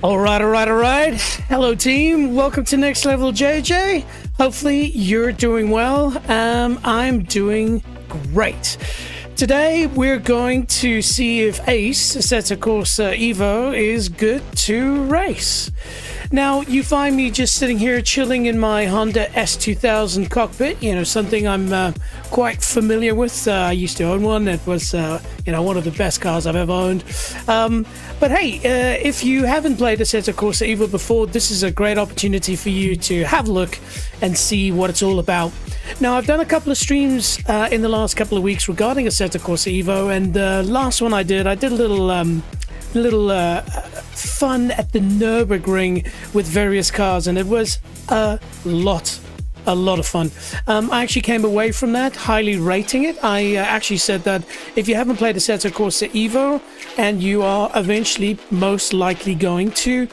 All right. Hello, team. Welcome to Next Level JJ. Hopefully, you're doing well. I'm doing great. Today, we're going to see if Ace, Assetto Corsa EVO, is good to race. Now, you find me just sitting here chilling in my Honda S2000 cockpit, something I'm quite familiar with. I used to own one. It was, one of the best cars I've ever owned. But hey, if you haven't played Assetto Corsa EVO before, this is a great opportunity for you to have a look and see what it's all about. Now, I've done a couple of streams in the last couple of weeks regarding Assetto Corsa EVO, and the last one I did a little fun at the Nürburgring with various cars, and it was a lot of fun. I actually came away from that highly rating it. I actually said that if you haven't played Assetto Corsa EVO and you are eventually most likely going to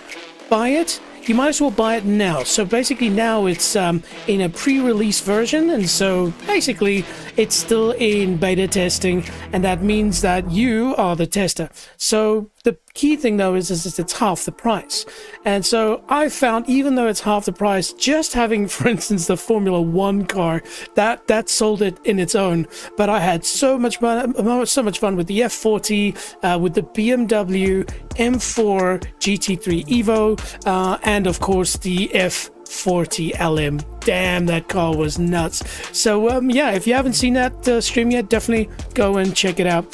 buy it, you might as well buy it now. So basically now it's in a pre-release version, and so basically it's still in beta testing, and that means that you are the tester. So the key thing though is it's half the price. And so I found, even though it's half the price, just having, for instance, the Formula One car, that sold it in its own. But I had so much fun with the F40, with the BMW M4 GT3 Evo, and of course the F40 LM. Damn, that car was nuts. So yeah, if you haven't seen that stream yet, definitely go and check it out.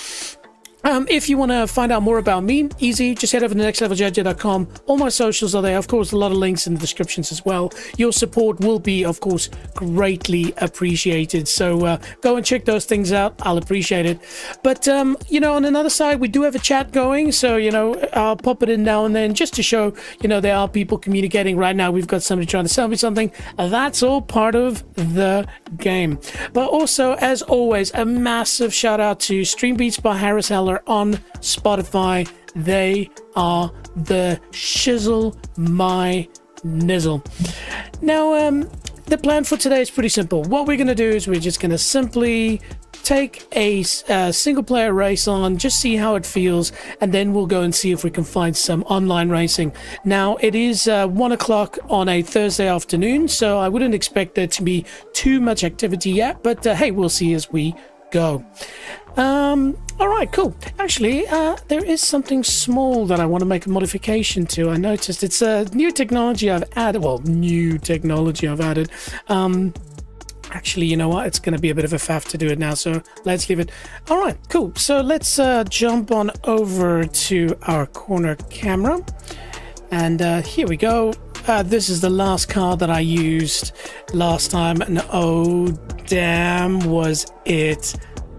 If you want to find out more about me, easy, just head over to nextleveljj.com. All my socials are there. Of course, a lot of links in the descriptions as well. Your support will be, of course, greatly appreciated. So go and check those things out. I'll appreciate it. But, on another side, we do have a chat going. So, I'll pop it in now and then just to show, there are people communicating right now. We've got somebody trying to sell me something. That's all part of the game. But also, as always, a massive shout out to Stream Beats by Harris Heller on Spotify. They are the shizzle my nizzle. Now, the plan for today is pretty simple. What we're going to do is we're just going to simply take a single player race on, just see how it feels, and then we'll go and see if we can find some online racing. Now, it is 1 o'clock on a Thursday afternoon, so I wouldn't expect there to be too much activity yet, but hey, we'll see as we go. All right, cool. Actually, there is something small that I want to make a modification to. I noticed it's a new technology I've added. Actually, you know what? It's going to be a bit of a faff to do it now, so let's leave it. All right, cool. So let's jump on over to our corner camera. And here we go. This is the last car that I used last time, and oh, damn, was it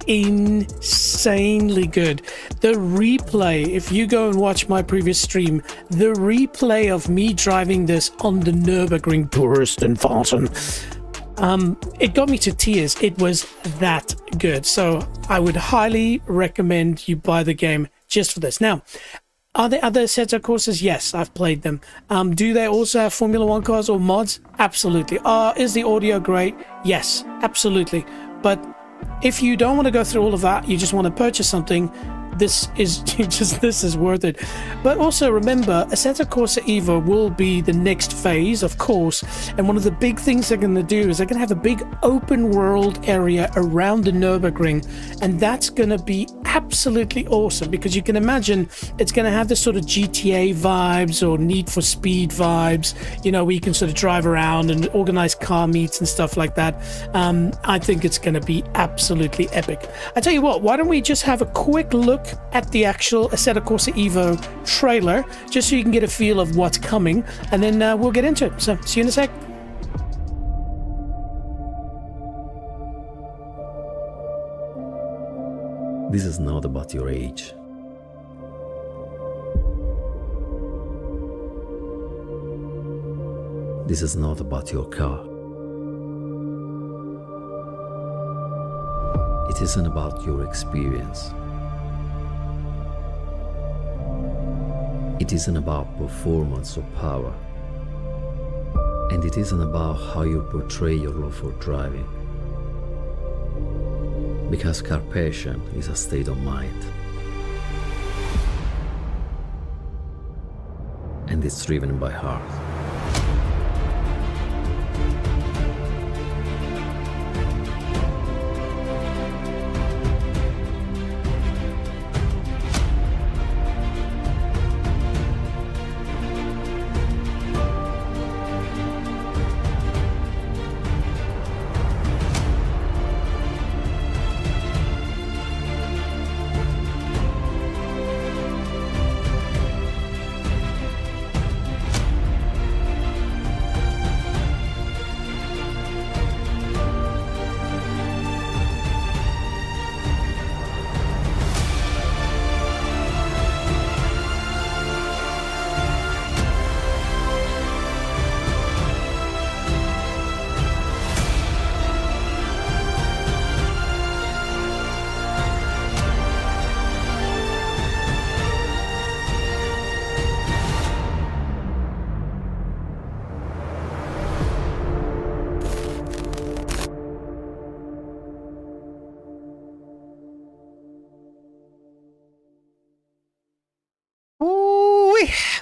insanely good. The replay, if you go and watch my previous stream, the replay of me driving this on the Nürburgring touristenfahrten, it got me to tears. It was that good. So I would highly recommend you buy the game just for this. Now, are there other Assetto Corsas? Yes, I've played them. Do they also have Formula 1 cars or mods? Absolutely. Is the audio great? Yes, absolutely. But if you don't want to go through all of that, you just want to purchase something, this is worth it. But also remember, Assetto Corsa EVO will be the next phase, of course, and one of the big things they're going to do is they're going to have a big open world area around the Nürburgring, and that's going to be absolutely awesome, because you can imagine it's going to have this sort of GTA vibes or Need for Speed vibes, you know, where you can sort of drive around and organize car meets and stuff like that. I think it's going to be absolutely epic. I tell you what, why don't we just have a quick look at the actual Assetto Corsa EVO trailer, just so you can get a feel of what's coming, and then we'll get into it. So see you in a sec. This is not about your age. This is not about your car. It isn't about your experience. It isn't about performance or power. And it isn't about how you portray your love for driving. Because car passion is a state of mind. And it's driven by heart.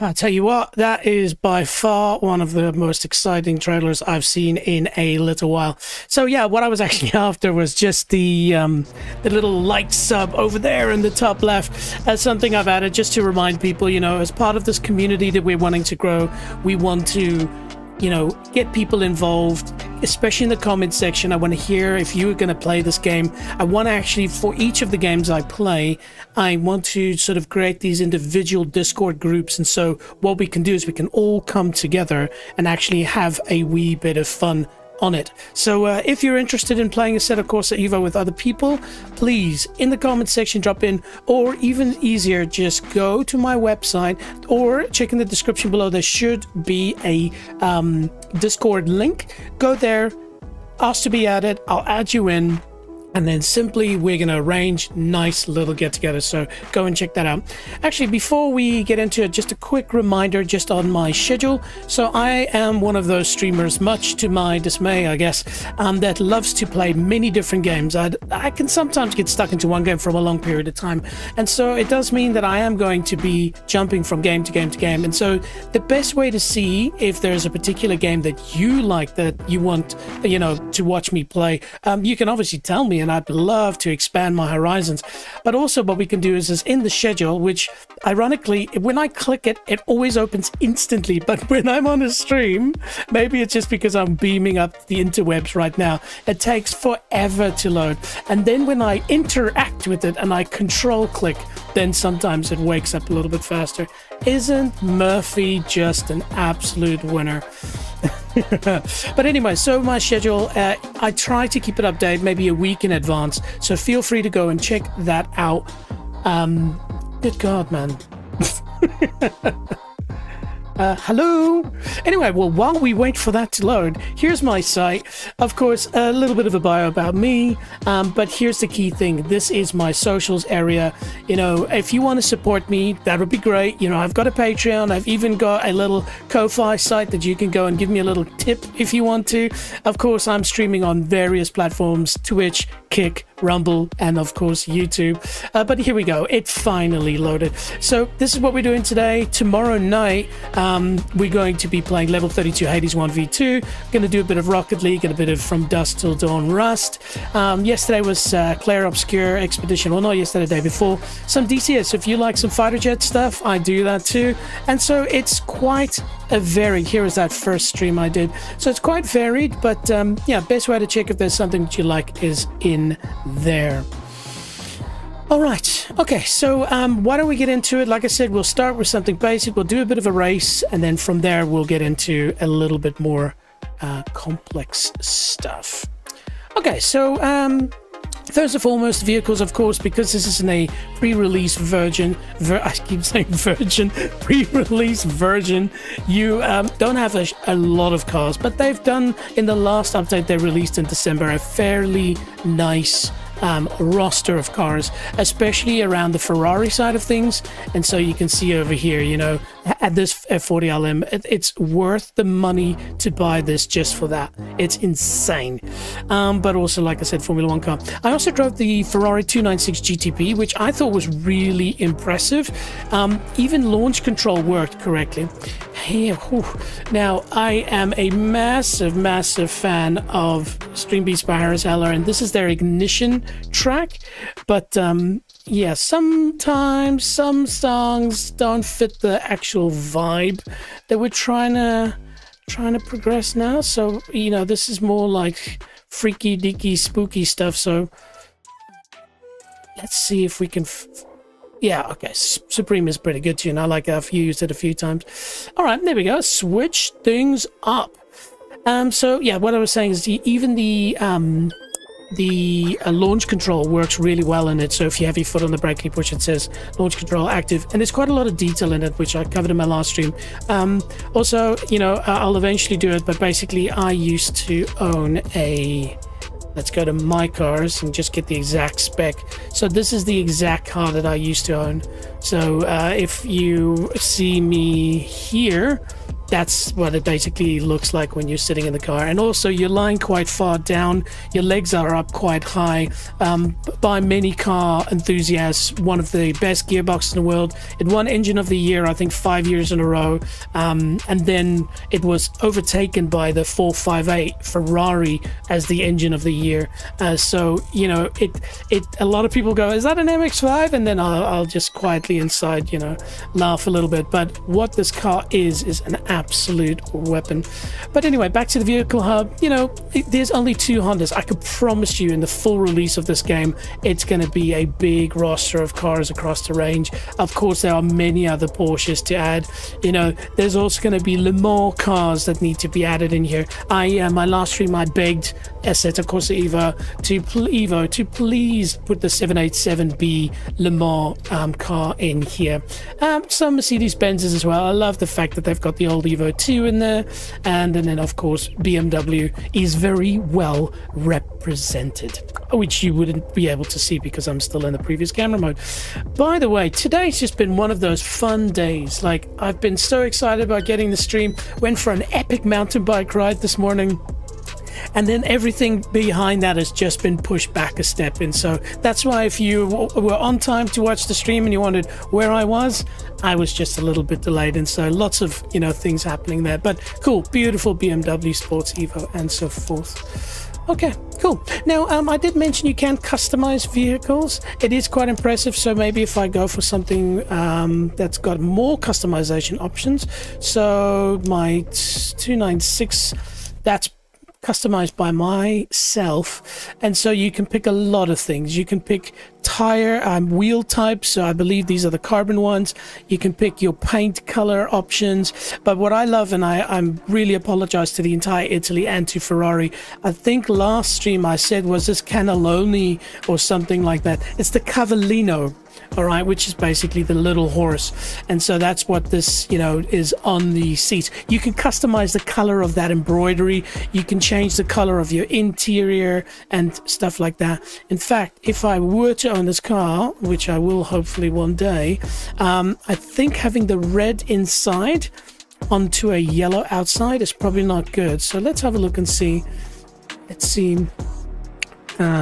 I tell you what, that is by far one of the most exciting trailers I've seen in a little while. So yeah, what I was actually after was just the little light sub over there in the top left as something I've added just to remind people, you know, as part of this community that we're wanting to grow, we want to, you know, get people involved, especially in the comment section. I want to hear if you're going to play this game. I want to actually, for each of the games I play, I want to sort of create these individual Discord groups. And so what we can do is we can all come together and actually have a wee bit of fun on it. So if you're interested in playing Assetto Corsa EVO with other people, please in the comment section drop in, or even easier, just go to my website or check in the description below. There should be a Discord link. Go there, ask to be added, I'll add you in, and then simply we're going to arrange nice little get together. So go and check that out. Actually, before we get into it, just a quick reminder just on my schedule. So I am one of those streamers, much to my dismay, I guess, that loves to play many different games. I can sometimes get stuck into one game for a long period of time. And so it does mean that I am going to be jumping from game to game to game. And so the best way to see if there's a particular game that you like, that you want, you know, to watch me play, you can obviously tell me, and I'd love to expand my horizons. But also what we can do is in the schedule, which ironically, when I click it, it always opens instantly. But when I'm on a stream, maybe it's just because I'm beaming up the interwebs right now, it takes forever to load. And then when I interact with it and I control click, then sometimes it wakes up a little bit faster. Isn't Murphy just an absolute winner? But anyway, so my schedule, I try to keep it updated maybe a week in advance. So feel free to go and check that out. Good God, man. Hello. Anyway, well, while we wait for that to load, here's my site. Of course, a little bit of a bio about me, but here's the key thing. This is my socials area. You know, if you want to support me, that would be great. You know, I've got a Patreon. I've even got a little Ko-Fi site that you can go and give me a little tip if you want to. Of course, I'm streaming on various platforms: Twitch, Kick, Rumble, and of course YouTube. But here we go, it finally loaded. So this is what we're doing today. Tomorrow night we're going to be playing level 32 Hades 1v2. Gonna do a bit of Rocket League and a bit of From Dusk Till Dawn Rust. Yesterday was Claire Obscure Expedition. Well, not yesterday, the day before. Some DCS. So if you like some fighter jet stuff, I do that too. And so it's quite a varied. Here is that first stream I did. So it's quite varied, but yeah, best way to check if there's something that you like is in there. All right. Okay. So why don't we get into it? Like I said, we'll start with something basic. We'll do a bit of a race, and then from there we'll get into a little bit more complex stuff. Okay. So first and foremost, vehicles, of course, because this isn't a pre-release version. I keep saying version. Pre-release version. You don't have a lot of cars, but they've done, in the last update they released in December, a fairly nice roster of cars, especially around the Ferrari side of things. And so you can see over here, you know, at this F40 LM, it's worth the money to buy this just for that. It's insane. But also, like I said, Formula One car. I also drove the Ferrari 296 GTP, which I thought was really impressive. Even launch control worked correctly. Hey, now, I am a massive fan of Stream Beast by Harris Heller, and this is their ignition track. But yeah, sometimes some songs don't fit the actual vibe that we're trying to progress now. So, you know, this is more like freaky deaky spooky stuff. So let's see if we can yeah, okay, Supreme is pretty good tune. I like it. I've used it a few times. All right, there we go. Switch things up. So yeah, what I was saying is even the launch control works really well in it. So if you have your foot on the brake and you push, it says launch control active, and there's quite a lot of detail in it, which I covered in my last stream. Also, you know, I'll eventually do it, but basically I used to own a, let's go to my cars and just get the exact spec. So this is the exact car that I used to own. So if you see me here, that's what it basically looks like when you're sitting in the car. And also you're lying quite far down, your legs are up quite high. By many car enthusiasts, one of the best gearboxes in the world. It won Engine of the Year, I think 5 years in a row. And then it was overtaken by the 458 Ferrari as the Engine of the Year. So, you know, a lot of people go, is that an MX-5? And then I'll just quietly inside, you know, laugh a little bit. But what this car is an absolute weapon. But anyway, back to the vehicle hub. You know, there's only 2 Hondas. I could promise you in the full release of this game, it's going to be a big roster of cars across the range. Of course, there are many other Porsches to add. You know, there's also going to be Le Mans cars that need to be added in here. My last stream, I begged Assetto Corsa EVO to please put the 787B Le Mans car in here. Some Mercedes Benzes as well. I love the fact that they've got the old Evo 2 in there, and then of course BMW is very well represented, which you wouldn't be able to see because I'm still in the previous camera mode. By the way, today's just been one of those fun days. Like, I've been so excited about getting the stream. Went for an epic mountain bike ride this morning, and then everything behind that has just been pushed back a step. And so that's why if you were on time to watch the stream and you wondered where I was just a little bit delayed. And so lots of, you know, things happening there. But cool, beautiful BMW Sports Evo and so forth. Okay, cool. Now, I did mention you can customize vehicles. It is quite impressive. So maybe if I go for something that's got more customization options. So my 296, that's customized by myself, and so you can pick a lot of things. You can pick tire wheel types, so I believe these are the carbon ones. You can pick your paint color options, but what I love, and I'm really apologize to the entire Italy and to Ferrari, I think last stream I said was this cannelloni or something like that. It's the cavallino, all right, which is basically the little horse, and so that's what this, you know, is on the seats. You can customize the color of that embroidery. You can change the color of your interior and stuff like that. In fact, if I were to own this car, which I will hopefully one day, I think having the red inside onto a yellow outside is probably not good. So let's have a look and see. Let's see.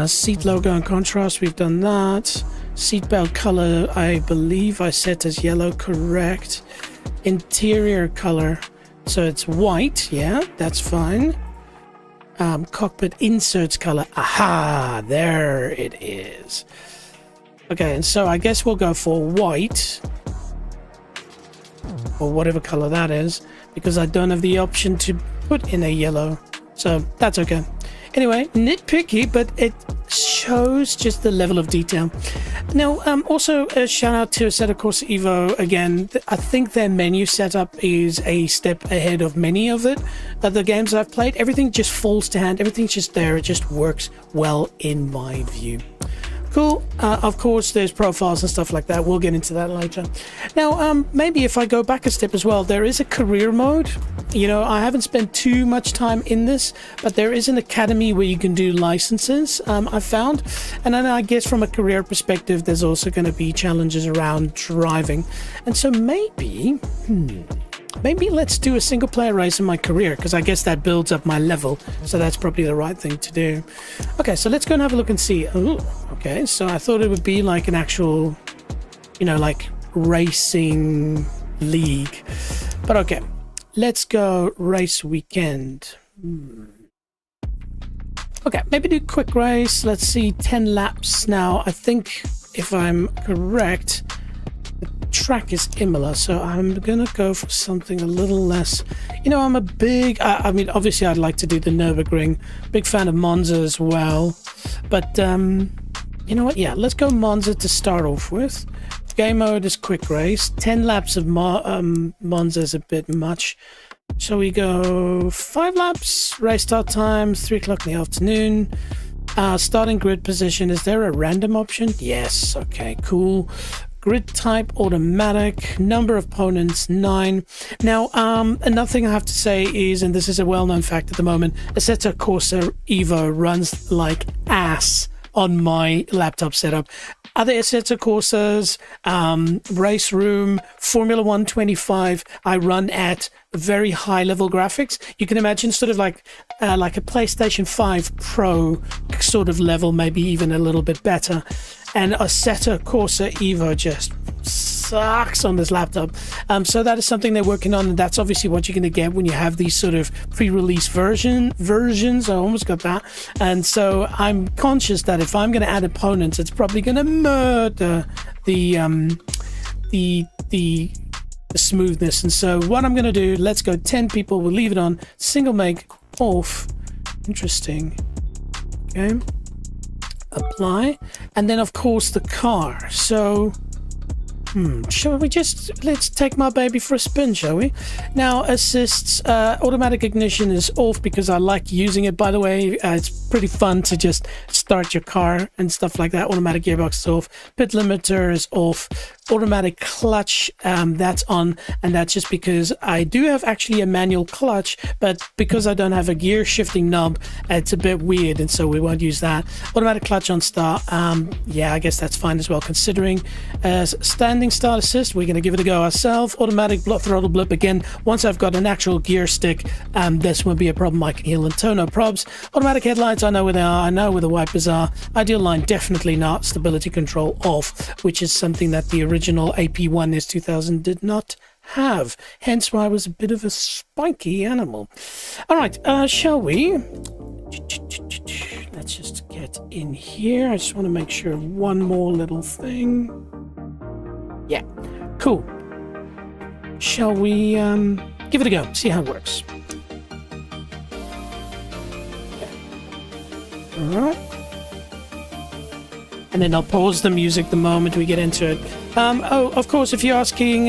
Seat logo and contrast, we've done that. Seatbelt color, I believe I set as yellow, correct. Interior color, so it's white, yeah, that's fine. Cockpit inserts color, aha, there it is. Okay, and so I guess we'll go for white, or whatever color that is, because I don't have the option to put in a yellow, so that's okay. Anyway, nitpicky, but it shows just the level of detail. Now, also a shout out to Assetto Corsa EVO again. I think their menu setup is a step ahead of many of the games I've played. Everything just falls to hand. Everything's just there. It just works well in my view. Cool. Of course, there's profiles and stuff like that. We'll get into that later. Now, maybe if I go back a step as well, there is a career mode. You know, I haven't spent too much time in this, but there is an academy where you can do licenses, I've found. And then I guess from a career perspective, there's also going to be challenges around driving. And so maybe let's do a single player race in my career, because I guess that builds up my level, so that's probably the right thing to do. Okay, so let's go and have a look and see. Oh, okay, so I thought it would be like an actual, you know, like racing league, but okay, let's go race weekend. Okay, maybe do quick race. Let's see, 10 laps. Now I think if I'm correct, track is Imola, so I'm gonna go for something a little less. You know, I'm a big I mean, obviously I'd like to do the Nürburgring, big fan of Monza as well, but you know what, yeah, let's go Monza to start off with. Game mode is quick race. 10 laps of Monza is a bit much, so we go 5 laps. Race start time 3 o'clock in the afternoon. Starting grid position, is there a random option? Yes. Okay, cool. Grid type automatic. Number of opponents 9. Now, another thing I have to say is, and this is a well-known fact at the moment, Assetto Corsa EVO runs like ass on my laptop setup. Other Assetto Corsas, Race Room, Formula 125, I run at very high level graphics. You can imagine sort of like a PlayStation 5 Pro sort of level, maybe even a little bit better. And Assetto Corsa EVO just sucks on this laptop. So that is something they're working on, and that's obviously what you're going to get when you have these sort of pre-release versions. I almost got that. And so I'm conscious that if I'm going to add opponents, it's probably going to murder the smoothness. And so what I'm going to do, let's go 10 people. We'll leave it on single make off. Interesting. Okay. Apply, and then of course the car. So shall we let's take my baby for a spin, shall we? Now, assists, automatic ignition is off because I like using it. By the way, it's pretty fun to just start your car and stuff like that. Automatic gearbox is off. Pit limiter is off. Automatic clutch, that's on, and that's just because I do have actually a manual clutch, but because I don't have a gear shifting knob, it's a bit weird, and so we won't use that. Automatic clutch on start, yeah, I guess that's fine as well, considering. Standing start assist, we're going to give it a go ourselves. Automatic throttle blip, again, once I've got an actual gear stick, this won't be a problem. I can heel and toe, no probs. Automatic headlights, I know where they are, I know where the wipers are. Ideal line, definitely not. Stability control off, which is something that the original AP1 is 2000 did not have, hence why I was a bit of a spiky animal. All right, shall we? Let's just get in here. I just want to make sure one more little thing. Yeah, cool. Shall we give it a go, see how it works? Alright. And then I'll pause the music the moment we get into it. Oh, of course, if you're asking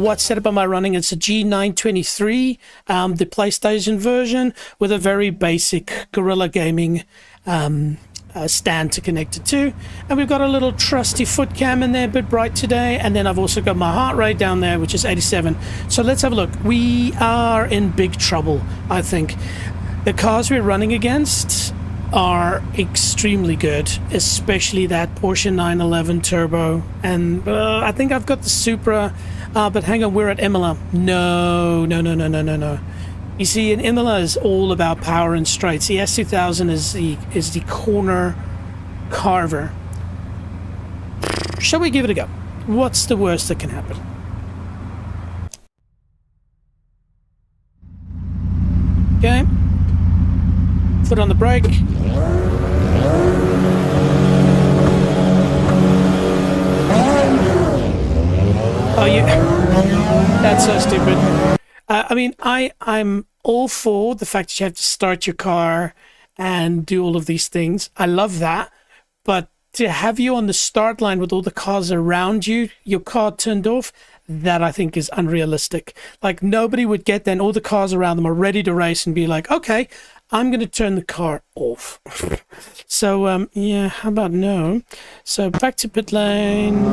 what setup am I running, it's a G923, the PlayStation version, with a very basic Gorilla Gaming stand to connect it to. And we've got a little trusty foot cam in there, a bit bright today. And then I've also got my heart rate down there, which is 87. So let's have a look. We are in big trouble, I think. The cars we're running against are extremely good, especially that Porsche 911 Turbo. And I think I've got the Supra, but hang on, we're at Imola. No. You see, in Imola is all about power and straights. The S2000 is the corner carver. Shall we give it a go? What's the worst that can happen? Okay. Foot on the brake. Oh, you... That's so stupid. I mean, I'm all for the fact that you have to start your car and do all of these things. I love that. But to have you on the start line with all the cars around you, your car turned off, that I think is unrealistic. Like, nobody would get then all the cars around them are ready to race and be like, okay, I'm going to turn the car off. So, yeah, how about no? So, back to pit lane.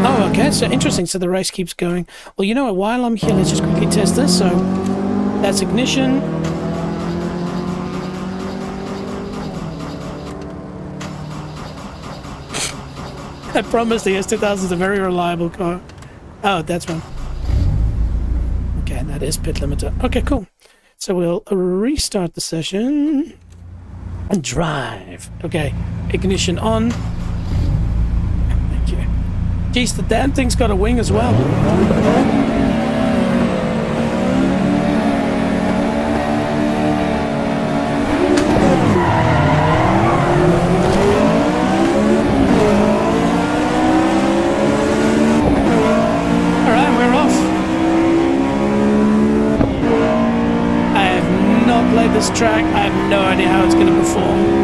Oh, okay, so interesting. So the race keeps going. Well, you know what? While I'm here, let's just quickly test this. So that's ignition. I promise the S2000 is a very reliable car. Oh, that's one. Okay, that is pit limiter. Okay, cool. So we'll restart the session and drive. Okay, ignition on. Jeez, the damn thing's got a wing as well. Alright, we're off. I have not played this track. I have no idea how it's going to perform.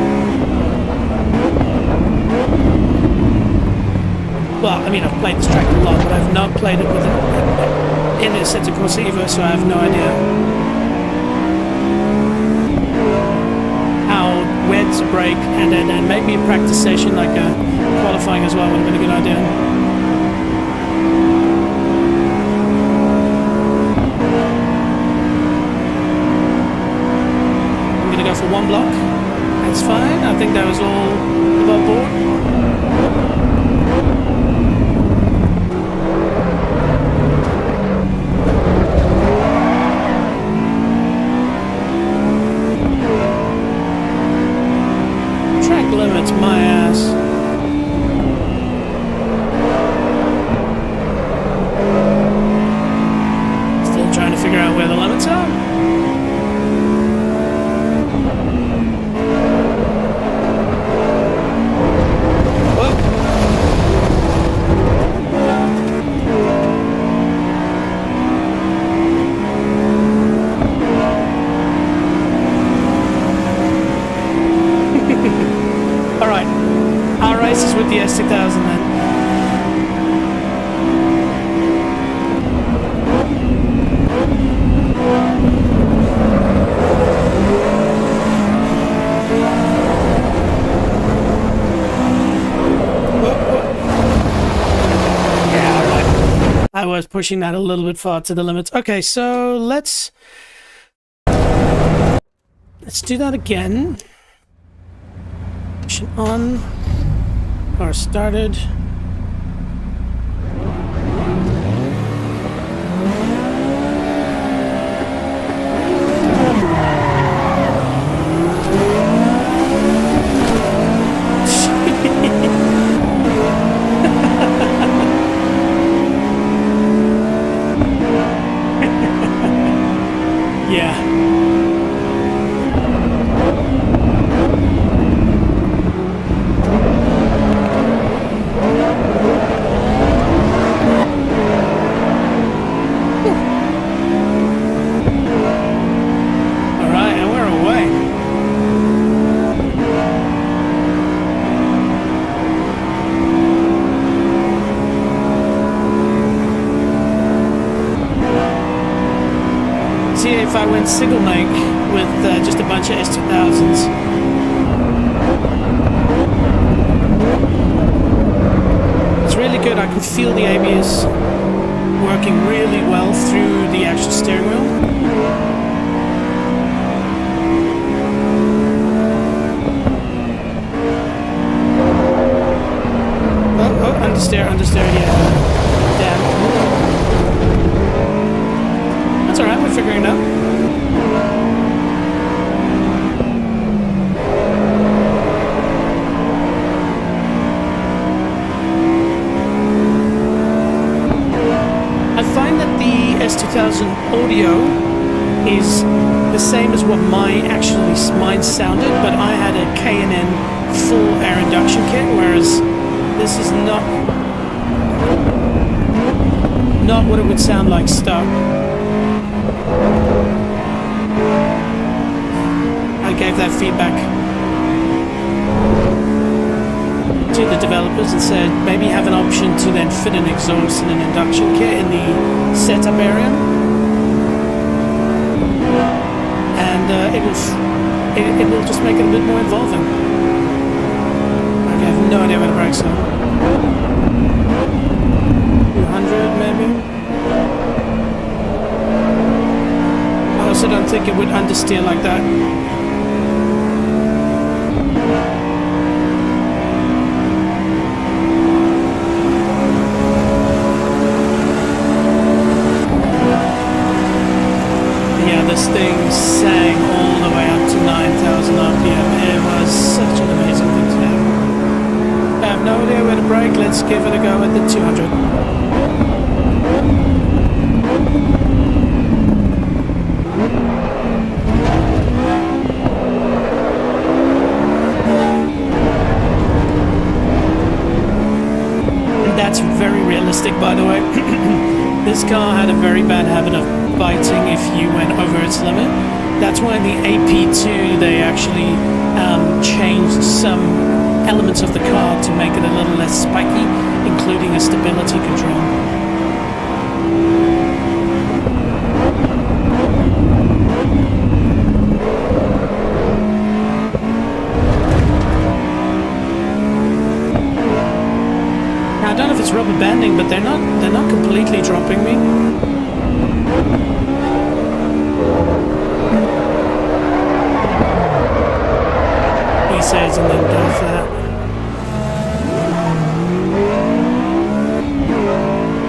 Well, I mean, I've played this track a lot, but I've not played it with in a Assetto Corsa EVO, so I have no idea where to brake, and then maybe a practice session, like a qualifying as well, would have been a good idea. I'm going to go for one block. That's fine. I think that was all above board. Limits my ass. Still trying to figure out where the limits are. With the S2000 then. Yeah, alright. I was pushing that a little bit far to the limits. Okay, so let's do that again. Mission on. Car started. Yeah. idea if I went single make with just a bunch of S2000s. It's really good. I can feel the ABS working really well through the actual steering wheel. Understeer, yeah. Damn. That's alright, we're figuring it out. I find that the S2000 audio is the same as what mine sounded, but I had a K&N full air induction kit, whereas this is not what it would sound like stock. I gave that feedback to the developers and said maybe have an option to then fit an exhaust and an induction kit in the setup area, and it will just make it a bit more involving. I have no idea where the brakes are. 200 maybe. I also don't think it would understeer like that. Yeah, this thing sang all the way up to 9,000 RPM. It was such an amazing thing to have. I have no idea where to brake. Let's give it a go at the 200. That's very realistic, by the way. This car had a very bad habit of biting if you went over its limit. That's why in the AP2 they actually changed some elements of the car to make it a little less spiky, including a stability control. I don't know if it's rubber banding, but they're not completely dropping me. He says and then does that.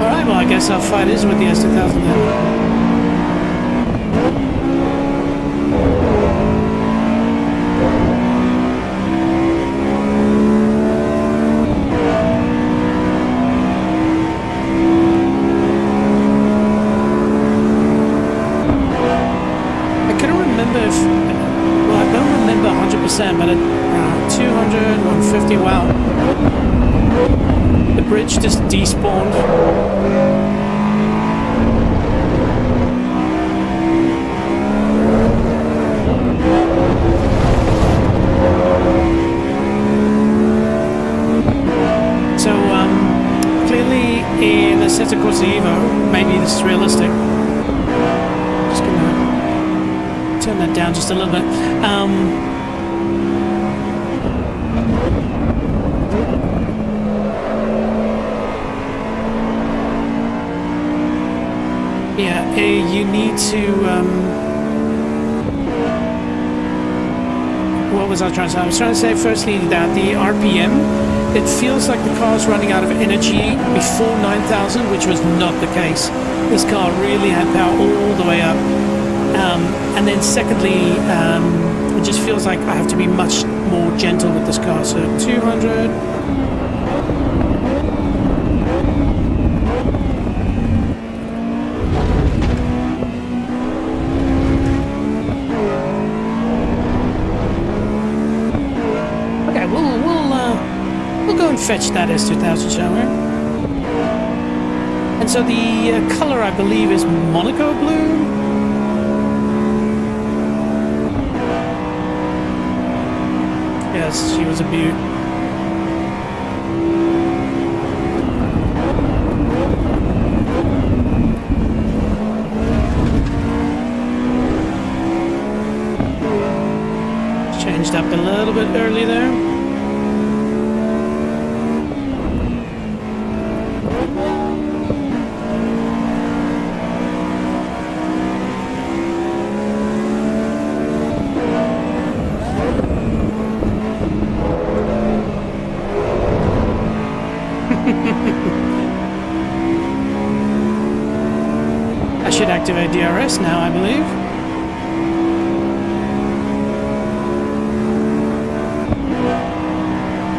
Alright, well I guess our fight is with the S2000 then. But at 200, 150, wow. The bridge just despawned. So, clearly in Assetto Corsa EVO, maybe this is realistic. Just gonna turn that down just a little bit. Yeah, you need to, what was I trying to say? I was trying to say firstly that the RPM, it feels like the car's running out of energy before 9,000, which was not the case. This car really had power all the way up. And then secondly, it just feels like I have to be much more gentle with this car. So 200. Fetch that S2000, shall we? And so the color, I believe, is Monaco blue. Yes, she was a beaut. should activate DRS now, I believe.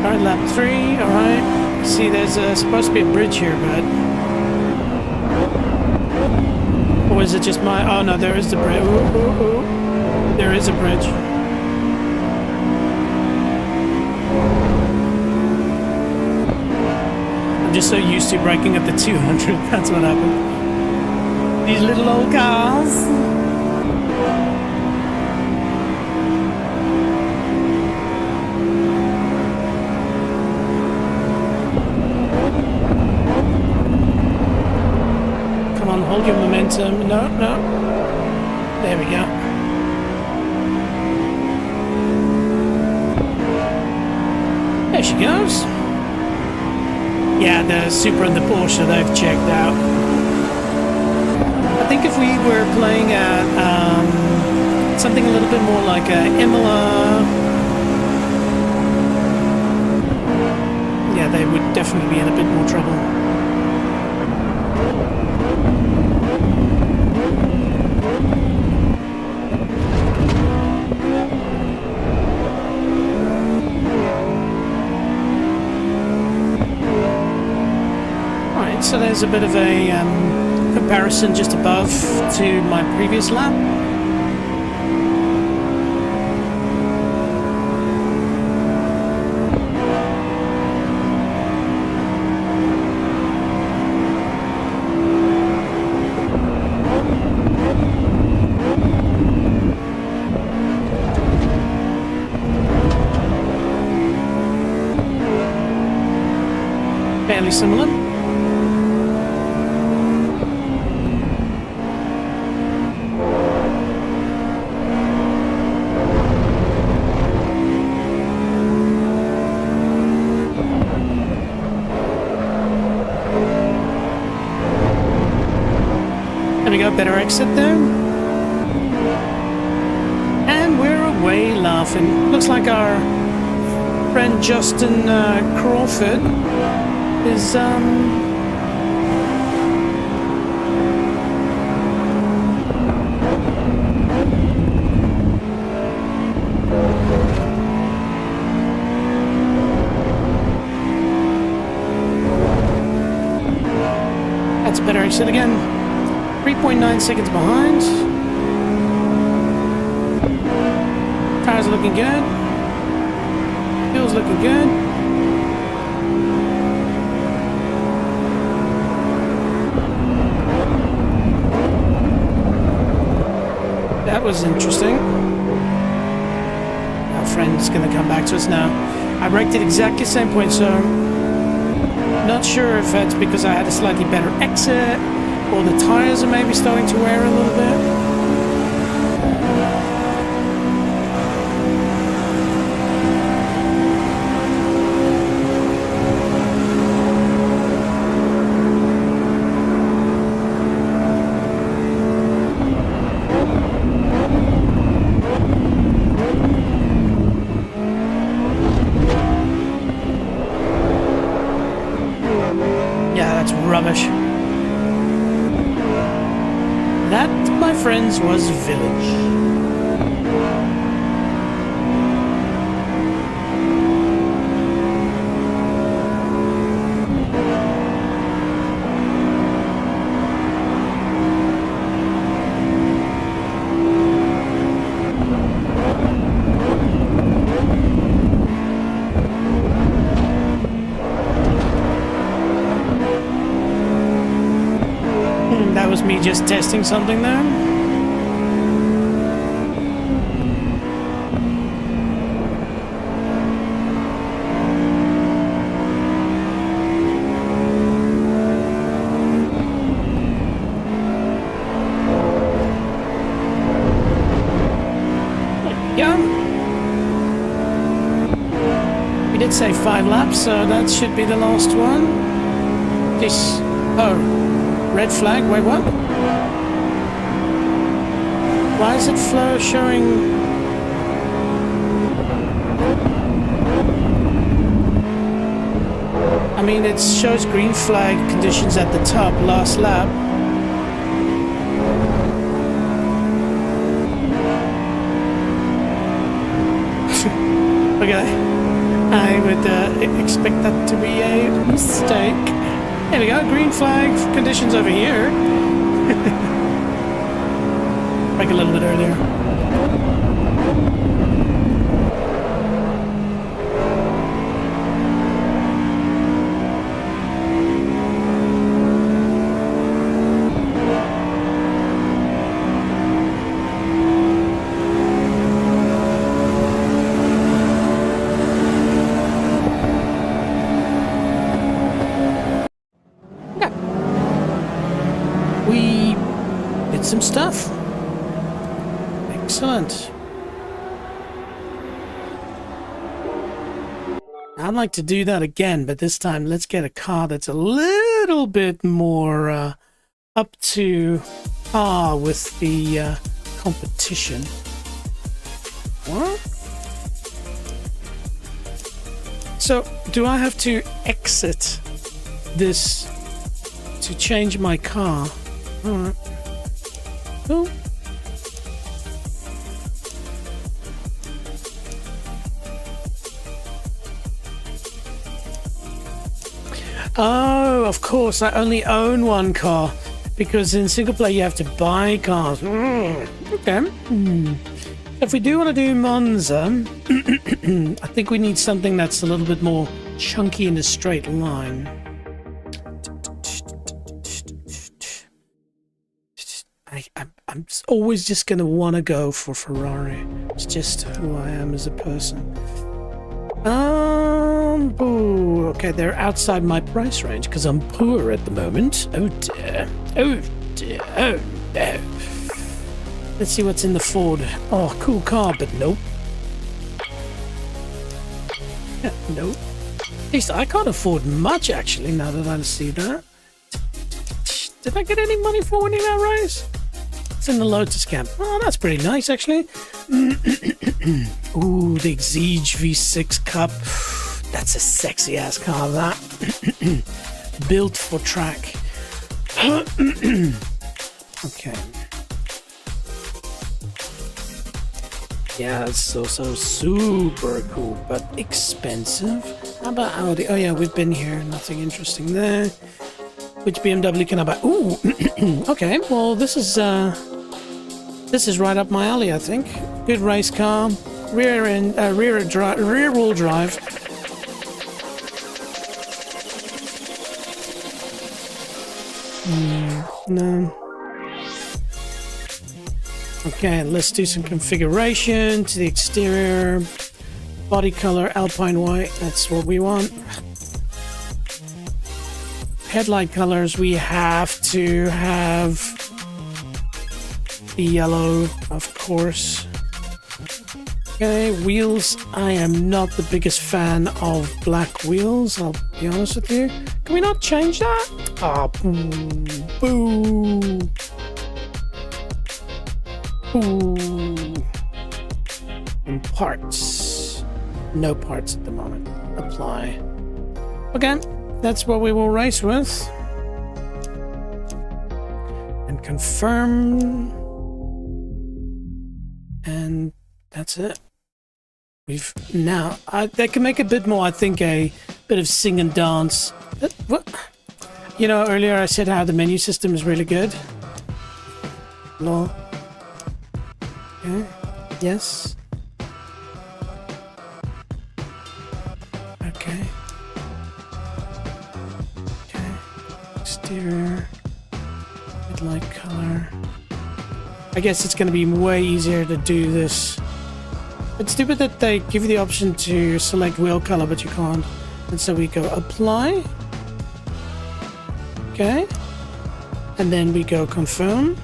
Alright, lap 3, alright. See, there's supposed to be a bridge here, but... Or is it just my... Oh no, there is the bridge. Ooh, ooh, ooh. There is a bridge. I'm just so used to braking at the 200, that's what happened. These little old cars. Come on, hold your momentum. No, no. There we go. There she goes. Yeah, the Supra and the Porsche, they've checked out. I think if we were playing at something a little bit more like Imola, yeah, they would definitely be in a bit more trouble. Alright, so there's a bit of a comparison just above to my previous lap. Fairly similar. There we go, better exit there. And we're away laughing. Looks like our friend Justin Crawford is that's a better exit again. 3.9 seconds behind. Tires are looking good. Fuel's looking good. That was interesting. Our friend's going to come back to us now. I braked at exactly the same point, so not sure if that's because I had a slightly better exit or the tires are maybe starting to wear a little bit. Rubbish. That, my friends, was Village. That was me just testing something there. Yeah. We did say 5 laps, so that should be the last one. This. Oh. Red flag, wait, what? Why is it showing? I mean, it shows green flag conditions at the top, last lap. Okay. I would expect that to be a mistake. There we go. Green flag conditions over here. Break a little bit earlier. We did some stuff. Excellent. I'd like to do that again, but this time let's get a car that's a little bit more up to par with the competition. What? So, do I have to exit this to change my car? Alright. Cool. Oh, of course, I only own one car because in single player you have to buy cars. Okay. If we do want to do Monza, I think we need something that's a little bit more chunky in a straight line. I'm always just going to want to go for Ferrari. It's just who I am as a person. Ooh, okay, they're outside my price range because I'm poor at the moment. Oh dear. Oh dear. Oh no. Let's see what's in the Ford. Oh, cool car, but nope. Nope. At least I can't afford much, actually, now that I see that. Did I get any money for winning that race? It's in the Lotus camp. Oh, that's pretty nice, actually. Ooh, the Exige V6 Cup. That's a sexy-ass car, that. Built for track. Okay. Yeah, it's also super cool, but expensive. How about Audi? Oh yeah, we've been here. Nothing interesting there. Which BMW can I buy? Ooh, okay. Well, this is right up my alley, I think. Good race car, rear wheel drive. No. Okay, let's do some configuration to the exterior. Body color, Alpine white. That's what we want. Headlight colors, we have to have the yellow, of course. Okay, wheels. I am not the biggest fan of black wheels, I'll be honest with you. Can we not change that? Ah, boo. Boo. Boo. And parts. No parts at the moment. Apply. Okay, that's what we will race with. And confirm. And that's it. We've now, they can make a bit more, I think, a bit of sing and dance. What? You know, earlier I said how the menu system is really good. Law. Okay. Yes. Okay. Okay. Exterior. Headlight color. I guess it's going to be way easier to do this. It's stupid that they give you the option to select wheel color, but you can't. And so we go apply. Okay. And then we go confirm.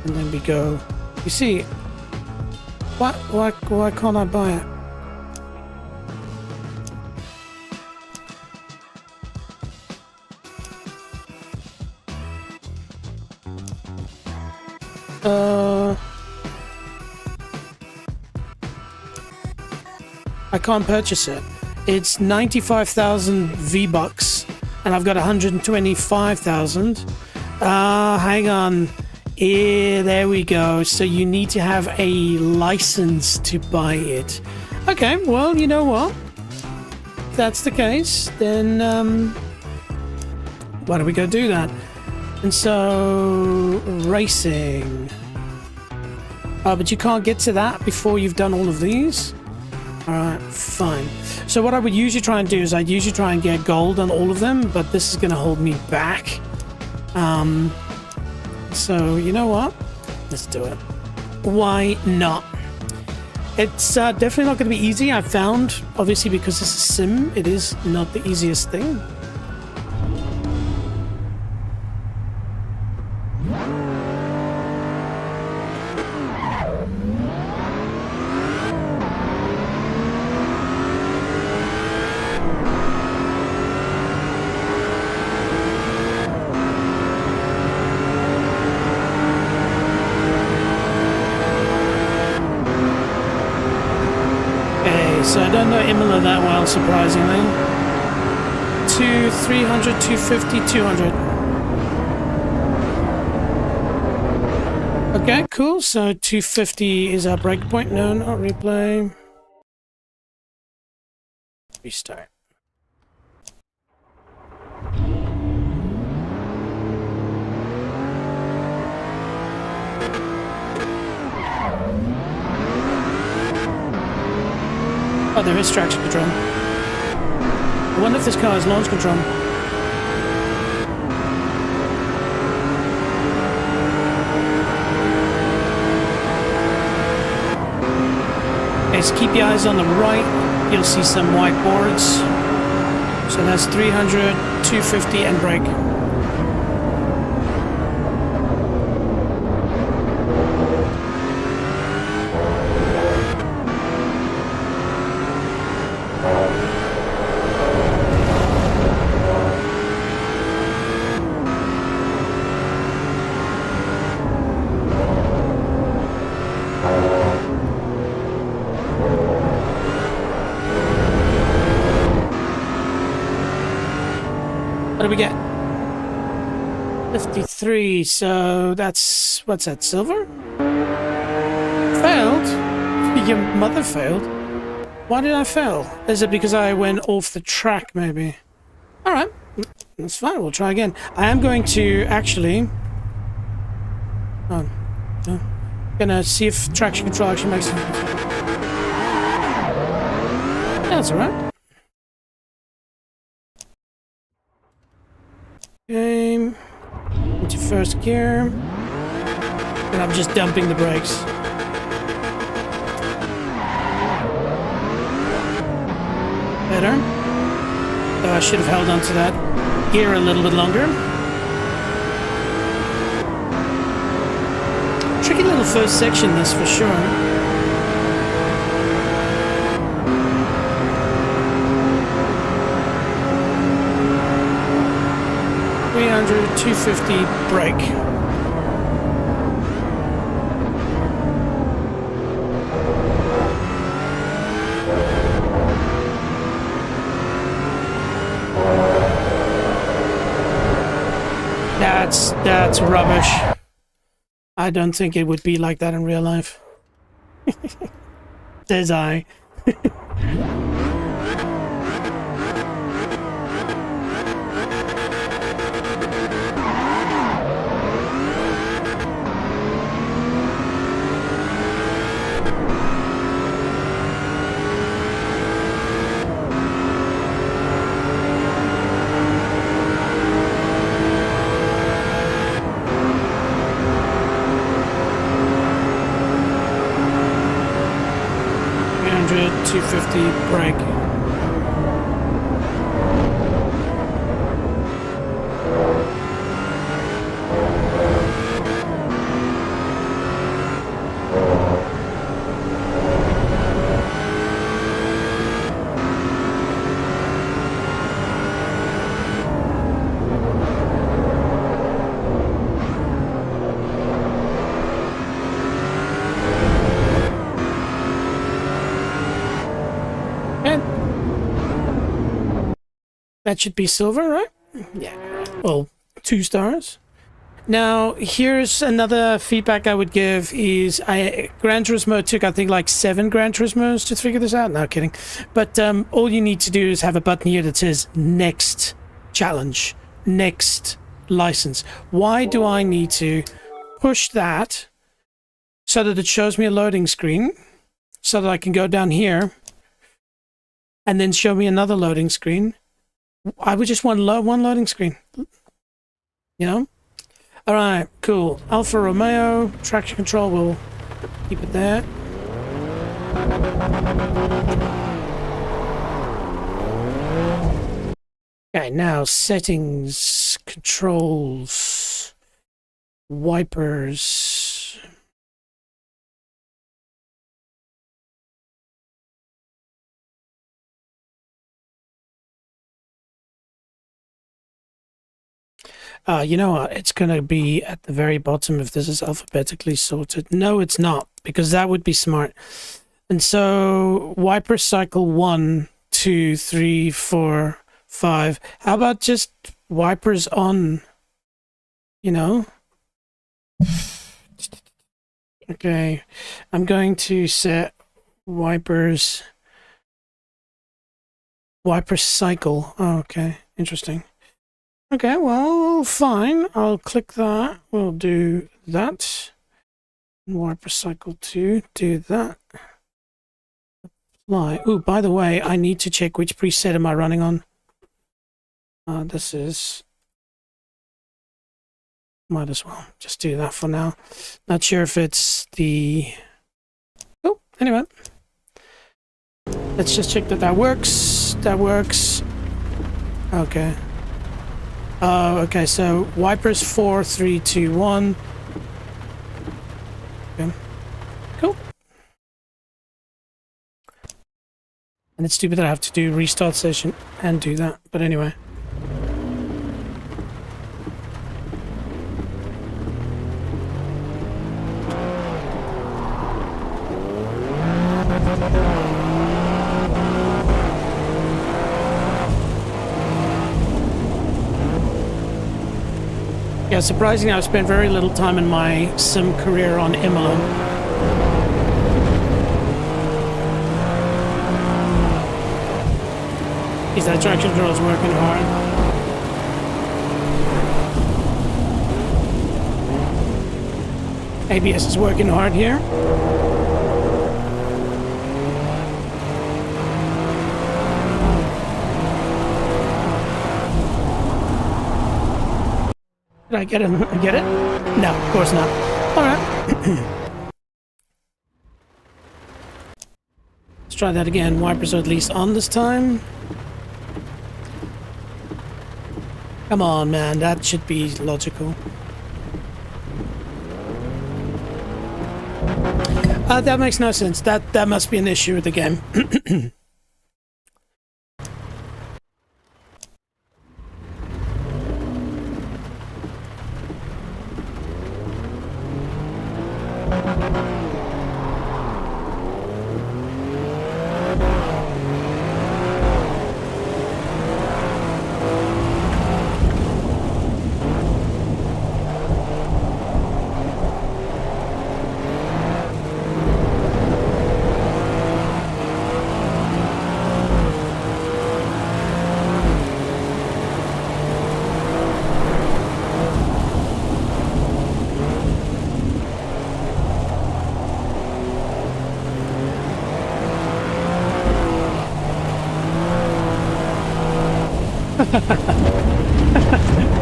And then we go, you see, why can't I buy it? I can't purchase it. It's 95,000 V-Bucks and I've got 125,000. Hang on. Yeah, there we go. So you need to have a license to buy it. Okay, well, you know what? If that's the case, then why don't we go do that? And so, racing. Oh, but you can't get to that before you've done all of these? Alright, fine. So what I would usually try and do is I'd usually try and get gold on all of them, but this is going to hold me back. So, you know what? Let's do it. Why not? It's definitely not going to be easy. I've found, obviously, because this is a sim, it is not the easiest thing. So I don't know Imola that well, surprisingly. 300, 250, 200. Okay, cool. So 250 is our breakpoint. No, not replay. Restart. Oh, there is traction control. I wonder if this car has launch control. Okay, so keep your eyes on the right. You'll see some whiteboards. So that's 300, 250, and brake. What do we get? 53, so that's... what's that, silver? Failed? Your mother failed? Why did I fail? Is it because I went off the track, maybe? Alright, that's fine, we'll try again. I am going to actually... gonna see if traction control actually makes sense. That's alright. Okay, into first gear, and I'm just dumping the brakes. Better. Though I should have held onto that gear a little bit longer. Tricky little first section, this for sure. 250 brake. That's rubbish. I don't think it would be like that in real life. Says I. 250 brake. That should be silver, right? Yeah. Well, 2 stars. Now, here's another feedback I would give is Gran Turismo took, I think, like 7 Gran Turismos to figure this out. No, kidding. But all you need to do is have a button here that says next challenge, next license. Why do I need to push that so that it shows me a loading screen so that I can go down here and then show me another loading screen? I would just want one loading screen, you know? All right, cool. Alfa Romeo, traction control, we'll keep it there. Okay, now settings, controls, wipers. You know what? It's going to be at the very bottom if this is alphabetically sorted. No, it's not, because that would be smart. And so wiper cycle 1, 2, 3, 4, 5. How about just wipers on, you know? Okay, I'm going to set wiper cycle. Oh, okay, interesting. Okay, well, fine. I'll click that. We'll do that. Wiper cycle 2, do that. Apply. Oh, by the way, I need to check which preset am I running on. This is... Might as well just do that for now. Not sure if it's the... Oh, anyway. Let's just check that that works. That works. Okay. Okay, so wipers 4, 3, 2, 1. Okay. Cool. And it's stupid that I have to do restart session and do that, but anyway. Yeah, surprisingly, I've spent very little time in my sim career on Imola. Is that traction control is working hard? ABS is working hard here. Did I get it? Get it? No, of course not. All right. Let's try that again. Wipers are at least on this time. Come on, man. That should be logical. That makes no sense. That must be an issue with the game.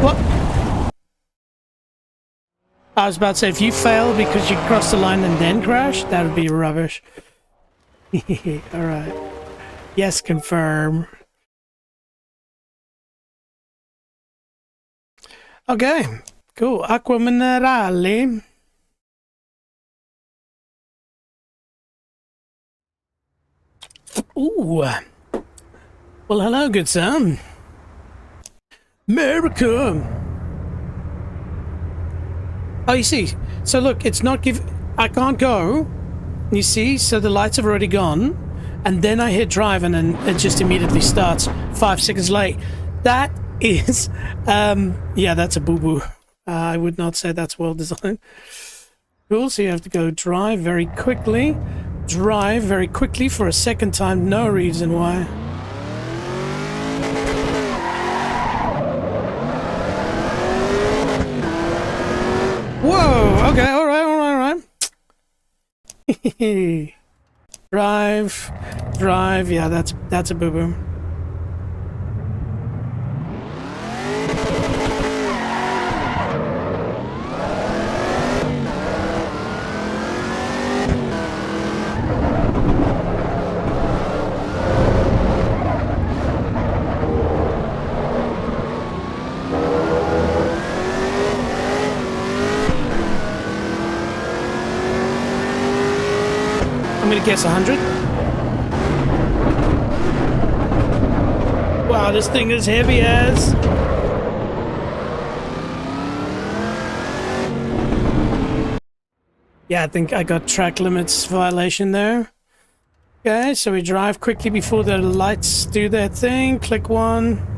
What? I was about to say, if you fail because you crossed the line and then crash, that would be rubbish. Alright. Yes, confirm. Okay, cool. Acqua minerale. Ooh. Well, hello, good sir. America. Oh, you see. So look, it's not I can't go. You see? So the lights have already gone. And then I hit drive and then it just immediately starts 5 seconds late. That is, yeah, that's a boo-boo. I would not say that's well designed. Cool, so you have to go drive very quickly. Drive very quickly for a second time, no reason why. Whoa, okay, alright. Drive, yeah, that's a boo-boo. I'm gonna guess 100. Wow, this thing is heavy as. Yeah, I think I got track limits violation there. Okay, so we drive quickly before the lights do their thing. Click 1.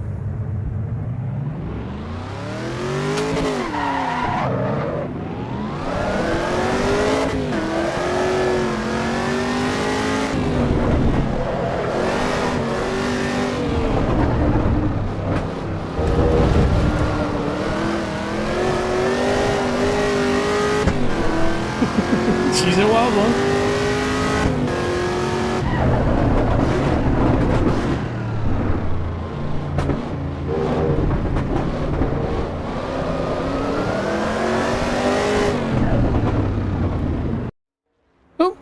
She's a wild one. Oh.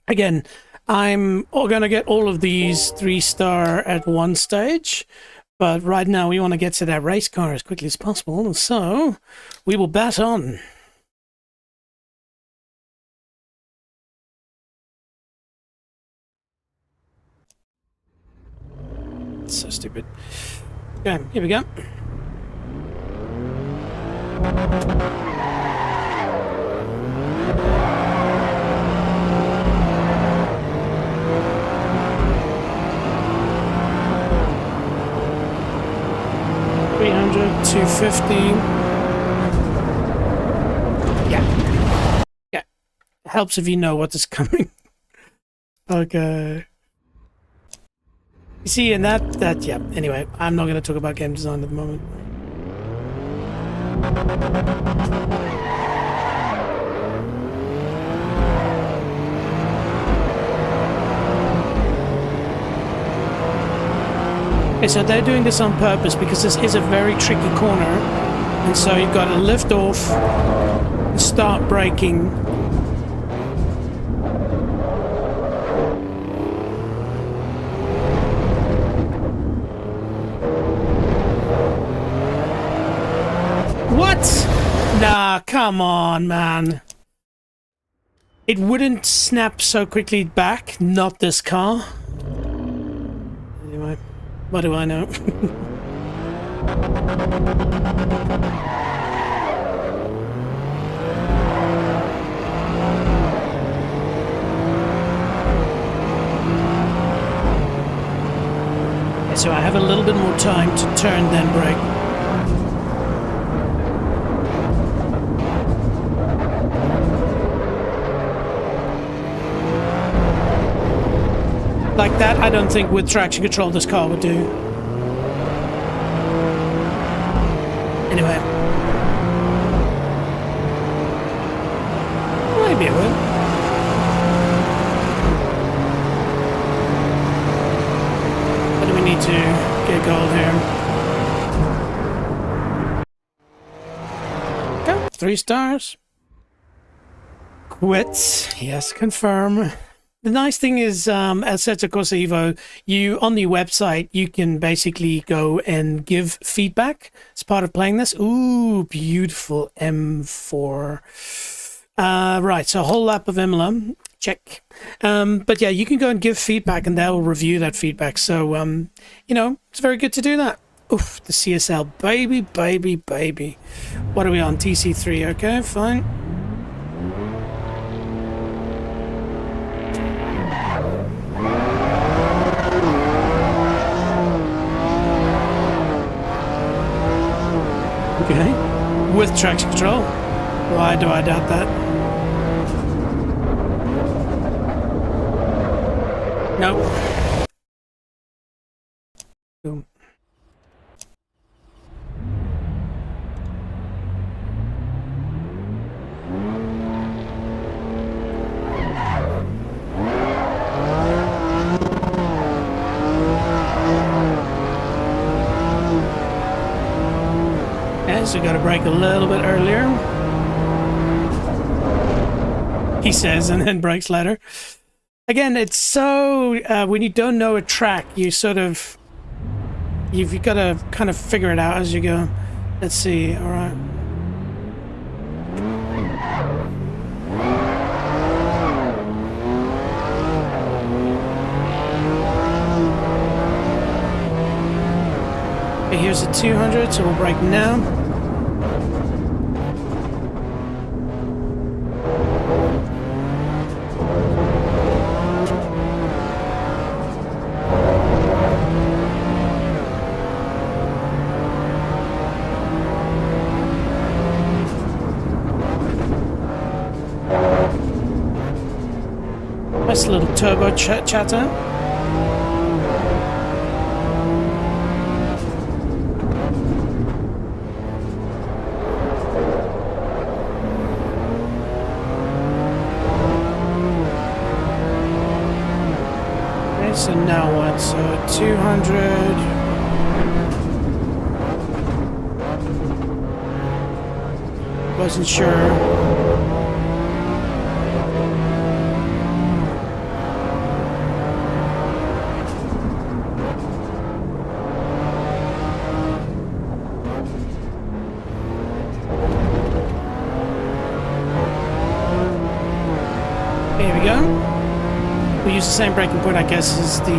Again, I'm going to get all of these 3-star at one stage, but right now we want to get to that race car as quickly as possible, so we will bat on. So stupid. Okay, here we go. $300, $250. Yeah. Helps if you know what is coming. Okay. You see, and yeah. Anyway, I'm not going to talk about game design at the moment. Okay, so they're doing this on purpose because this is a very tricky corner, and so you've got to lift off, start braking. What? Nah, come on, man. It wouldn't snap so quickly back, not this car. Anyway, what do I know? So I have a little bit more time to turn then brake. Like that, I don't think with traction control this car would do. Anyway. Maybe it would. But do we need to get gold here? Okay, 3 stars. Quit. Yes, confirm. The nice thing is, Assetto Corsa EVO, on the website, you can basically go and give feedback as part of playing this. Ooh, beautiful M4. Right, so a whole lap of Imola. Check. But yeah, you can go and give feedback and they'll review that feedback. So, you know, it's very good to do that. Oof, the CSL, baby, baby, baby. What are we on? TC3, okay, fine. Okay. With traction control. Why do I doubt that? Nope. Boom. So got to brake a little bit earlier. He says, and then brakes later. Again, it's so when you don't know a track, you sort of you've got to kind of figure it out as you go. Let's see. All right. Okay, here's the 200, so we'll brake now. Nice little turbo chatter. Okay, so now what? So 200. Wasn't sure. Here we go. We use the same braking point, I guess, as the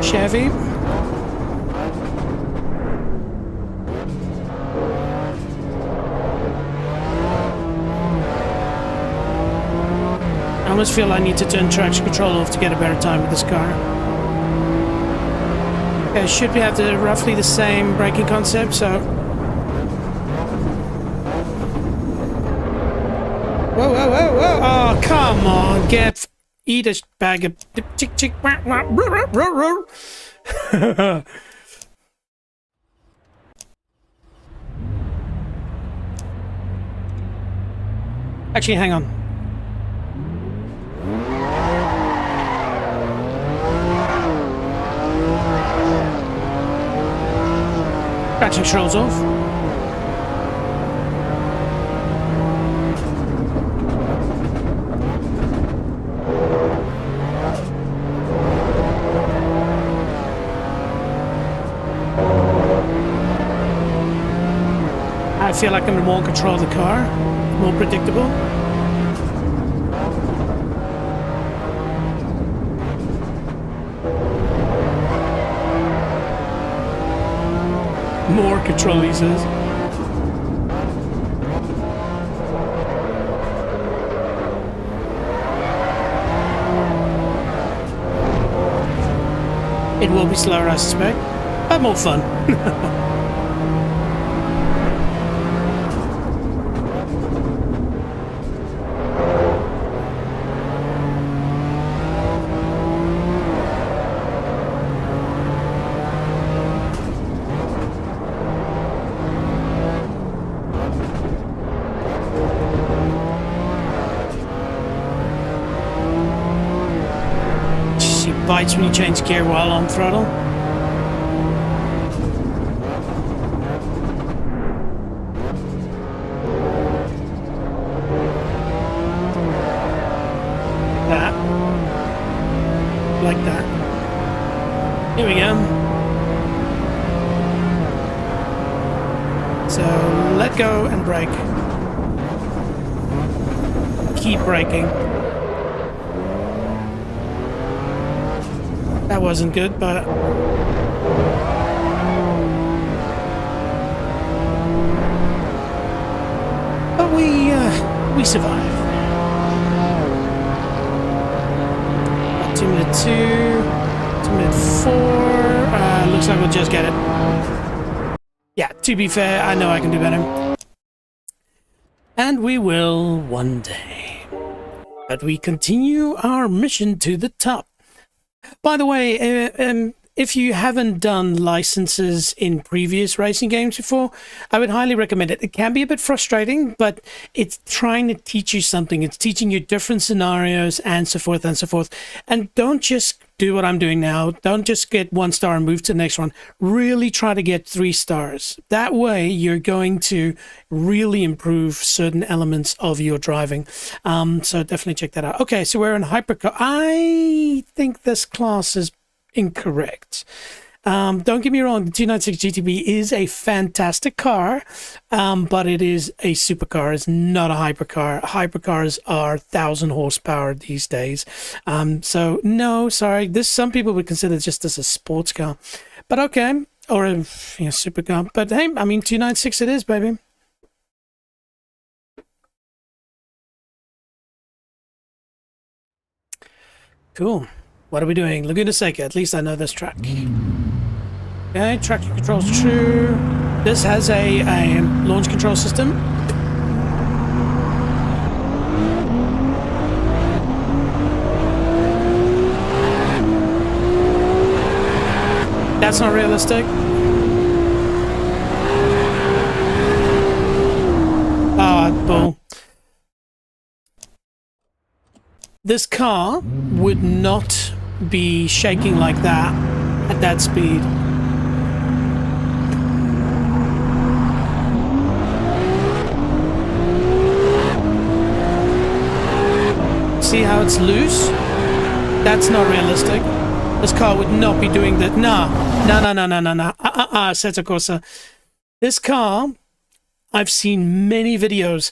Chevy. I almost feel I need to turn traction control off to get a better time with this car. Okay, should we have roughly the same braking concept, so... Whoa, whoa, whoa, whoa! Oh, come on, eat a bag of chick chick. Actually, hang on. Traction controls off. I feel like I'm in more control of the car, more predictable. More control, he says. It will be slower, I suspect, but more fun. Bites when you change gear while on throttle. That. Like that. Here we go. So let go and brake. Keep braking. That wasn't good, but we survived. 2 minute 2, 2 minute 4. Looks like we'll just get it. Yeah, to be fair, I know I can do better. And we will one day. But we continue our mission to the top. By the way, if you haven't done licenses in previous racing games before, I would highly recommend it. It can be a bit frustrating, but it's trying to teach you something. It's teaching you different scenarios and so forth and so forth. And don't just do what I'm doing now. Don't just get 1 star and move to the next one. Really try to get 3 stars. That way, you're going to really improve certain elements of your driving. So definitely check that out. Okay, so we're in hypercar. I think this class is incorrect. Don't get me wrong, the 296 GTB is a fantastic car, but it is a supercar. It's not a hypercar. Hypercars are 1,000 horsepower these days. So no, sorry. This, some people would consider just as a sports car, but okay, or a supercar. But hey, I mean 296 it is, baby. Cool. What are we doing? Laguna Seca. At least I know this track. Okay, traction control's true. This has a launch control system. That's not realistic. Oh, bull. This car would not be shaking like that at that speed. See how it's loose? That's not realistic. This car would not be doing that. No. Assetto Corsa. This car, I've seen many videos.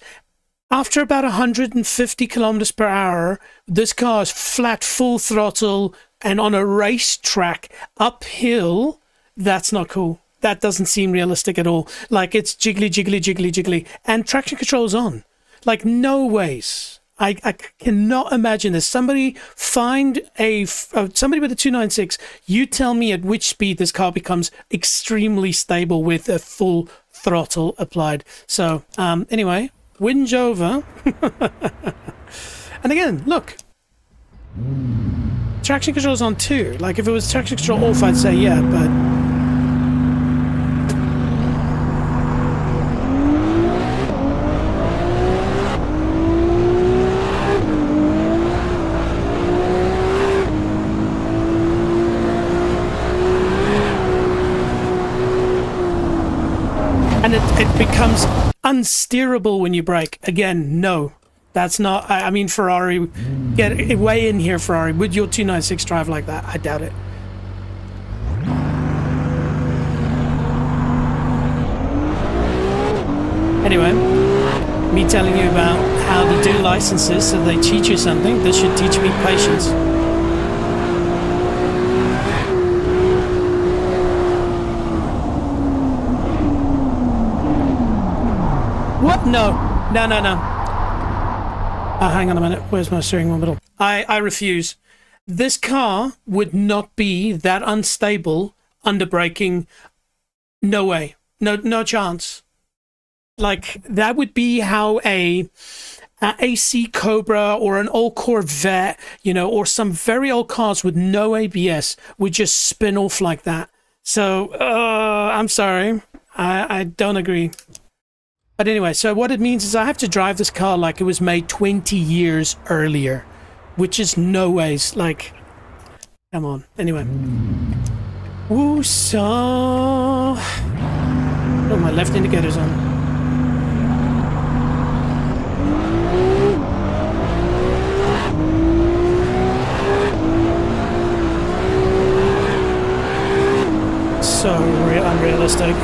After about 150 kilometers per hour, this car is flat, full throttle, and on a racetrack uphill. That's not cool. That doesn't seem realistic at all. Like, it's jiggly, and traction control is on. Like, no ways. I cannot imagine this. Somebody find somebody with a 296. You tell me at which speed this car becomes extremely stable with a full throttle applied. So anyway, whinge over. And again, look, traction control is on too. Like, if it was traction control off, I'd say yeah, but it becomes unsteerable when you brake. Again, no, that's not. I mean, Ferrari, get way in here, Ferrari. Would your 296 drive like that? I doubt it. Anyway, me telling you about how to do licenses so they teach you something. This should teach me patience. What? No. Hang on a minute. Where's my steering wheel? I refuse. This car would not be that unstable under braking. No way. No chance. Like, that would be how a AC Cobra or an old Corvette, or some very old cars with no ABS would just spin off like that. So, I'm sorry. I don't agree. But anyway, so what it means is I have to drive this car like it was made 20 years earlier, which is no ways. Like, come on. Anyway. Woo-saw. Oh, my left indicator's on. So unrealistic.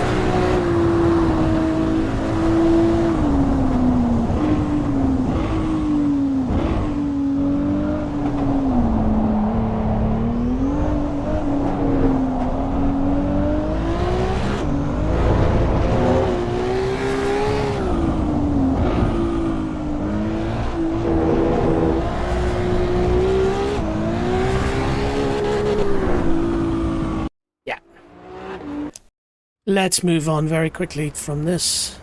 Let's move on very quickly from this.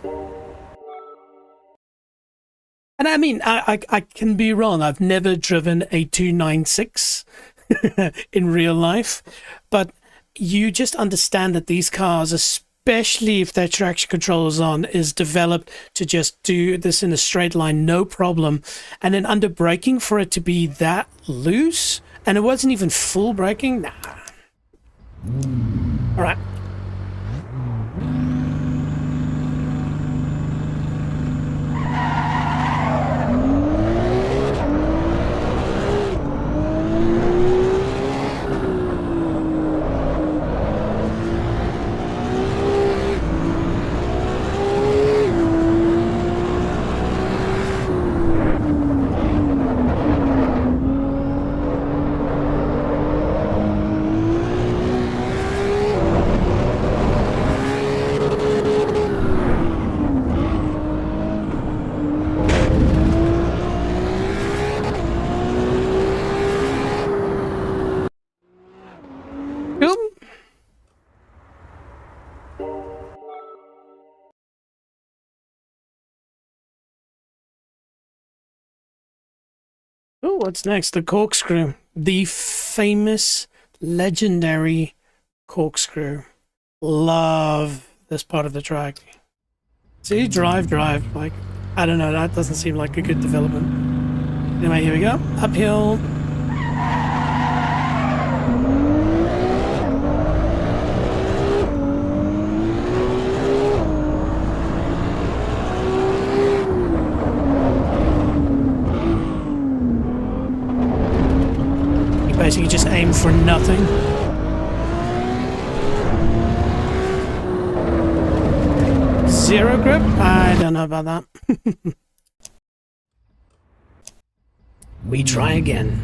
And I mean, I can be wrong. I've never driven a 296 in real life, but you just understand that these cars, especially if their traction control is on, is developed to just do this in a straight line, no problem. And then under braking, for it to be that loose, and it wasn't even full braking, nah. All right. Oh, what's next? The corkscrew. The famous, legendary corkscrew. Love this part of the track. See, drive. Like, I don't know, that doesn't seem like a good development. Anyway, here we go. Uphill. Basically just aim for nothing. Zero grip? I don't know about that. We try again.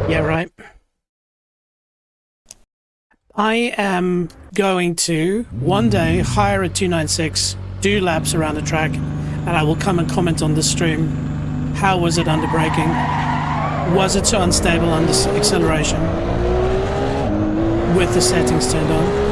Yeah, right. I am going to one day hire a 296, do laps around the track, and I will come and comment on the stream. How was it under braking? Was it so unstable under acceleration? With the settings turned on.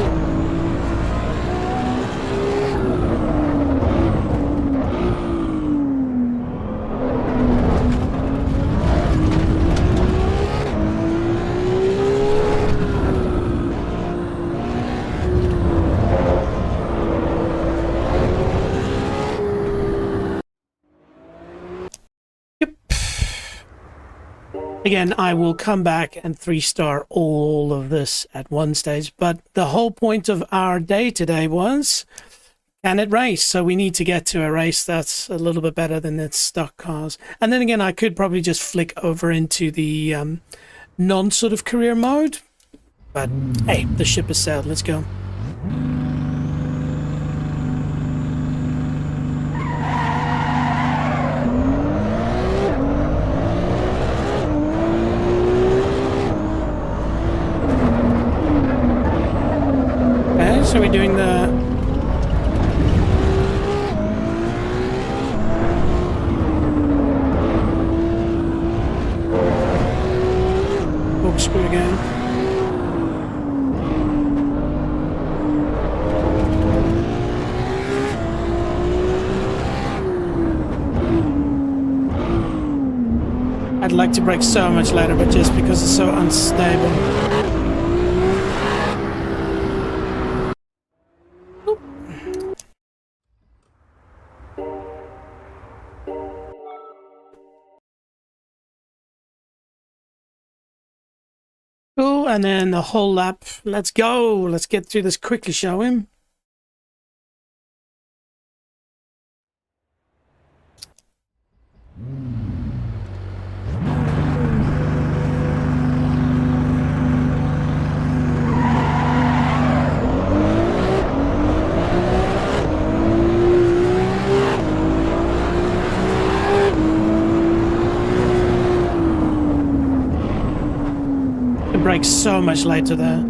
Again, I will come back and 3-star all of this at one stage, but the whole point of our day today was, can it race? So we need to get to a race that's a little bit better than its stock cars. And then again, I could probably just flick over into the non-sort of career mode, but hey, the ship has sailed. Let's go. So we're doing the corkscrew again. I'd like to brake so much later, but just because it's so unstable. And then the whole lap. Let's go. Let's get through this quickly, shall we? Brake so much later there.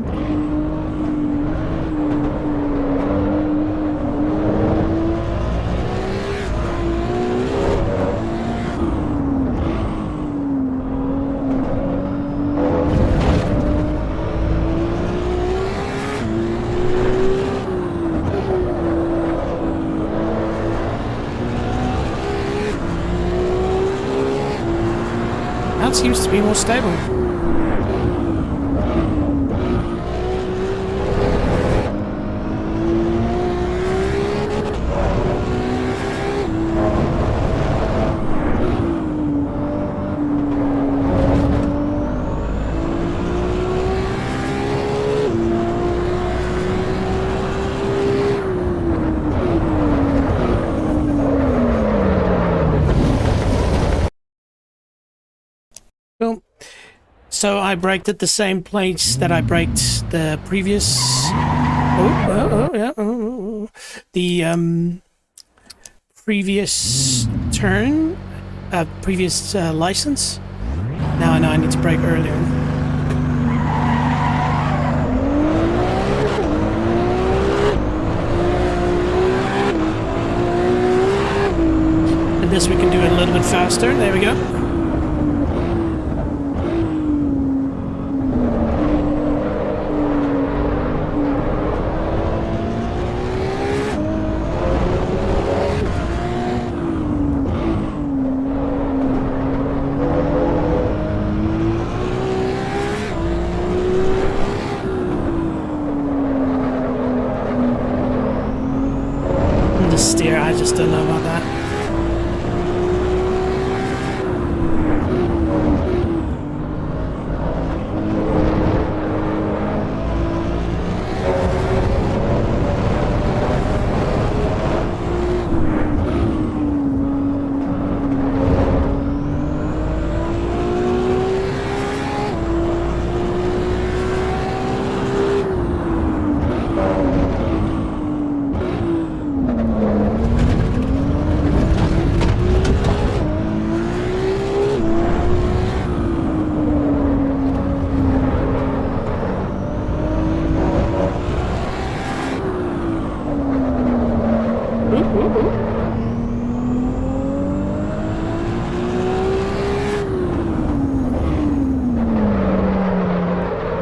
seems to be more stable. Cool. So I braked at the same place that I braked the previous... the previous turn, previous license. Now I know I need to brake earlier. And this we can do it a little bit faster. There we go. Steer, I just don't know about that.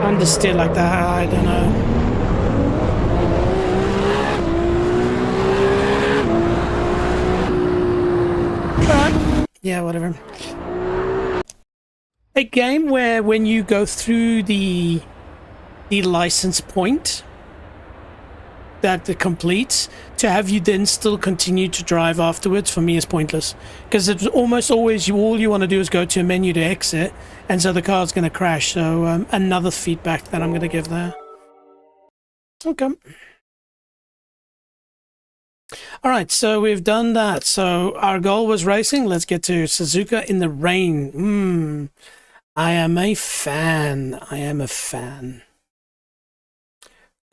Understeer like that, I don't know. Alright. Yeah, whatever. A game where when you go through the license point that it completes, to have you then still continue to drive afterwards, for me is pointless, because it's almost always all you want to do is go to a menu to exit, and so the car's going to crash. So another feedback that I'm going to give there. Okay. All right, so we've done that. So our goal was racing. Let's get to Suzuka in the rain. I am a fan. I am a fan.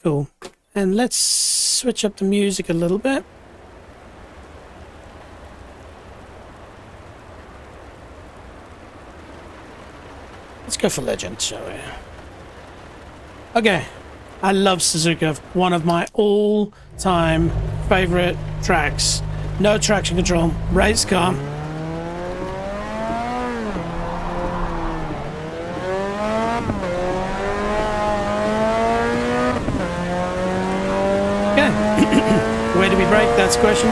Cool. And let's switch up the music a little bit. Let's go for Legend, shall we? Okay. I love Suzuka. One of my all-time favorite tracks. No traction control. Race car. Where do we brake? That's the question.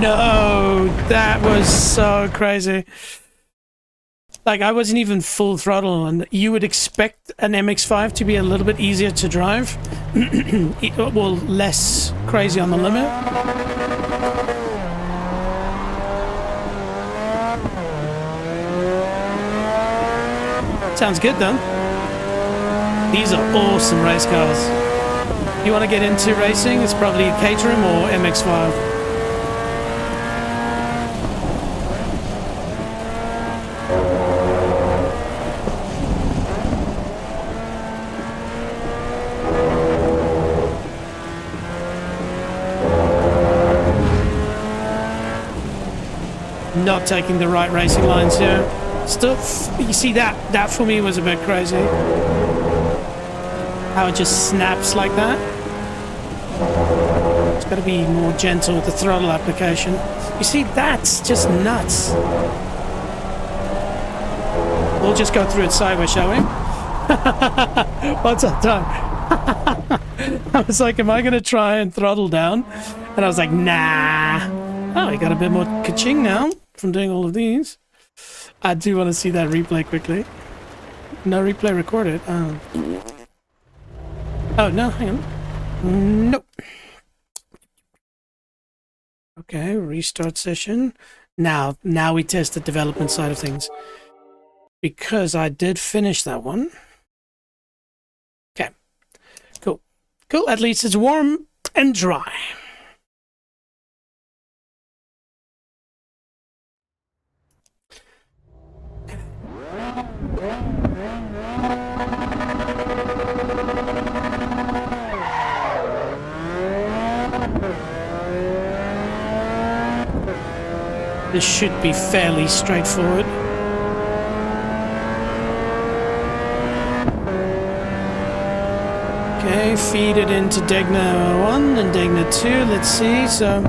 No, that was so crazy. Like, I wasn't even full throttle, and you would expect an MX-5 to be a little bit easier to drive. Well, less crazy on the limit. Sounds good, though. These are awesome race cars. You want to get into racing? It's probably Caterham or MX-5. Not taking the right racing lines here. Still, you see that for me was a bit crazy. How it just snaps like that. It's got to be more gentle with the throttle application. You see, that's just nuts. We'll just go through it sideways, shall we? What's that done? I was like, am I going to try and throttle down? And I was like, nah. Oh, I got a bit more ka-ching now from doing all of these. I do want to see that replay quickly. No replay recorded. Oh, no, hang on. Nope. Okay, restart session. Now we test the development side of things. Because I did finish that one. Okay, cool. Cool, at least it's warm and dry. This should be fairly straightforward. Okay, feed it into Degna 1 and Degna 2. Let's see, so...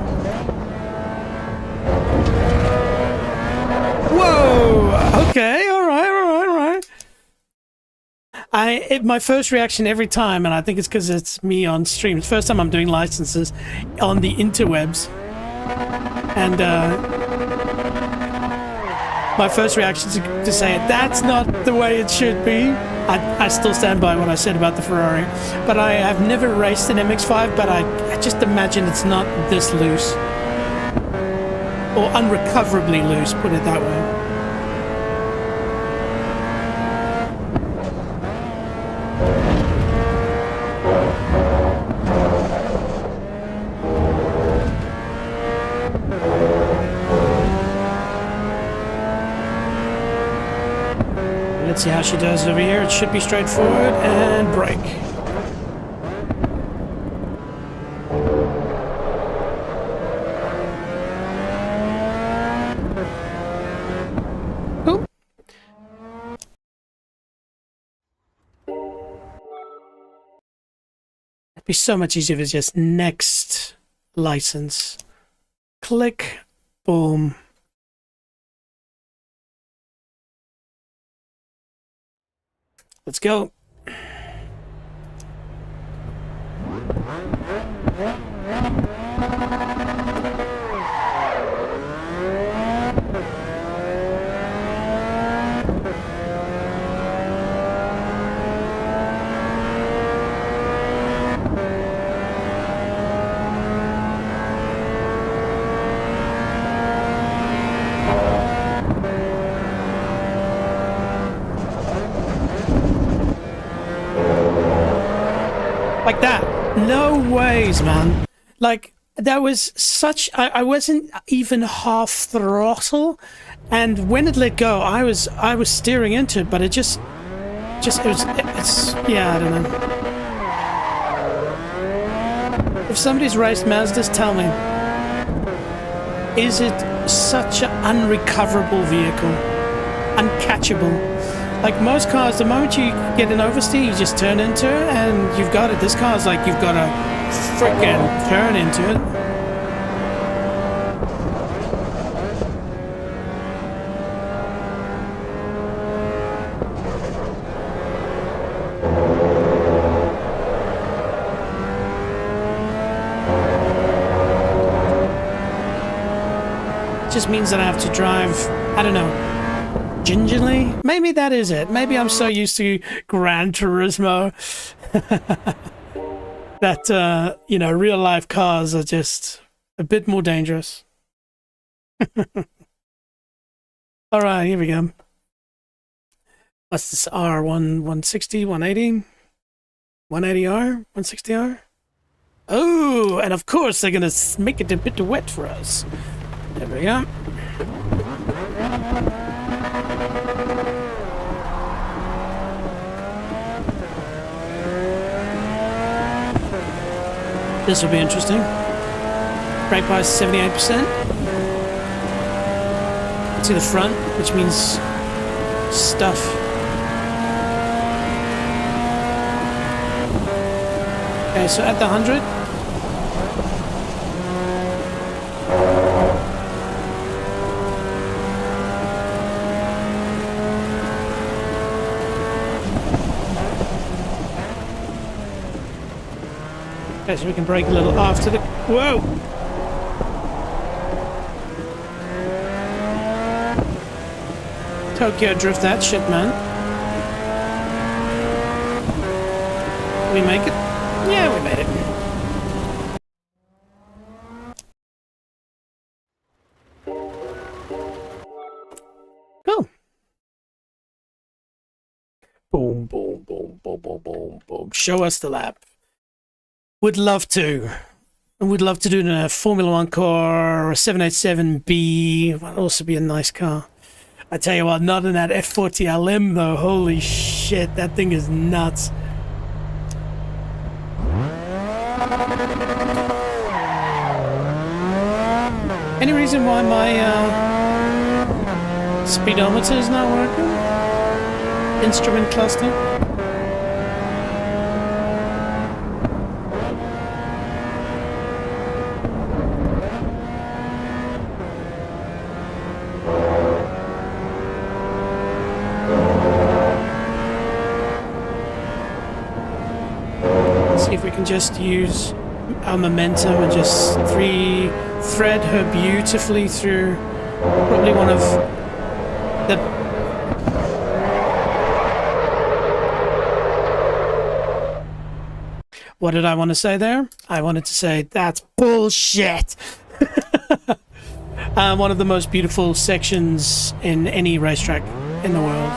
Whoa! Okay, alright. My first reaction every time, and I think it's because it's me on stream. It's the first time I'm doing licenses on the interwebs. And, my first reaction is to say, that's not the way it should be. I still stand by what I said about the Ferrari. But I have never raced an MX-5, but I just imagine it's not this loose. Or unrecoverably loose, put it that way. Let's see how she does over here. It should be straightforward. And brake. Ooh. It'd be so much easier if it's just next license. Click. Boom. Let's go. Like that. No ways, man. Like, that was such... I wasn't even half throttle, and when it let go, I was steering into it, but it just it's yeah, I don't know. If somebody's raced Mazdas, tell me. Is it such an unrecoverable vehicle? Uncatchable? Like most cars, the moment you get an oversteer, you just turn into it and you've got it. This car's like you've got to frickin' turn into it. It just means that I have to drive, I don't know, gingerly? Maybe that is it. Maybe I'm so used to Gran Turismo that, you know, real life cars are just a bit more dangerous. All right, here we go. What's this R? 160, 180? 180R? 160R? Oh, and of course they're going to make it a bit wet for us. There we go. This will be interesting. Brake bar is 78%. To the front, which means stuff. Okay, so at the 100. Okay, so we can brake a little after the... Whoa! Tokyo drift that shit, man. Did we make it? Yeah, we made it. Cool. Boom, boom, boom, boom, boom, boom, boom. Show us the lap. Would love to. And would love to do a Formula One car or a 787B. Would also be a nice car. I tell you what, not in that F40LM though. Holy shit, that thing is nuts. Any reason why my speedometer is not working? Instrument cluster? See if we can just use our momentum and just thread her beautifully through probably one of the what did I want to say there? I wanted to say that's bullshit. One of the most beautiful sections in any racetrack in the world.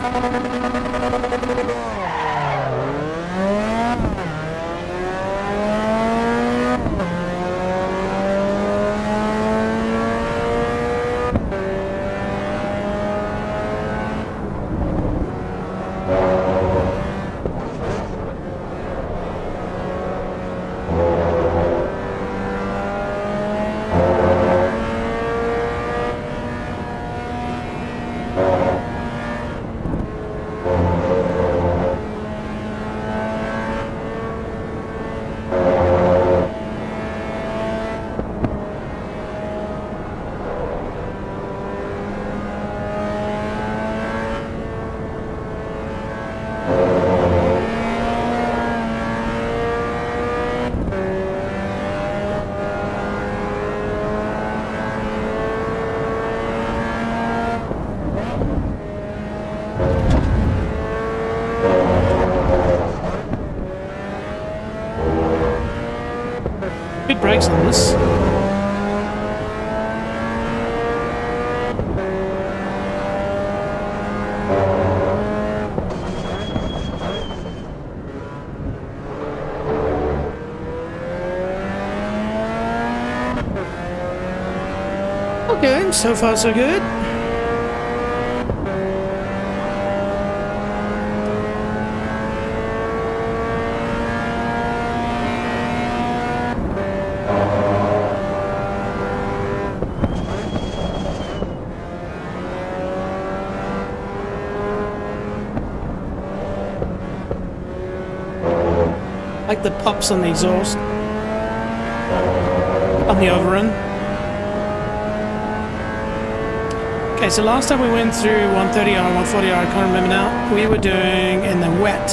Good brakes on this. Okay, so far so good. Like the pops on the exhaust, on the overrun. Okay, so last time we went through 130R, 140R, I can't remember now, we were doing in the wet.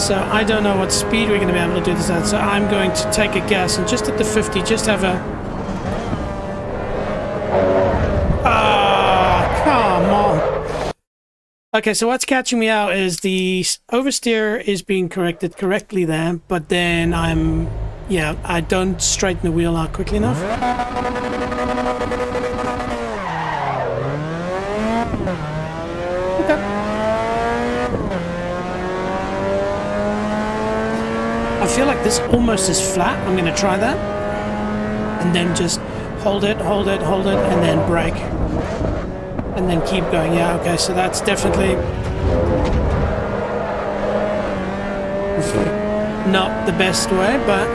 So I don't know what speed we're going to be able to do this at, so I'm going to take a guess and just at the 50, just have a... Come on. Okay, so what's catching me out is the oversteer is being corrected correctly there, but then I don't straighten the wheel out quickly enough. Okay. I feel like this almost is flat. I'm going to try that. And then just hold it, and then brake. And then keep going. Yeah, okay, so that's definitely not the best way, but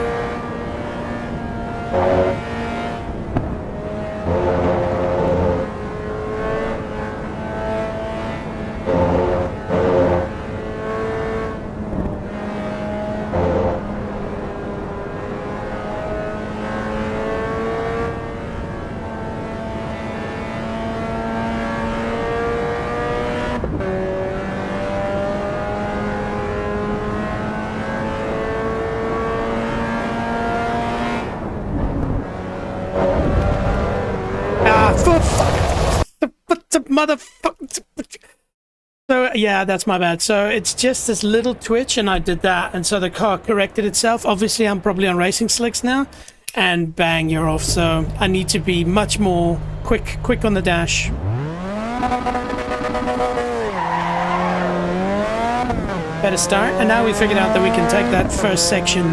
motherfucker. So yeah, that's my bad. So it's just this little twitch, and I did that, and so the car corrected itself. Obviously, I'm probably on racing slicks now, and bang, you're off. So I need to be much more quick on the dash. Better start, and now we figured out that we can take that first section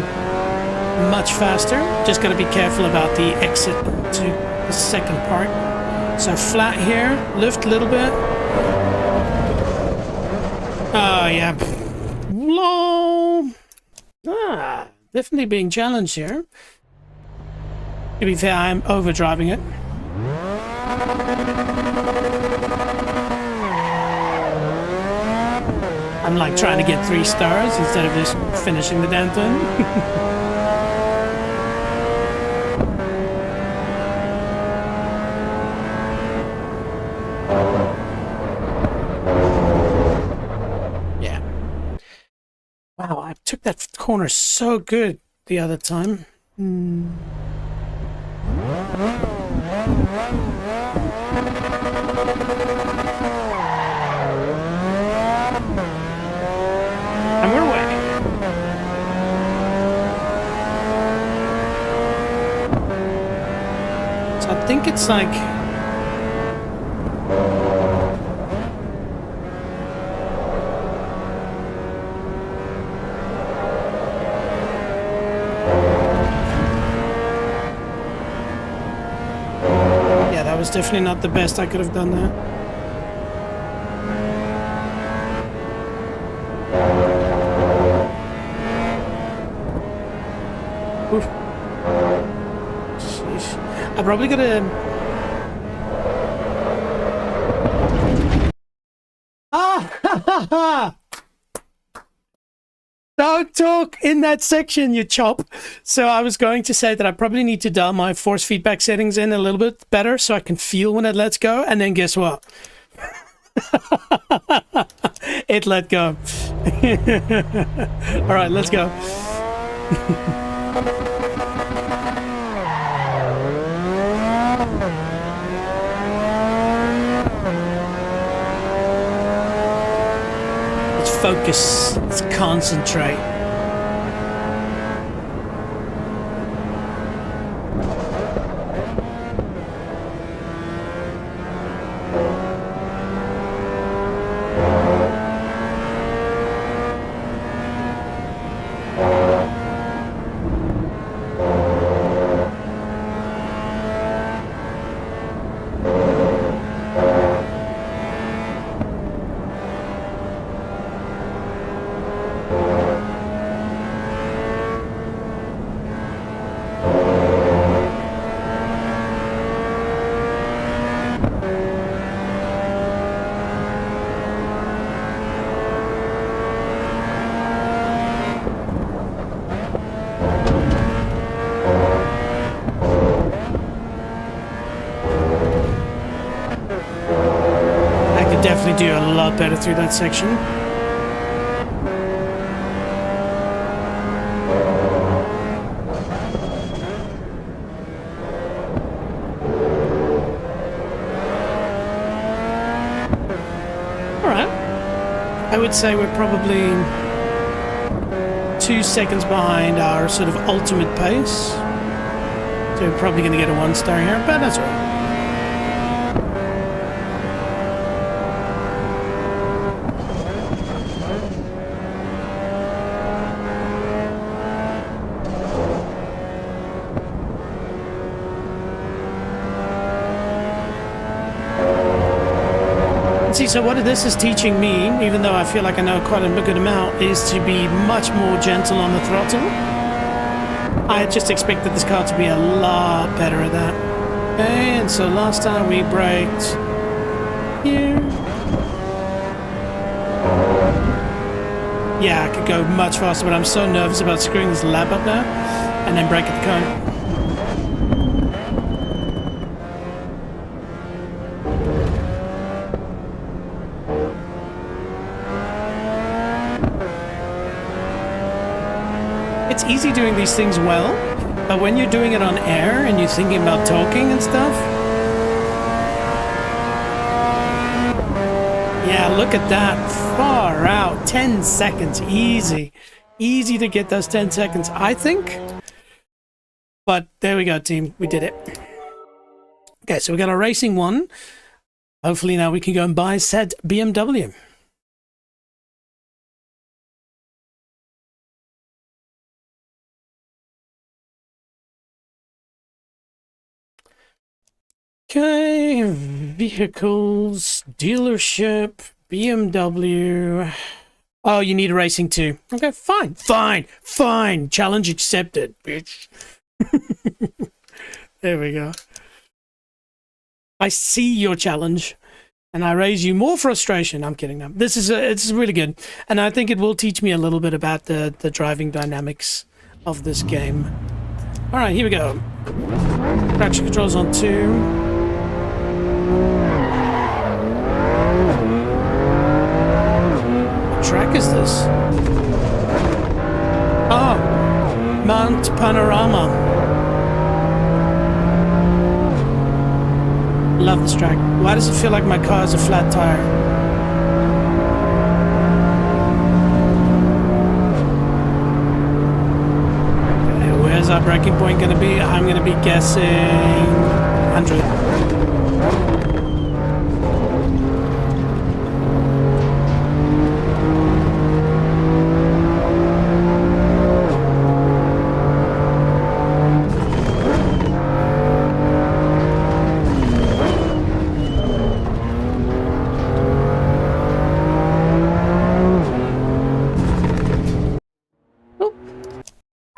much faster. Just got to be careful about the exit to the second part. So flat here, lift a little bit. Oh, yeah. Low. Definitely being challenged here. To be fair, I'm overdriving it. I'm like trying to get 3 stars instead of just finishing the damn thing. Wow, I took that corner so good the other time. And we're away. So I think it's like... was definitely not the best I could have done there. Oof. Sheesh. I probably gotta... Don't talk in that section, you chop. So I was going to say that I probably need to dial my force feedback settings in a little bit better so I can feel when it lets go. And then guess what? It let go. All right, let's go. Focus, let's concentrate. Do a lot better through that section. All right. I would say we're probably 2 seconds behind our sort of ultimate pace. So we're probably going to get a 1-star here, but that's all right. See, so what this is teaching me, even though I feel like I know quite a good amount, is to be much more gentle on the throttle. I just expected this car to be a lot better at that. Okay, and so last time we braked here. Yeah, I could go much faster, but I'm so nervous about screwing this lap up now and then brake at the cone. It's easy doing these things well, but when you're doing it on air and you're thinking about talking and stuff, Yeah, look at that. Far out. 10 seconds. Easy. Easy to get those 10 seconds, I think. But there we go, team. We did it. Okay, so we got our racing one. Hopefully now we can go and buy said BMW. Okay, vehicles, dealership, BMW. Oh, you need racing too. Okay, fine, fine, fine. Challenge accepted, bitch. There we go. I see your challenge, and I raise you more frustration. I'm kidding now. This is it's really good, and I think it will teach me a little bit about the driving dynamics of this game. All right, here we go. Traction controls on 2. What track is this? Oh, Mount Panorama. Love this track. Why does it feel like my car is a flat tire? Okay, where's our braking point going to be? I'm going to be guessing 100.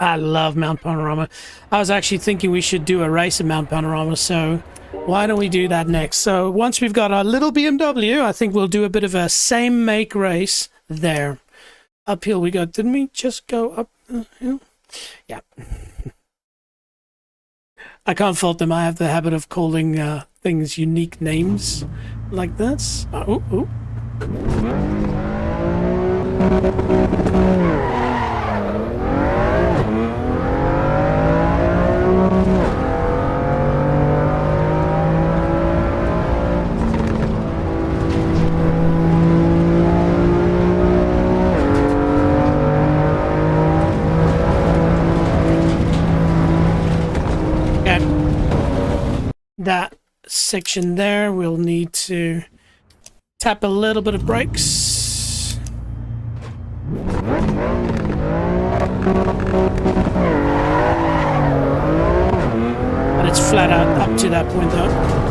I love Mount Panorama. I was actually thinking we should do a race at Mount Panorama, so why don't we do that next? So once we've got our little BMW, I think we'll do a bit of a same make race there. Uphill we go. Didn't we just go up the hill? Yeah. I can't fault them. I have the habit of calling things unique names like this. Oh, oh. That section there, we'll need to tap a little bit of brakes. But it's flat out up to that point though.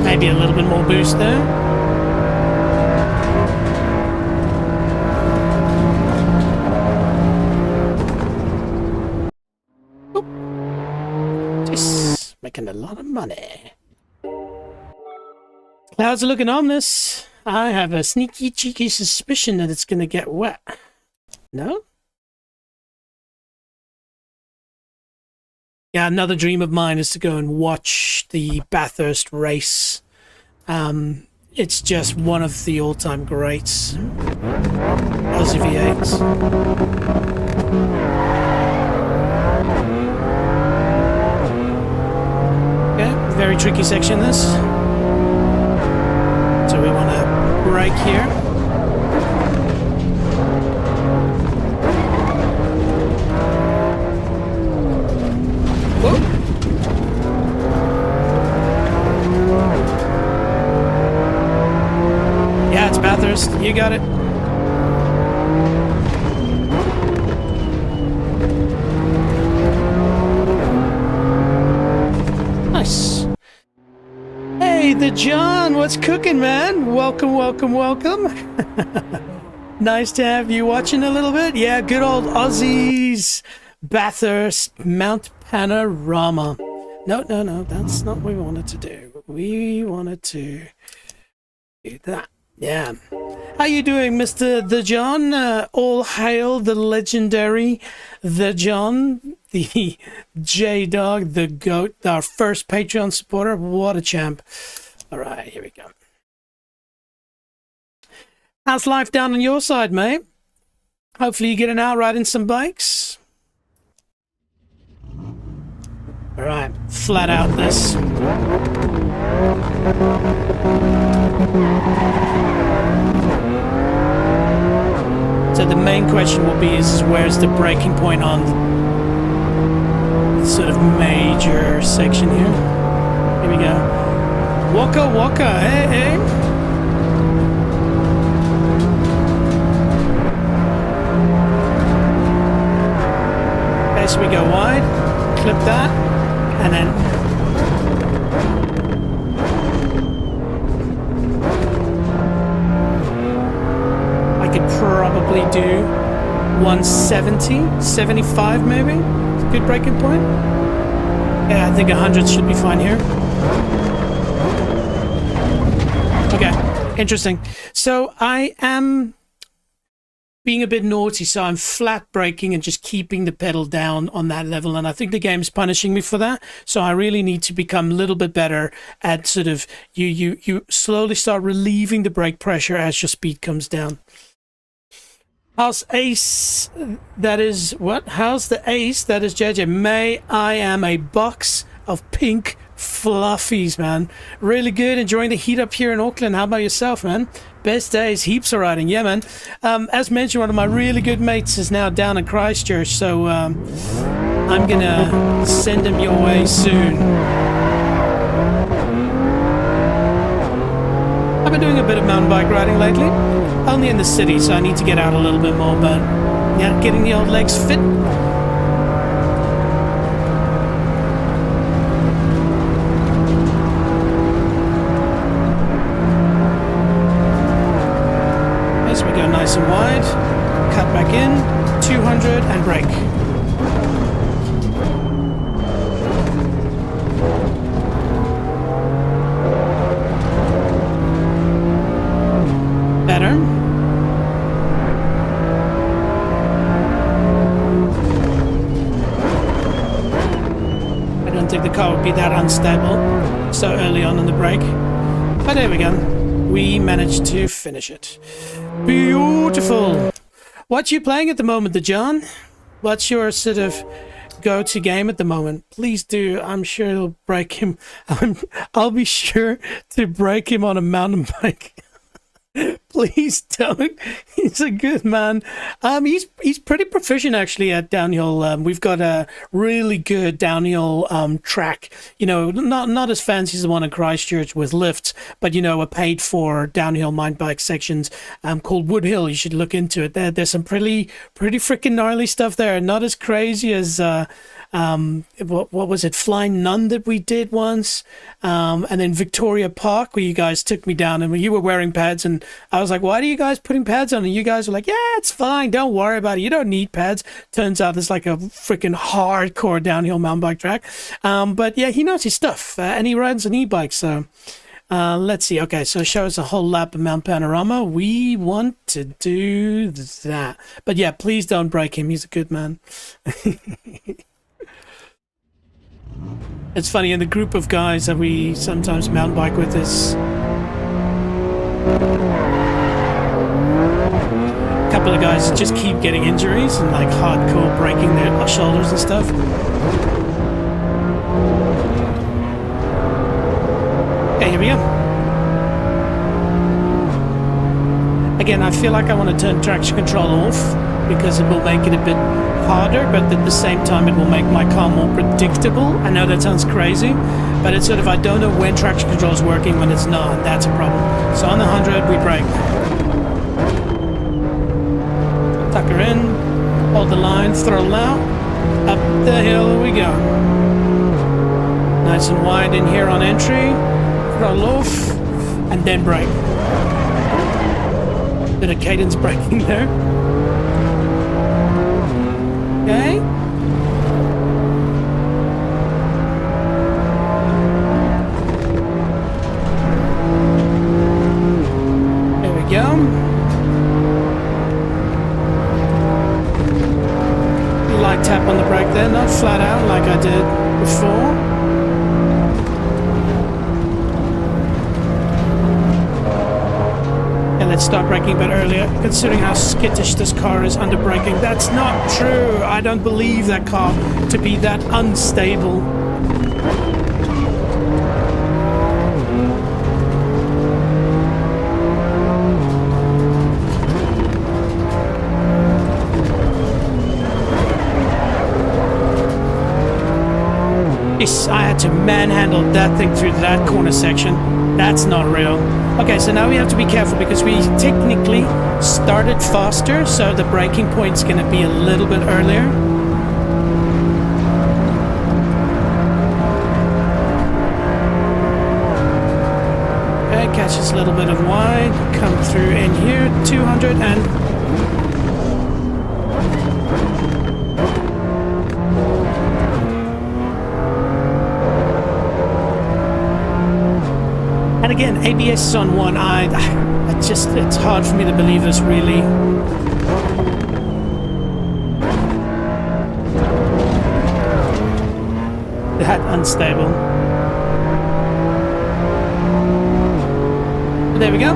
Maybe a little bit more boost there. Oop. Just making a lot of money. Clouds are looking ominous. I have a sneaky, cheeky suspicion that it's going to get wet. No? Yeah, another dream of mine is to go and watch the Bathurst race. It's just one of the all-time greats. Aussie V8s. Okay, very tricky section this. So we want to brake here. Bathurst, you got it. Nice. Hey, the John, what's cooking, man? Welcome, welcome, welcome. Nice to have you watching a little bit. Yeah, good old Aussies. Bathurst, Mount Panorama. No, no, no, that's not what we wanted to do. We wanted to do that. Yeah. How you doing, Mr. The John? All hail the legendary The John, the J-Dog, the GOAT, our first Patreon supporter. What a champ. All right, here we go. How's life down on your side, mate? Hopefully you get an out riding some bikes. All right, flat out this. So the main question will be is where's the breaking point on the sort of major section here? Here we go. Waka waka, hey, hey. Okay, so we go wide, clip that, and then I could probably do 170, 75 maybe. It's a good breaking point. Yeah, I think 100 should be fine here. Okay, interesting. So I am being a bit naughty, so I'm flat braking and just keeping the pedal down on that level, and I think the game's punishing me for that. So I really need to become a little bit better at sort of you slowly start relieving the brake pressure as your speed comes down. How's Ace? That is what? How's the Ace? That is JJ. May I am a box of pink fluffies, man. Really good. Enjoying the heat up here in Auckland. How about yourself, man? Best days, heaps of riding. Yeah, man. As mentioned, one of my really good mates is now down in Christchurch, so I'm gonna send him your way soon. I've been doing a bit of mountain bike riding lately. Only in the city, so I need to get out a little bit more, but yeah, getting the old legs fit. As we go nice and wide, cut back in, 200 and brake. Better. I don't think the car would be that unstable so early on in the brake. But there we go. We managed to finish it. Beautiful. What you playing at the moment, the John? What's your sort of go-to game at the moment? Please do. I'm sure it'll break him. I'll be sure to break him on a mountain bike. Please don't. He's a good man. He's pretty proficient actually at downhill. We've got a really good downhill track. You know, not as fancy as the one in Christchurch with lifts, but you know, a paid for downhill mountain bike sections called Wood Hill. You should look into it. There's some pretty freaking gnarly stuff there. Not as crazy as what was it, Flying Nun that we did once, and then Victoria Park where you guys took me down and you were wearing pads and I was like, why are you guys putting pads on? And you guys were like, yeah, it's fine, don't worry about it, you don't need pads. Turns out it's like a freaking hardcore downhill mountain bike track, but yeah, he knows his stuff, and he rides an e-bike. So let's see. Okay, so show us a whole lap of Mount Panorama. We want to do that, but yeah, please don't break him, he's a good man. It's funny, in the group of guys that we sometimes mountain bike with, is a couple of guys that just keep getting injuries and like hardcore breaking their shoulders and stuff. Okay, here we go. Again, I feel like I want to turn traction control off because it will make it a bit harder, but at the same time it will make my car more predictable. I know that sounds crazy, but it's sort of, I don't know when traction control is working, when it's not. That's a problem. So on the 100 we brake, tuck her in, hold the line, throttle out, up the hill we go. Nice and wide in here on entry, throttle off, and then brake. Bit of cadence braking there. Okay. There we go. Light tap on the brake there, not flat out like I did before. Let's start braking a bit earlier, considering how skittish this car is under braking. That's not true. I don't believe that car to be that unstable. Yes, I had to manhandle that thing through that corner section. That's not real. Okay, so now we have to be careful because we technically started faster, so the braking point's going to be a little bit earlier. Okay, catches a little bit of wide. Come through in here, 200 and... And again, ABS is on 1. It's hard for me to believe this, really. That unstable. There we go.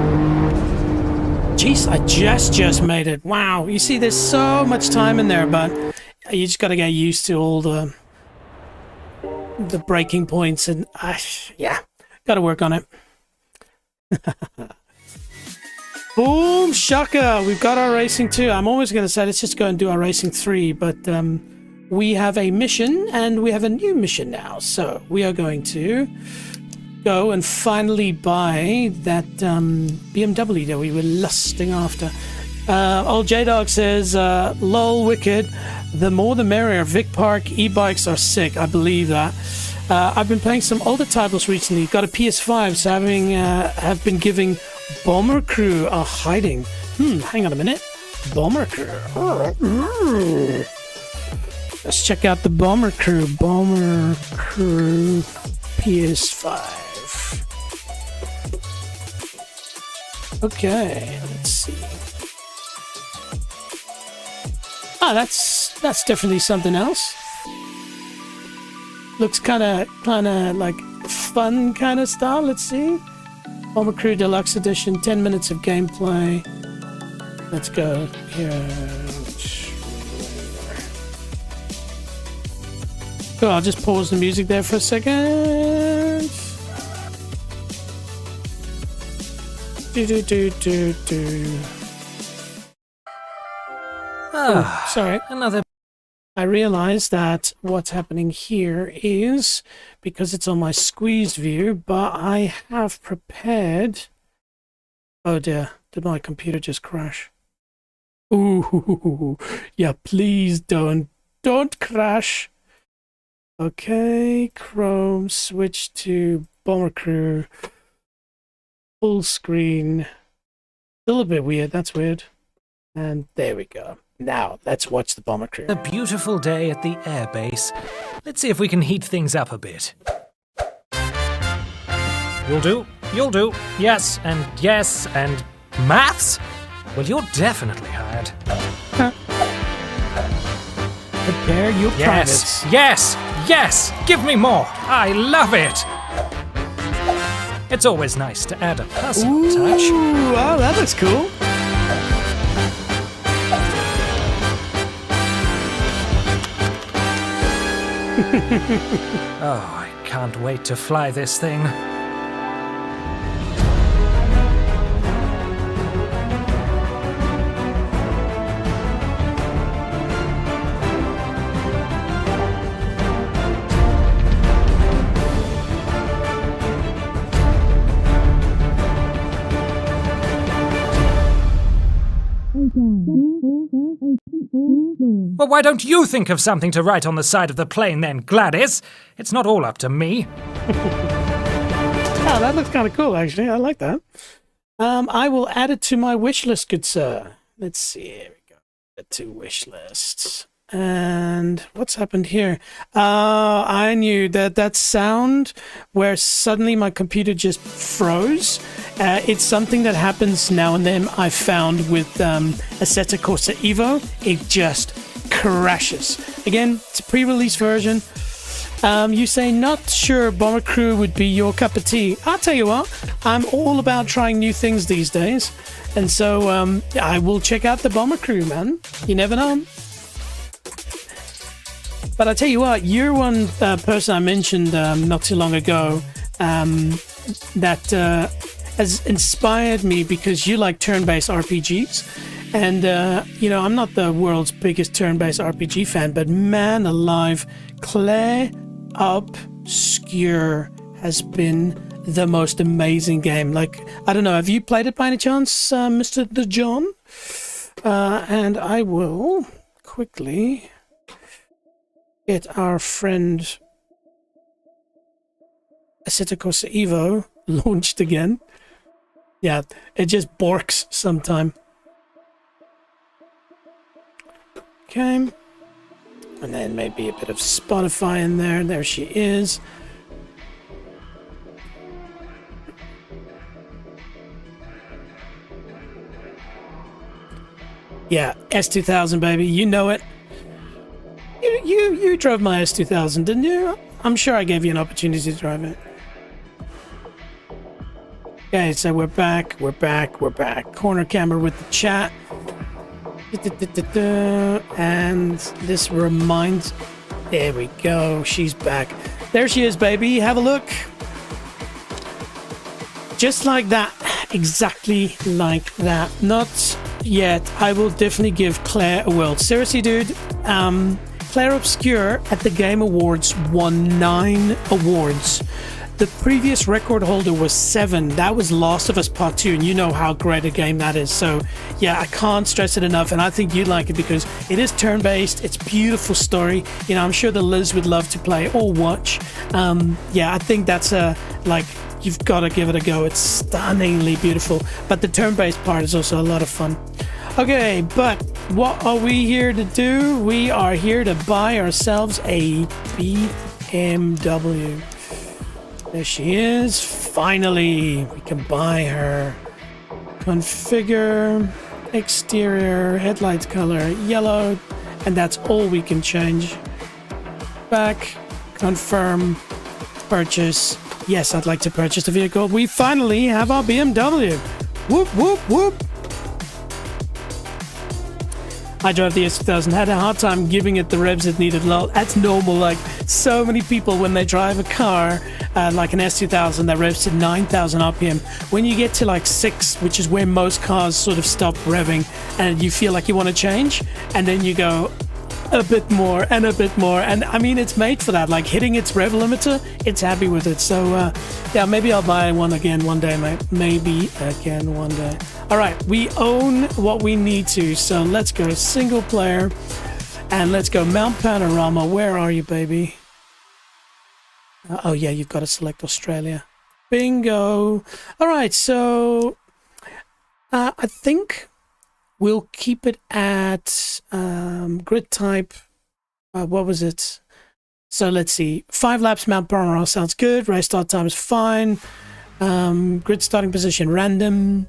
Jeez, I just made it. Wow, you see, there's so much time in there, but you just got to get used to all the braking points, and yeah, got to work on it. Boom shaka, we've got our racing 2. I'm always going to say let's just go and do our racing 3, but we have a mission and we have a new mission now, so we are going to go and finally buy that BMW that we were lusting after. Old J-Dog says lol wicked, the more the merrier. Vic Park e-bikes are sick. I believe that. I've been playing some older titles recently. Got a PS5, so have been giving Bomber Crew a hiding. Hang on a minute. Bomber Crew. Let's check out the Bomber Crew. Bomber Crew PS5. Okay, let's see. Ah, that's definitely something else. Looks kind of like fun kind of style. Let's see. Bomber Crew Deluxe Edition, 10 minutes of gameplay. Let's go here. Cool, I'll just pause the music there for a second. Oh, sorry. Another. I realized that what's happening here is because it's on my squeezed view, but I have prepared... Oh dear, did my computer just crash? Ooh, yeah, please don't crash. Okay, Chrome, switch to Bomber Crew, full screen. Still a bit weird, that's weird. And there we go. Now, let's watch the Bomber Crew. A beautiful day at the airbase. Let's see if we can heat things up a bit. You'll do. Yes, and maths? Well, you're definitely hired. Prepare your privates. Yes! Give me more! I love it! It's always nice to add a personal touch. Ooh, oh, that looks cool. Oh, I can't wait to fly this thing. Well, why don't you think of something to write on the side of the plane then, Gladys? It's not all up to me. Oh, that looks kind of cool, actually. I like that. I will add it to my wish list, good sir. Let's see. Here we go. Add to wish lists. And what's happened here? I knew that sound where suddenly my computer just froze. It's something that happens now and then. I found with Assetto Corsa EVO. It just crashes. Again, it's a pre-release version. You say not sure Bomber Crew would be your cup of tea. I'll tell you what, I'm all about trying new things these days. And so I will check out the Bomber Crew, man. You never know. But I tell you what, you're one person I mentioned not too long ago that has inspired me because you like turn-based RPGs. And, I'm not the world's biggest turn-based RPG fan, but man alive, Clair Obscure has been the most amazing game. Like, I don't know, have you played it by any chance, Mr. DeJohn? And I will quickly get our friend Assetto Corsa EVO launched again. Yeah, it just borks sometime. Okay. And then maybe a bit of Spotify in there. There she is. Yeah, S2000, baby. You know it. You drove my S2000, didn't you? I'm sure I gave you an opportunity to drive it. Okay, so we're back. Corner camera with the chat. And this reminds... There we go. She's back. There she is, baby. Have a look. Just like that. Exactly like that. Not yet. I will definitely give Claire a whirl. Seriously, dude. Clair Obscure at the Game Awards won 9 awards. The previous record holder was 7. That was Last of Us Part 2, and you know how great a game that is. So, yeah, I can't stress it enough, and I think you'd like it because it is turn-based. It's a beautiful story. You know, I'm sure the Liz would love to play or watch. Yeah, I think that's you've got to give it a go. It's stunningly beautiful, but the turn-based part is also a lot of fun. Okay, but what are we here to do? We are here to buy ourselves a BMW. There she is. Finally, we can buy her. Configure, exterior, headlights color, yellow, and that's all we can change. Back, confirm, purchase. Yes, I'd like to purchase the vehicle. We finally have our BMW. Whoop, whoop, whoop. I drove the S2000, had a hard time giving it the revs it needed. Lol, that's normal. Like, so many people, when they drive a car like an S2000 that revs to 9,000 RPM, when you get to like 6, which is where most cars sort of stop revving, and you feel like you want to change, and then you go a bit more and a bit more, and I mean, it's made for that. Like, hitting its rev limiter, it's happy with it. So yeah, maybe I'll buy one again one day, mate. Maybe again one day. All right, we own what we need to, so let's go single player, and let's go Mount Panorama. Where are you, baby? Oh yeah, you've got to select Australia. Bingo. All right, so I think we'll keep it at grid type. What was it? So let's see. 5 laps Mount Panorama sounds good. Race start time is fine. Grid starting position random.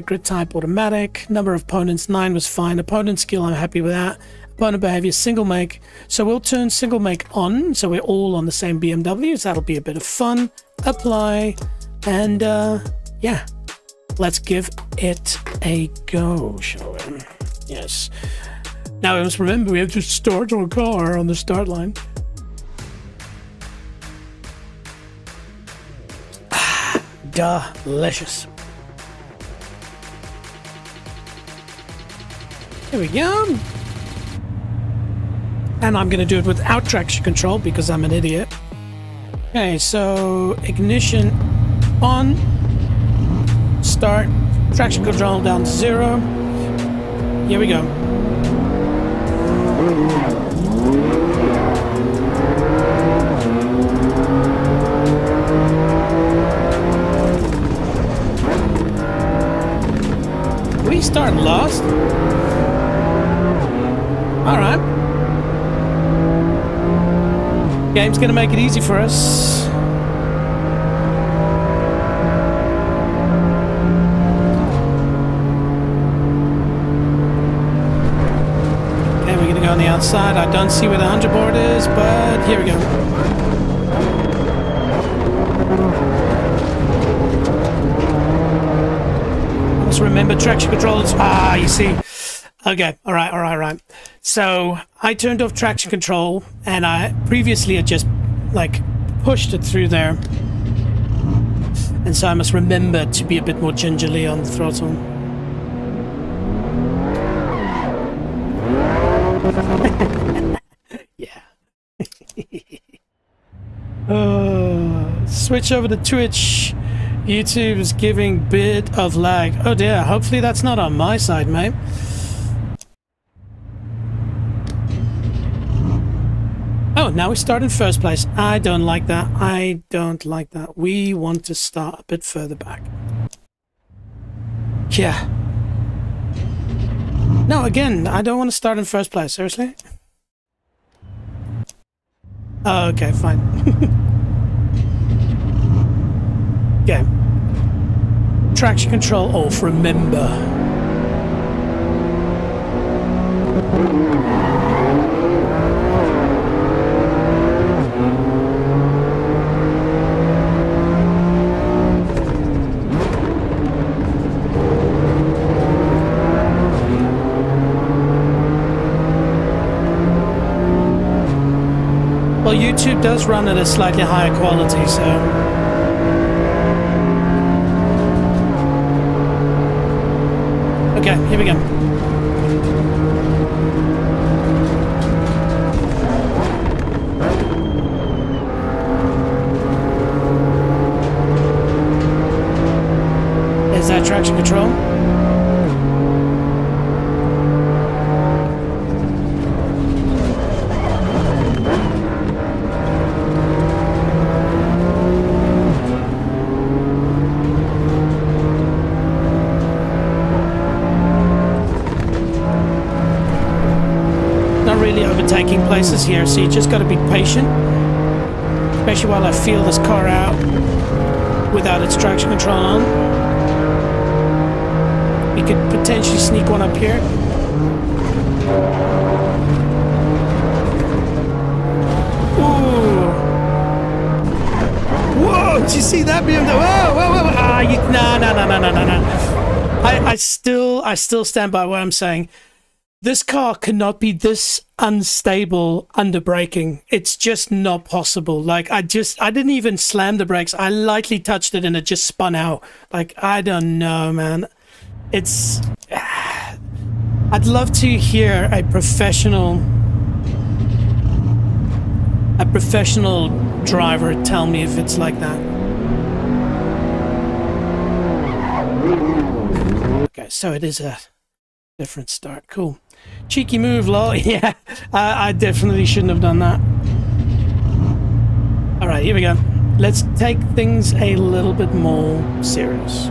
Grid type automatic. Number of opponents 9 was fine. Opponent skill, I'm happy with that. Opponent behavior single make. So we'll turn single make on, so we're all on the same BMWs. That'll be a bit of fun. Apply, and yeah, let's give it a go, shall we? Yes. Now we must remember we have to start our car on the start line. Delicious. Here we go. And I'm going to do it without traction control because I'm an idiot. Okay, so ignition on. Start. Traction control down to 0. Here we go. We start last. Alright. Game's gonna make it easy for us. Okay, we're gonna gonna go on the outside. I don't see where the 100 board is, but here we go. Let's remember traction controls. Ah, you see. Okay, all right. So I turned off traction control, and I previously had just like pushed it through there, and so I must remember to be a bit more gingerly on the throttle. Yeah. Switch over to Twitch. YouTube is giving bit of lag. Oh dear, hopefully that's not on my side, mate. Oh, now we start in first place. I don't like that. I don't like that. We want to start a bit further back. Yeah. No, again, I don't want to start in first place. Seriously? Oh, okay, fine. Okay. Traction control off, remember. Well, YouTube does run at a slightly higher quality, so... Okay, here we go. Is that traction control? Overtaking places here, so you just got to be patient, especially while I feel this car out without its traction control on. You could potentially sneak one up here. Ooh! Whoa! Did you see that BMW? Whoa! Ah, no! I still stand by what I'm saying. This car cannot be this unstable under braking. It's just not possible. Like, I didn't even slam the brakes. I lightly touched it and it just spun out. Like, I don't know, man. It's... I'd love to hear a professional driver tell me if it's like that. Okay, so it is a different start. Cool. Cheeky move, lol. Yeah, I definitely shouldn't have done that. All right, here we go. Let's take things a little bit more serious.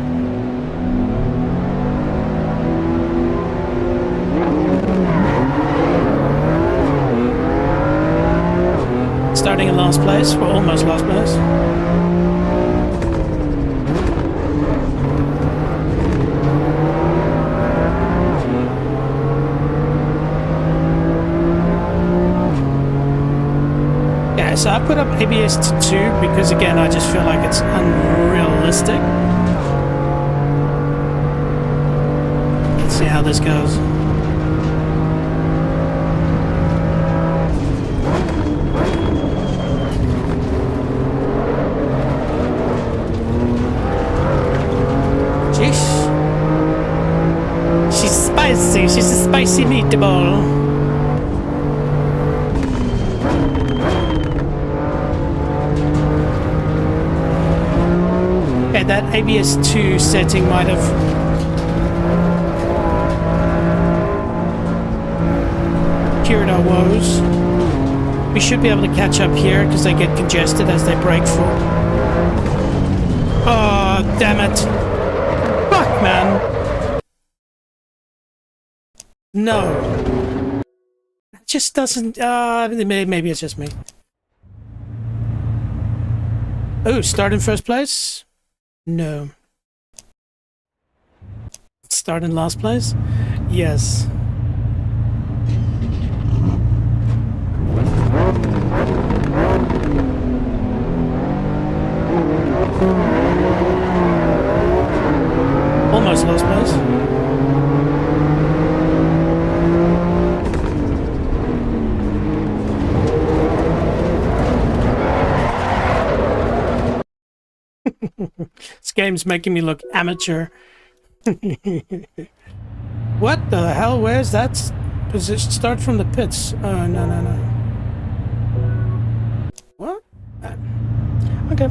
Starting in last place. We're almost last place. So I put up ABS to 2 because, again, I just feel like it's unrealistic. Let's see how this goes. Jeez. She's spicy. She's a spicy meatball. That ABS 2 setting might have cured our woes. We should be able to catch up here because they get congested as they brake for. Oh, damn it. Fuck, man. No. It just doesn't... maybe it's just me. Oh, start in first place? No. Start in last place? Yes. lost place. This game's making me look amateur. What the hell? Where's that position? Start from the pits. No, no, no. What? Okay.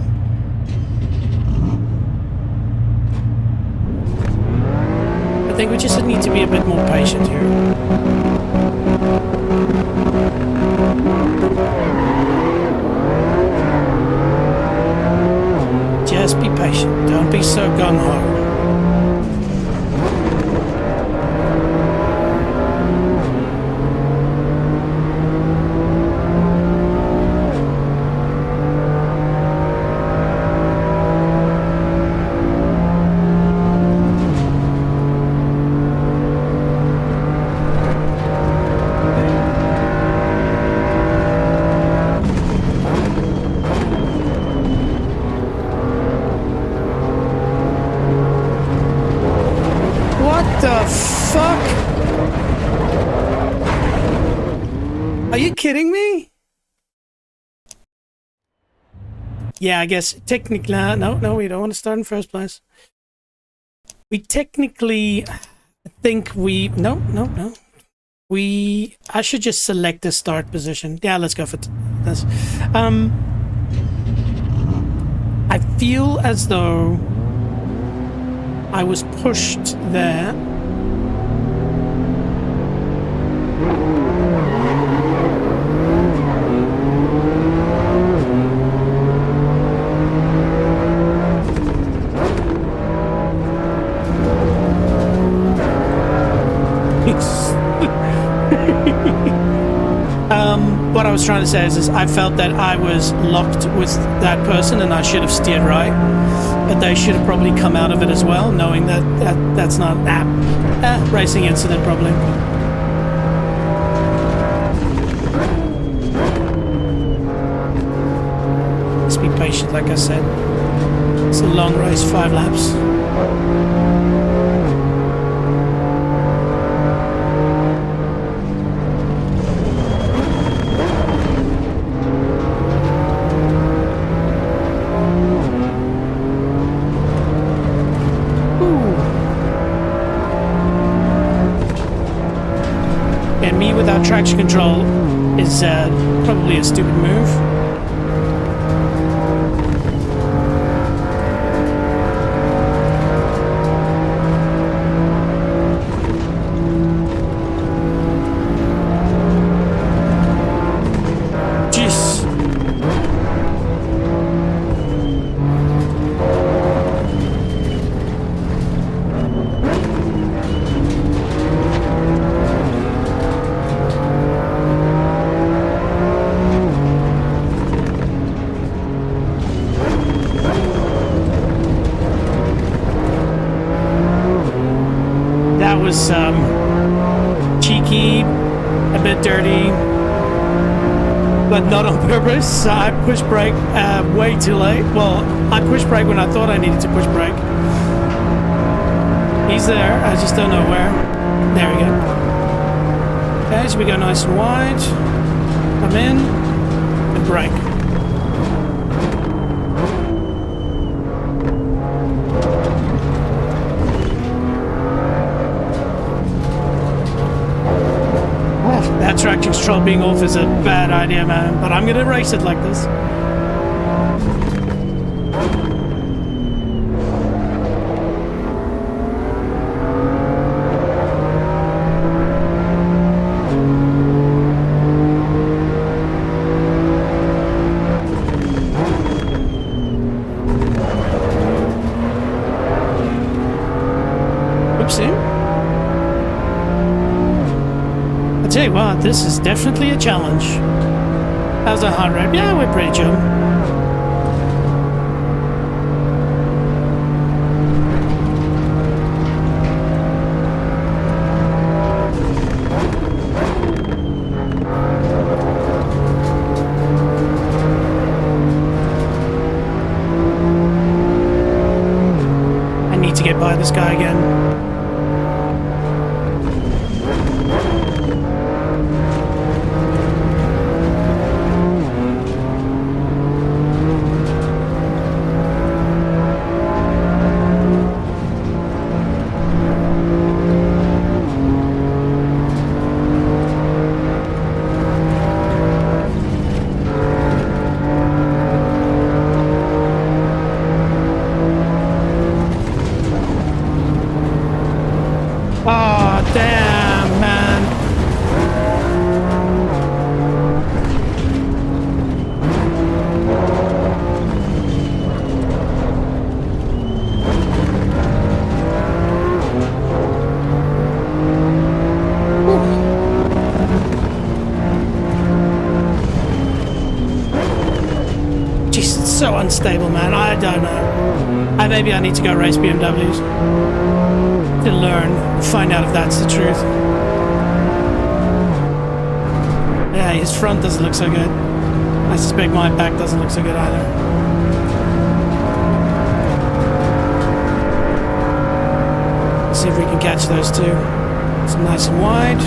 I think we just need to be a bit more patient here. Just be patient. Don't be so gung-ho. Are you kidding me? Yeah, I guess technically, no, we don't want to start in first place. We technically think no. I should just select the start position. Yeah, let's go for this. I feel as though I was pushed there. What I was trying to say is I felt that I was locked with that person and I should have steered right, but they should have probably come out of it as well, knowing that's not racing incident probably. Just be patient, like I said. It's a long race, 5 laps. And me without traction control is probably a stupid move. Jeez. That was cheeky, a bit dirty, but not on purpose. I pushed brake way too late. Well, I pushed brake when I thought I needed to push brake. He's there, I just don't know where. There we go. Okay, so we go nice and wide. Come in and brake. That traction control being off is a bad idea, man, but I'm gonna race it like this. Oopsie. I tell you what, this is definitely a challenge. How's the heart rate? Yeah, we're pretty chill. I need to get by this guy again. so unstable, man. I don't know. Maybe I need to go race BMWs to learn, find out if that's the truth. Yeah, his front doesn't look so good. I suspect my back doesn't look so good either. Let's see if we can catch those two. It's nice and wide.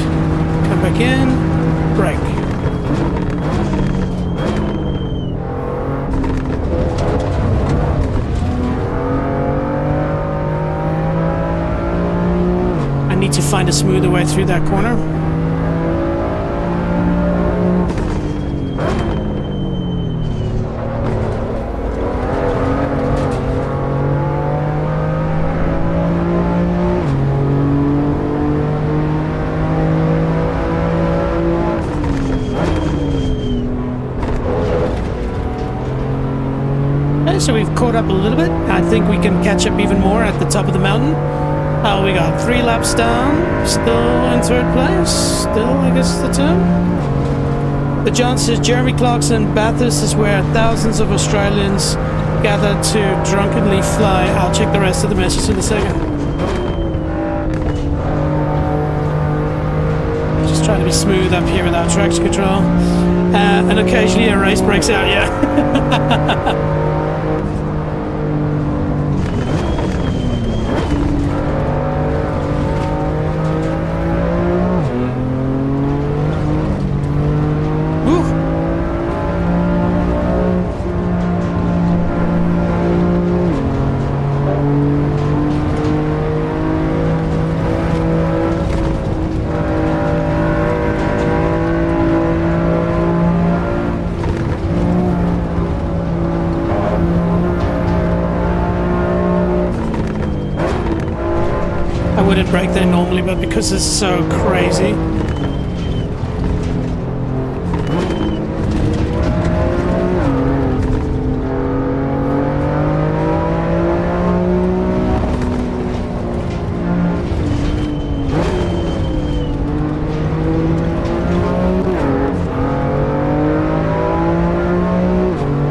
Come back in. Brake. I need to find a smoother way through that corner. So we've caught up a little bit. I think we can catch up even more at the top of the mountain. Oh, we got 3 laps down. Still in 3rd place. Still, I guess the term. The John says Jeremy Clarkson, Bathurst is where thousands of Australians gather to drunkenly fly. I'll check the rest of the message in a second. Just trying to be smooth up here without traction control. And occasionally a race breaks out, yeah. I wouldn't brake there normally, but because it's so crazy.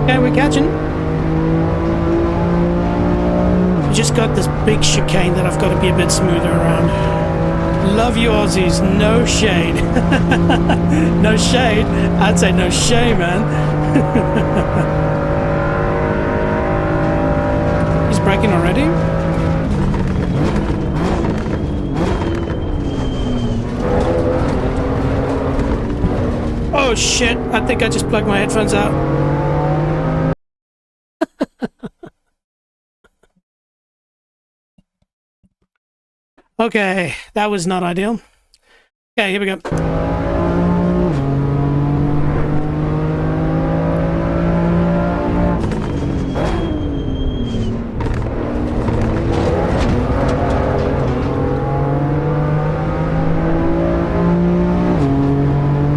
Okay, we're catching. Just got this big chicane that I've got to be a bit smoother around. Love you Aussies, no shade. No shade? I'd say no shame, man. He's braking already? Oh shit, I think I just plugged my headphones out. Okay, that was not ideal. Okay, here we go.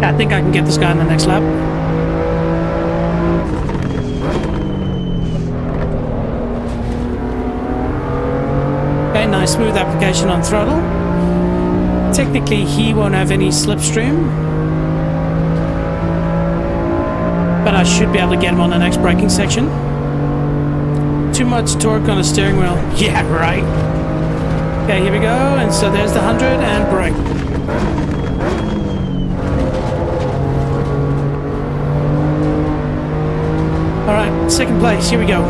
I think I can get this guy in the next lap. Okay, nice smooth application on throttle. Technically, he won't have any slipstream, but I should be able to get him on the next braking section. Too much torque on the steering wheel. Yeah, right. Okay, here we go. And so there's the 100 and brake. All right, 2nd place. Here we go.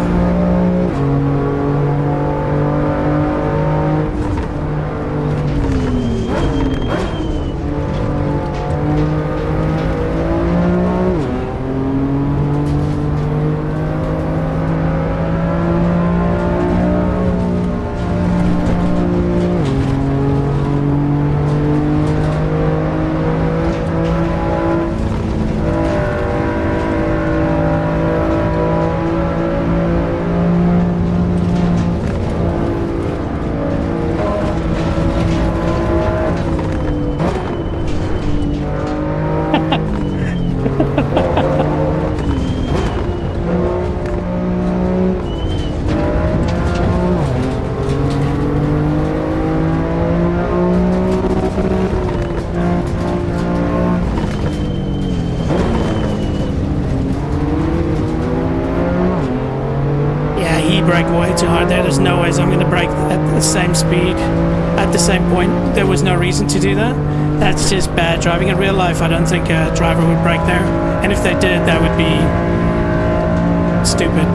braking too hard there. There's no ways I'm going to brake at the same speed, at the same point. There was no reason to do that. That's just bad driving. In real life, I don't think a driver would brake there. And if they did, that would be stupid.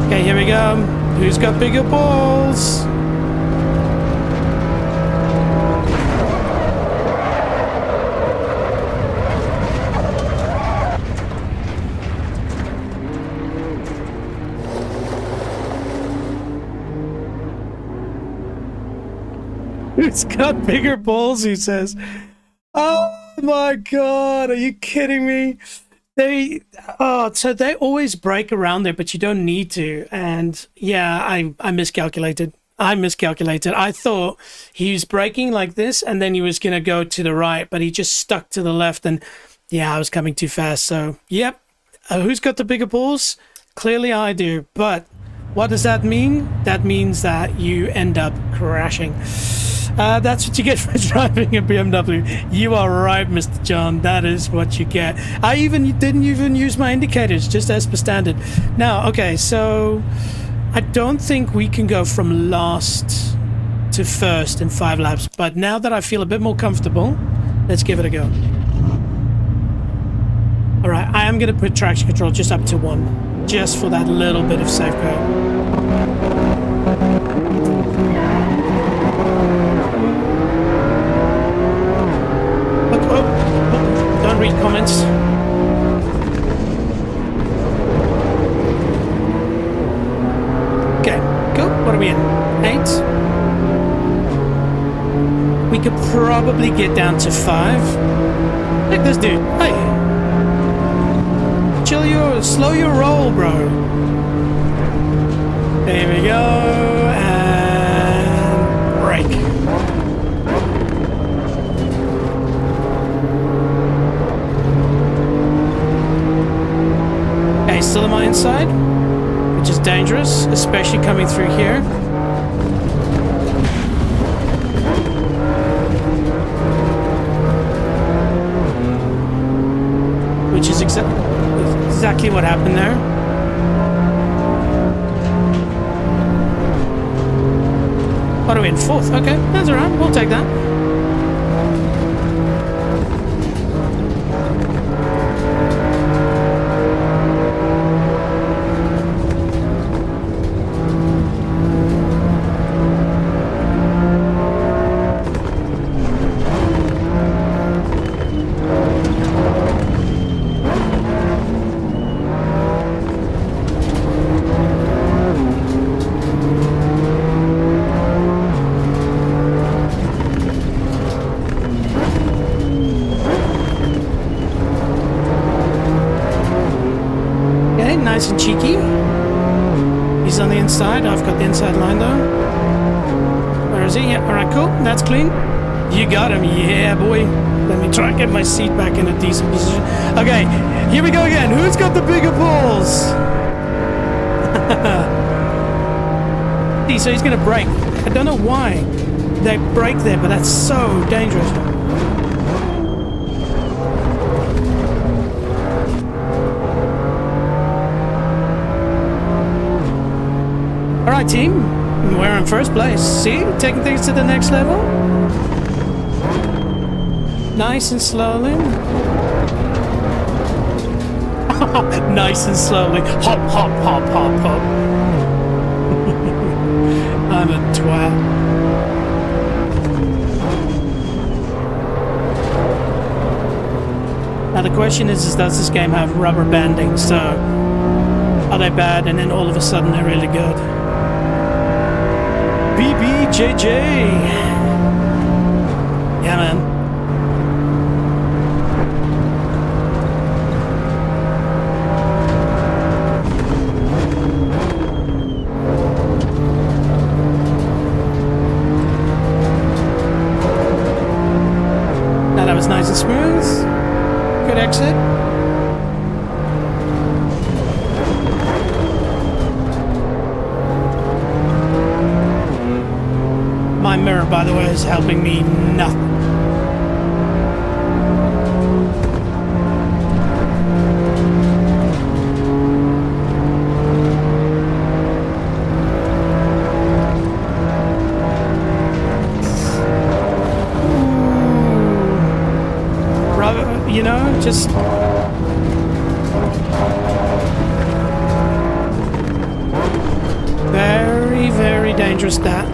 Okay, here we go. Who's got bigger balls? Who's got bigger balls, he says. Oh my god, are you kidding me? So they always brake around there, but you don't need to. And yeah, I miscalculated. I thought he was braking like this and then he was going to go to the right, but he just stuck to the left. And yeah, I was coming too fast. So yep, who's got the bigger balls? Clearly I do. But what does that mean? That means that you end up crashing. That's what you get for driving a BMW. You are right, Mr. John. That is what you get. I didn't even use my indicators, just as per standard. Now, okay, so I don't think we can go from last to first in 5 laps. But now that I feel a bit more comfortable, let's give it a go. All right, I am going to put traction control just up to 1, just for that little bit of safeguard. Don't read comments. Okay, cool. What are we in? 8? We could probably get down to 5. Look at this dude. Hey. Slow your roll, bro. There we go. And brake. Still on my inside, which is dangerous, especially coming through here. Which is exactly what happened there. What are we in? 4th? Okay, that's alright, we'll take that. Nice and cheeky. He's on the inside. I've got the inside line though. Where is he? Yeah, alright, cool. That's clean. You got him. Yeah, boy. Let me try and get my seat back in a decent position. Okay, here we go again. Who's got the bigger balls? See, so he's going to brake. I don't know why they brake there, but that's so dangerous. Alright team, we're in first place. See, taking things to the next level. Nice and slowly. Nice and slowly. Hop, hop, hop, hop, hop. I'm a twat. Now the question is does this game have rubber banding? So, are they bad and then all of a sudden they're really good? BBJJ. Yeah, man. Now that was nice and smooth. Good exit. My mirror, by the way, is helping me nothing. you know, just... Very, very dangerous, that.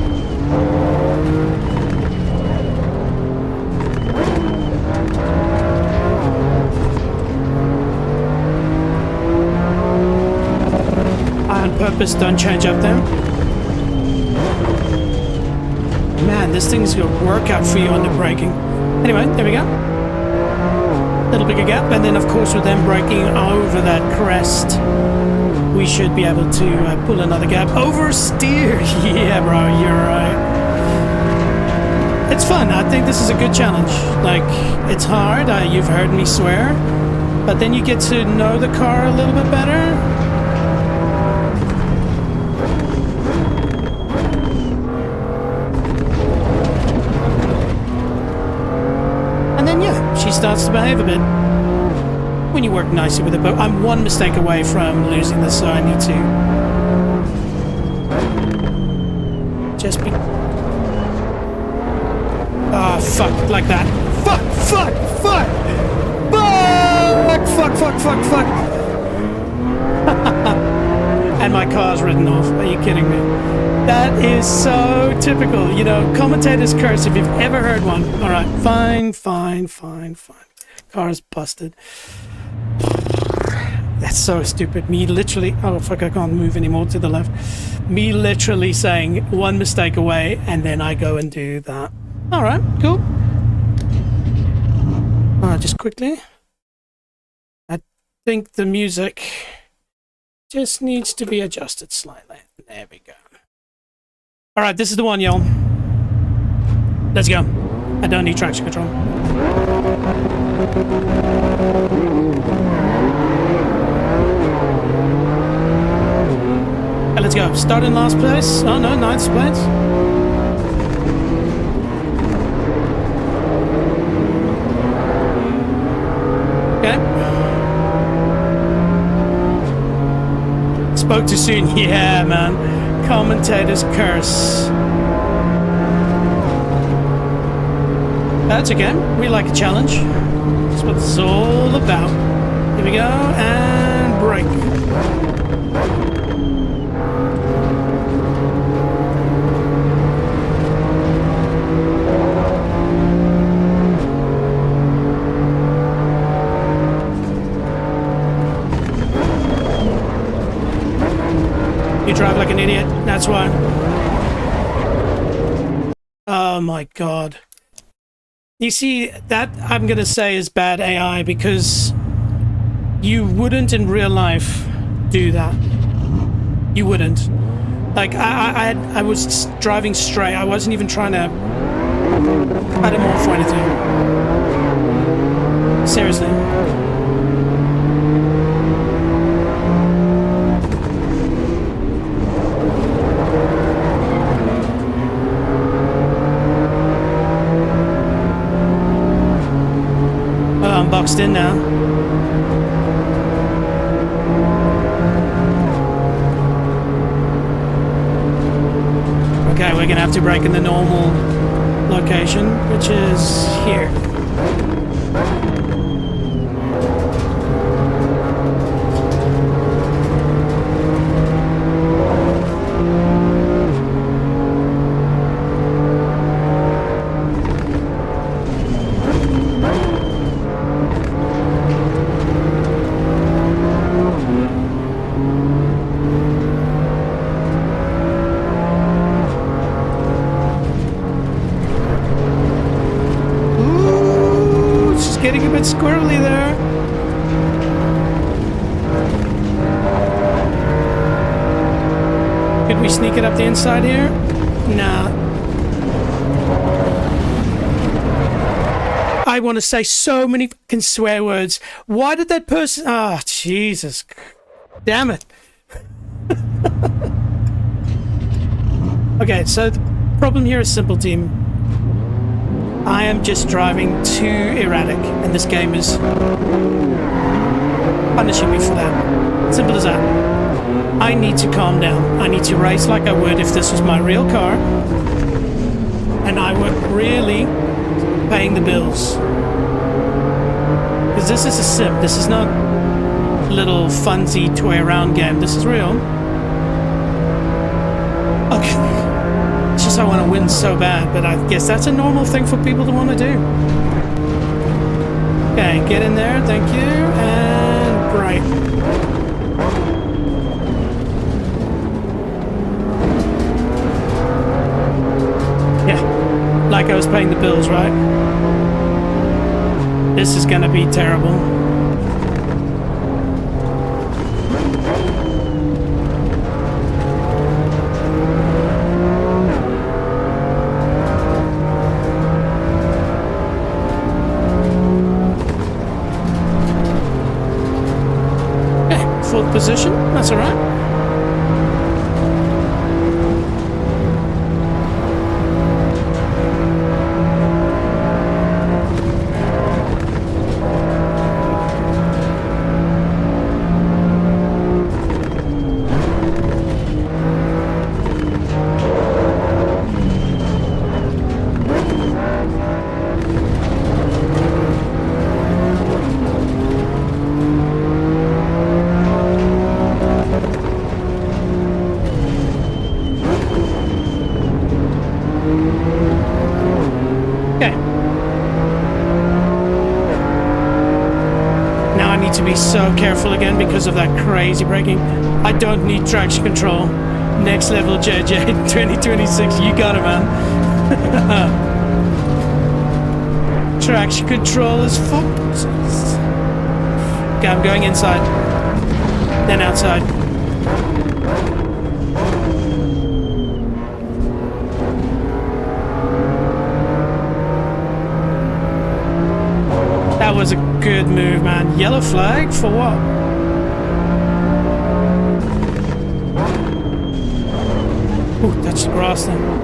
I on purpose don't change up there. Man, this thing's a workout for you on the braking. Anyway, there we go. Little bigger gap, and then of course with them braking over that crest, we should be able to pull another gap. Oversteer! Yeah, bro, you're right. It's fun. I think this is a good challenge. Like, it's hard. You've heard me swear. But then you get to know the car a little bit better. And then, yeah, she starts to behave a bit. When you work nicely with it, but I'm one mistake away from losing this, so I need to just be... Ah, fuck, like that. Fuck, fuck, fuck! Fuck, fuck, fuck, fuck. And my car's ridden off. Are you kidding me? That is so typical. You know, commentator's curse, if you've ever heard one. Alright, fine, fine, fine, fine. Car's busted. That's so stupid. Me literally... Oh, fuck, I can't move anymore to the left. Me literally saying one mistake away, and then I go and do that. Alright, cool. Just quickly. I think the music just needs to be adjusted slightly. There we go. Alright, this is the one, y'all. Let's go. I don't need traction control. Let's go. Start in last place. Oh no, ninth place. Okay. Spoke too soon. Yeah, man. Commentator's curse. That's okay. We like a challenge. That's what it's all about. Here we go. And brake. You drive like an idiot, that's why. Oh my god. You see, that I'm gonna say is bad AI, because you wouldn't in real life do that. You wouldn't. Like, I was driving straight. I wasn't even trying to cut him off or anything. Seriously. Boxed in now. Okay, we're gonna have to brake in the normal location, which is here. Getting a bit squirrely there. Could we sneak it up the inside here? Nah. I want to say so many fucking swear words. Why did that person... Ah, oh, Jesus. Damn it. Okay, so the problem here is simple, team. I am just driving too erratic, and this game is punishing me for that. Simple as that. I need to calm down. I need to race like I would if this was my real car, and I were really paying the bills. Because Because this is a sim. This is not a little funsy toy around game. This is real. Okay. It's just I want to win so bad, but I guess that's a normal thing for people to want to do. Okay, get in there. Thank you. And bright. Yeah. Like I was paying the bills, right? This is gonna be terrible. Okay, fourth position, that's alright. To be so careful again because of that crazy braking. I don't need traction control. Next level JJ 2026, you got it, man. Traction control is full. Okay, I'm going inside, then outside. That was a good move, man. Yellow flag for what? Ooh, touch the grass then.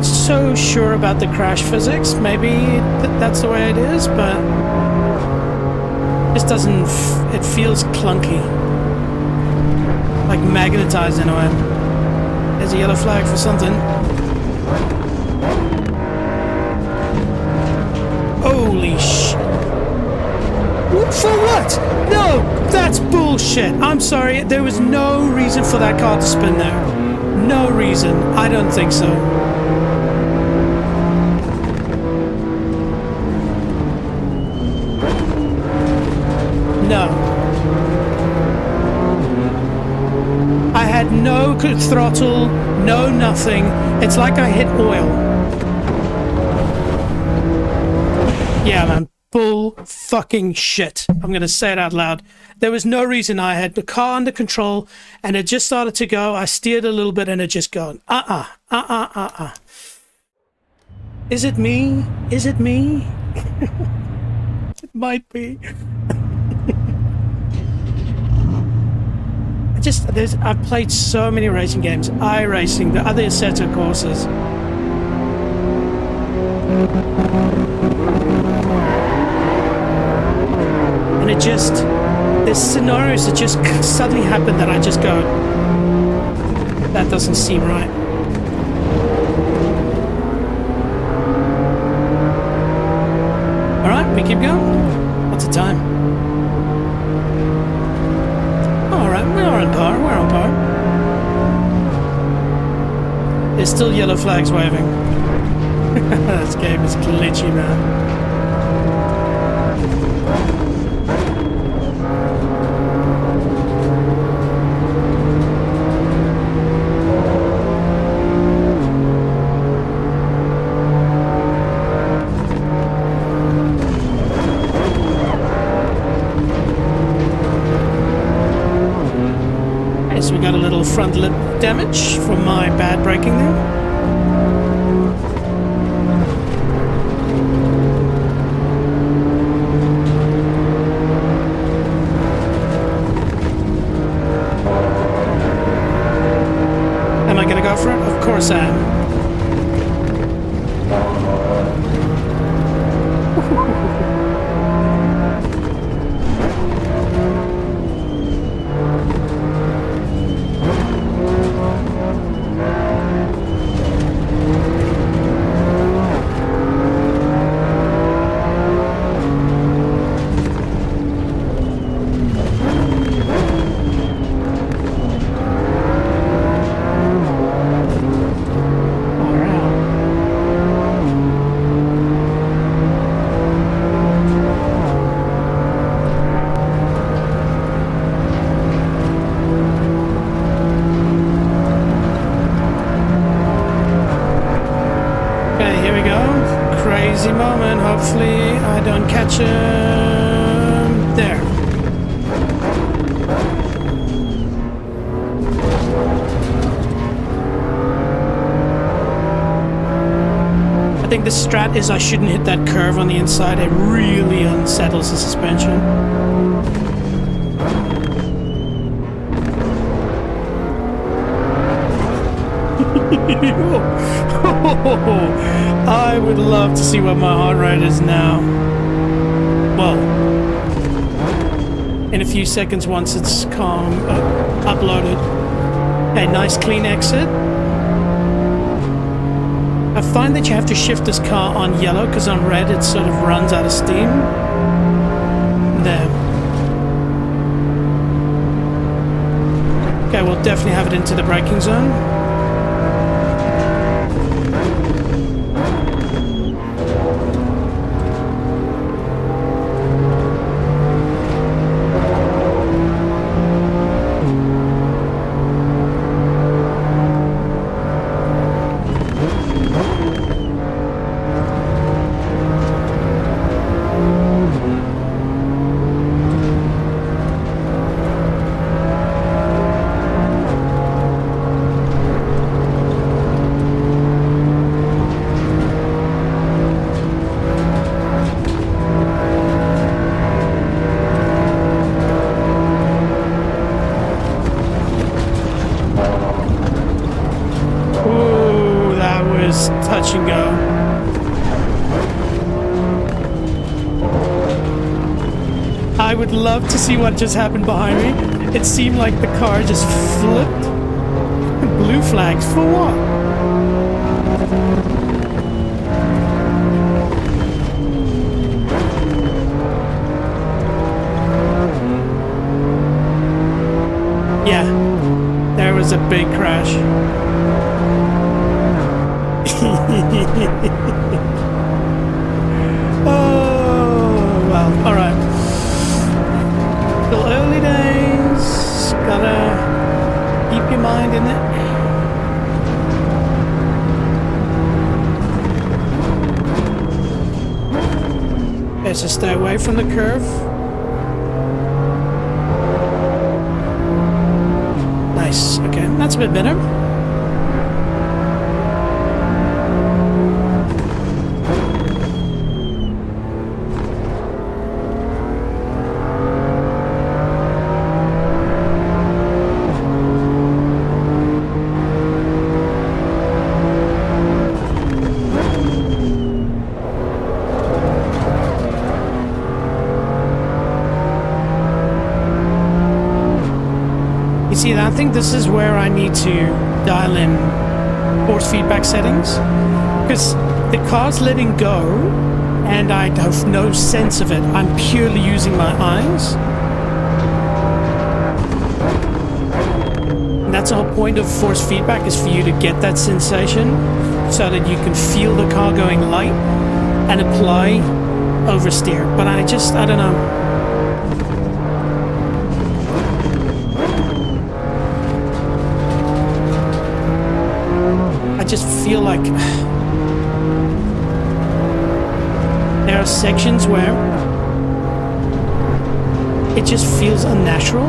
So sure about the crash physics. Maybe that's the way it is, but it doesn't. It feels clunky, like magnetized in a way. There's a yellow flag for something. Holy sh! For what? No, that's bullshit. I'm sorry. There was no reason for that car to spin there. No reason. I don't think so. No. I had no throttle, no nothing. It's like I hit oil. Yeah, man. Bull fucking shit. I'm gonna say it out loud. There was no reason. I had the car under control and it just started to go. I steered a little bit and it just gone. Is it me? Is it me? It might be. I've played so many racing games, iRacing, the other Assetto Corsas. And it just, there's scenarios that just suddenly happen that I just go, that doesn't seem right. Alright, we keep going. What's the time? We're on par, we're on par. There's still yellow flags waving. This game is glitchy, man. So we got a little front lip damage from my bad braking there. Am I gonna go for it? Of course I am. Okay, here we go. Crazy moment. Hopefully I don't catch him. There. I think the strat is I shouldn't hit that curve on the inside. It really unsettles the suspension. I would love to see what my heart rate is now. Well, in a few seconds once it's uploaded. Okay, nice clean exit. I find that you have to shift this car on yellow because on red it sort of runs out of steam. There. Okay, we'll definitely have it into the braking zone. Touch and go. I would love to see what just happened behind me. It seemed like the car just flipped. Blue flags for what? Yeah, there was a big crash. Oh, well, alright. Still early days. Gotta keep your mind in it. Okay, so stay away from the curve. Nice, okay, that's a bit better. See, I think this is where I need to dial in force feedback settings, because the car's letting go and I have no sense of it. I'm purely using my eyes. And that's the whole point of force feedback, is for you to get that sensation so that you can feel the car going light and apply oversteer. But I don't know. I just feel like there are sections where it just feels unnatural,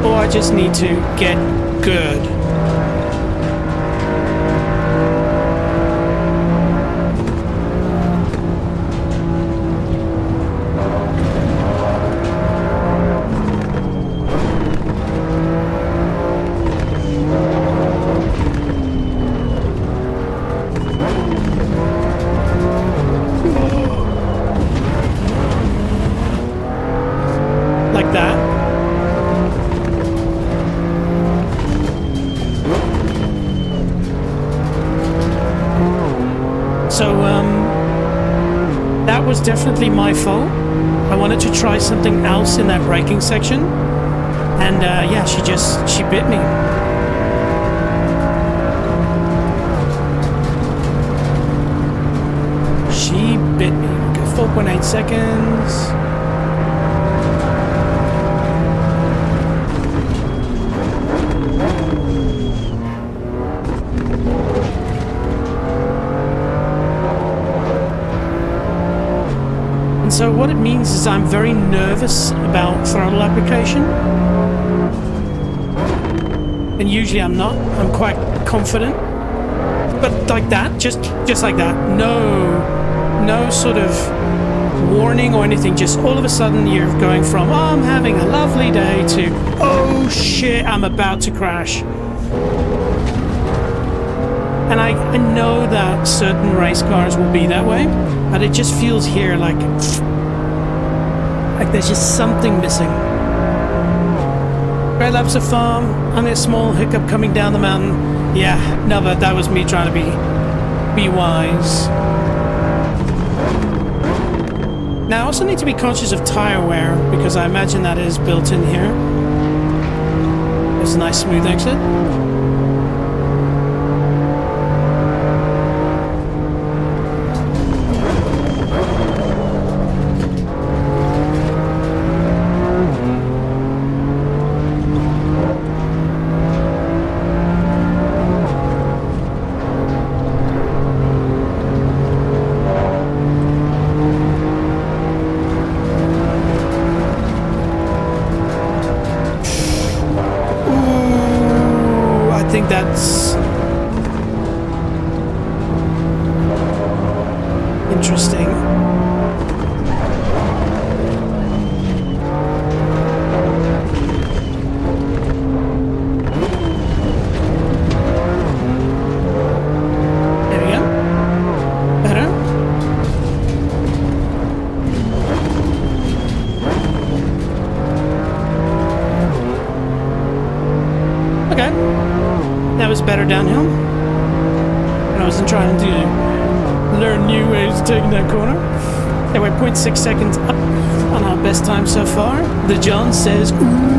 or I just need to get good. Like that. So, that was definitely my fault. I wanted to try something else in that braking section. And, yeah, she bit me. She bit me. Okay, 4.8 seconds. so what it means is I'm very nervous about throttle application. And usually I'm not. I'm quite confident. But like that, just like that. No sort of warning or anything. Just all of a sudden you're going from, oh, I'm having a lovely day to, oh shit, I'm about to crash. And I know that certain race cars will be that way, but it just feels here like there's just something missing. Great laps of farm. Only a small hiccup coming down the mountain. Yeah, no, but that was me trying to be wise. Now I also need to be conscious of tire wear because I imagine that is built in here. There's a nice smooth exit. That's interesting. There we go. Better. Okay. That was better downhill. And I wasn't trying to learn new ways of taking that corner. Anyway, 0.6 seconds up on our best time so far. The John says, ooh.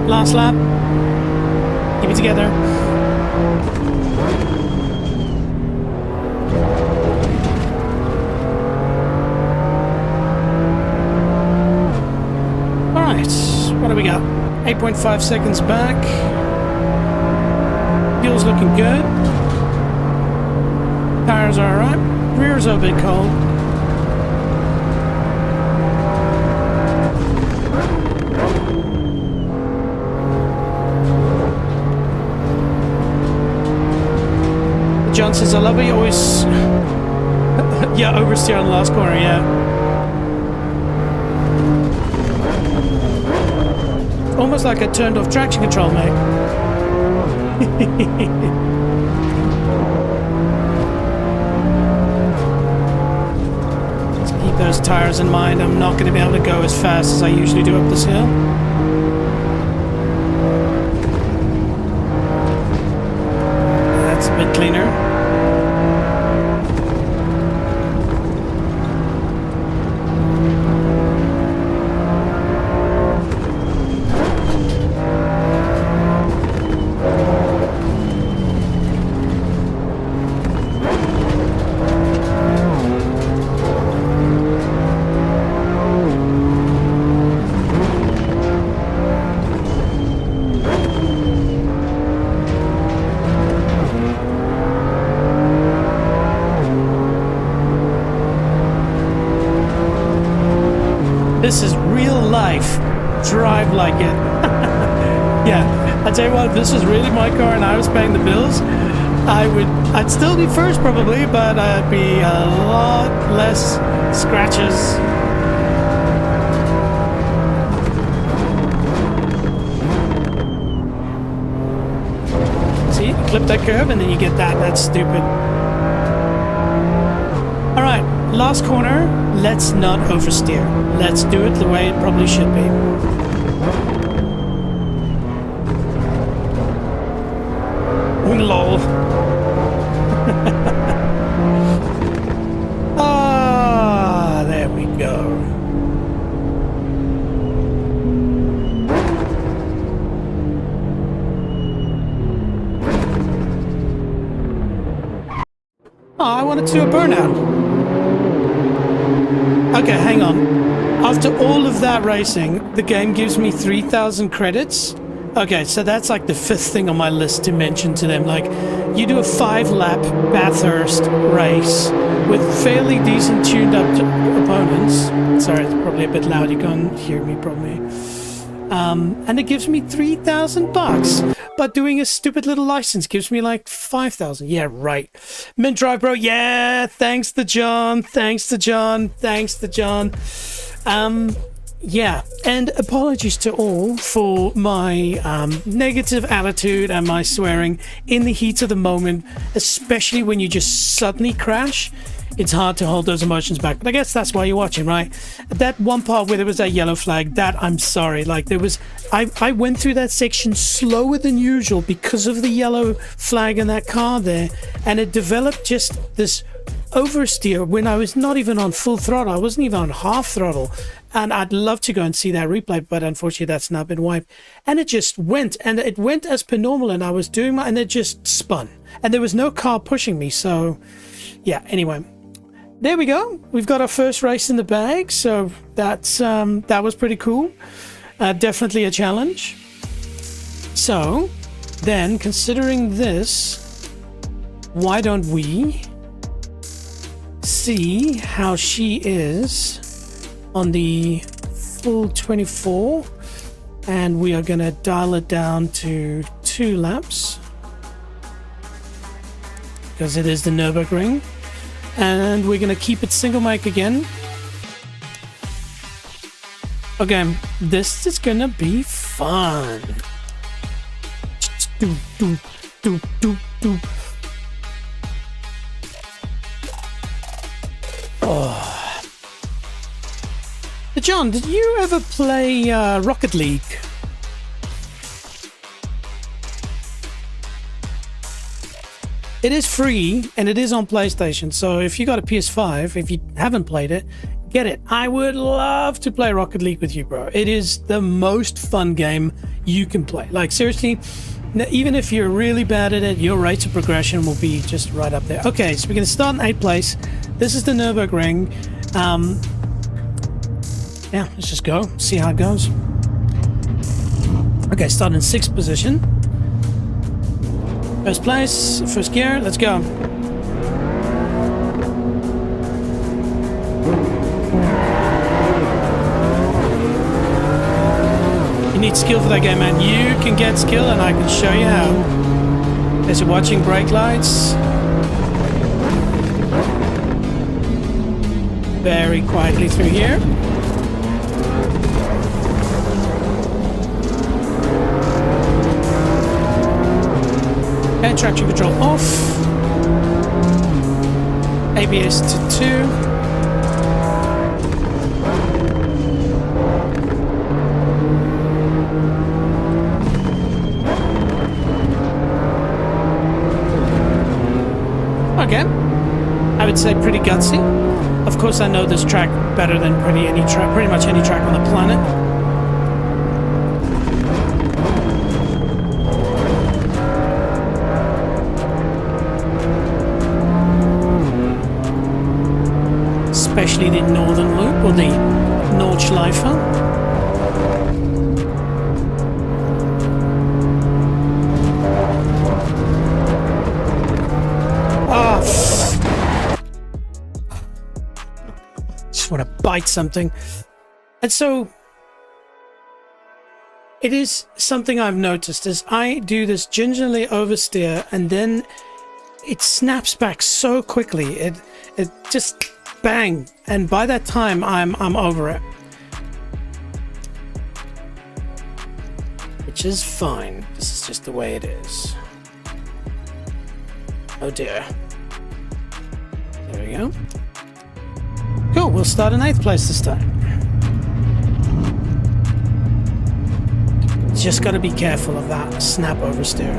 Last lap. Keep it together. Alright, what do we got? 8.5 seconds back. Fuel's looking good. Tires are alright. Rear's a bit cold. John says, I love it. You always... yeah, oversteer on the last corner, yeah. Almost like I turned off traction control, mate. Just keep those tires in mind. I'm not going to be able to go as fast as I usually do up this hill. That's a bit cleaner. This is real life. Drive like it. Yeah, I tell you what, if this was really my car and I was paying the bills, I'd still be first probably, but I'd be a lot less scratches. See, you clip that curve and then you get that. That's stupid. All right, last corner. Let's not oversteer. Let's do it the way it probably should be. Lol. I wanted to do a burnout. Okay, hang on. After all of that racing, the game gives me 3,000 credits. Okay, so that's like the 5th thing on my list to mention to them. Like, you do a 5-lap Bathurst race with fairly decent tuned-up opponents. Sorry, it's probably a bit loud. You can't hear me probably. And it gives me 3,000 bucks. But doing a stupid little license gives me like 5,000. Yeah, right. Mint Drive, bro. Yeah, thanks to John. Thanks to John. Thanks to John. Yeah, and apologies to all for my negative attitude and my swearing in the heat of the moment, especially when you just suddenly crash. It's hard to hold those emotions back, but I guess that's why you're watching, right? That one part where there was that yellow flag, that I'm sorry, like there was, I went through that section slower than usual because of the yellow flag in that car there, and it developed just this oversteer when I was not even on full throttle. I wasn't even on half throttle, and I'd love to go and see that replay, but unfortunately that's now been wiped. And it just went, and it went as per normal, and I was doing my, and it just spun, and there was no car pushing me. So yeah, anyway, there we go. We've got our first race in the bag, so that's that was pretty cool. Definitely a challenge. So then, considering this, why don't we see how she is on the full 24, and we are going to dial it down to 2 laps because it is the Nürburgring, and we're going to keep it single mic again. Okay, this is going to be fun. Do, do, do, do, do. Oh. John, did you ever play Rocket League? It is free and it is on PlayStation, so if you got a PS5, if you haven't played it, get it. I would love to play Rocket League with you, bro. It is the most fun game you can play. Like, seriously, even if you're really bad at it, your rate of progression will be just right up there. Okay, so we're going to start in 8th place. This is the Nürburgring. Yeah, let's just go, see how it goes. Okay, start in 6th position. First place, first gear, let's go. You need skill for that game, man. You can get skill, and I can show you how. As you're watching brake lights. Very quietly through here. Okay, traction control off. ABS to 2. Okay, I would say pretty gutsy. Of course, I know this track better than pretty much any track on the planet. Especially the northern loop, or the Nordschleife. Want to bite something. And so it is something I've noticed as I do this gingerly oversteer, and then it snaps back so quickly. It just bang, and by that time I'm over it, which is fine. This is just the way it is. Oh dear. There we go. Cool, we'll start in 8th place this time. Just got to be careful of that snap oversteer.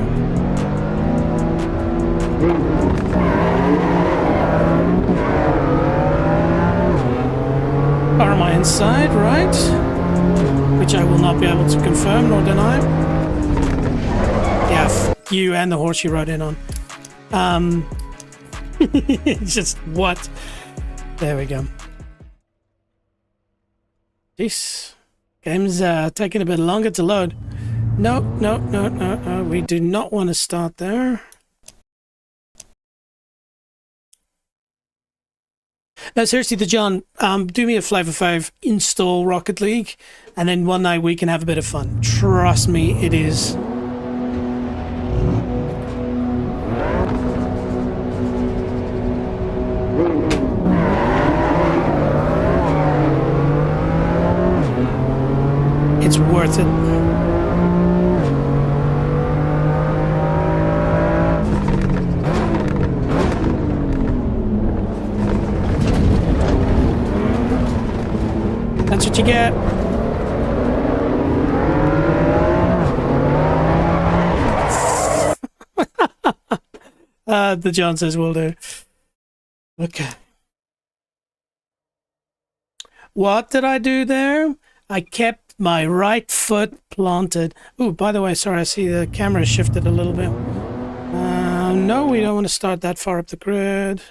Car on my inside, right? Which I will not be able to confirm nor deny. Yeah, you and the horse you rode in on. Just what? There we go. Jeez. Game's taking a bit longer to load. No. We do not want to start there. No, seriously, the John, do me a flavor fave, install Rocket League, and then one night we can have a bit of fun. Trust me, it is. It's worth it. That's what you get. The John says will do. Okay. What did I do there? I kept my right foot planted. Oh, by the way, sorry, I see the camera shifted a little bit. No, we don't want to start that far up the grid.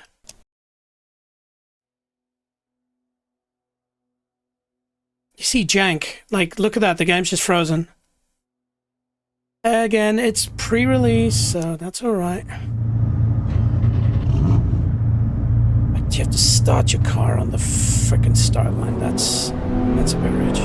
You see jank. Like, look at that. The game's just frozen. Again, it's pre-release, so that's all right. But you have to start your car on the frickin' start line. That's a bit rich.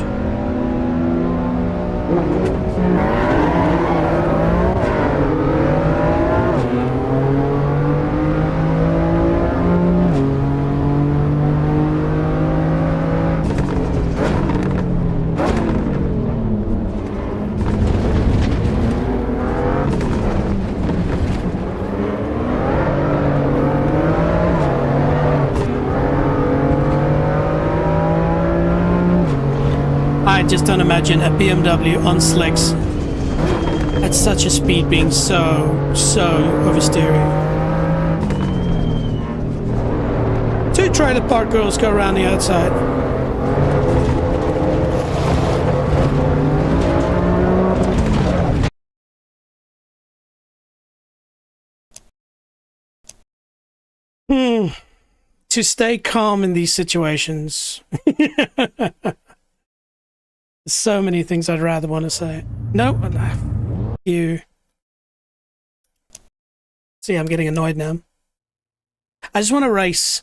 I just don't imagine a BMW on slicks at such a speed being so oversteering. Two trailer park girls go around the outside. To stay calm in these situations. So many things I'd rather want to say. No, you. See, I'm getting annoyed now. I just want to race.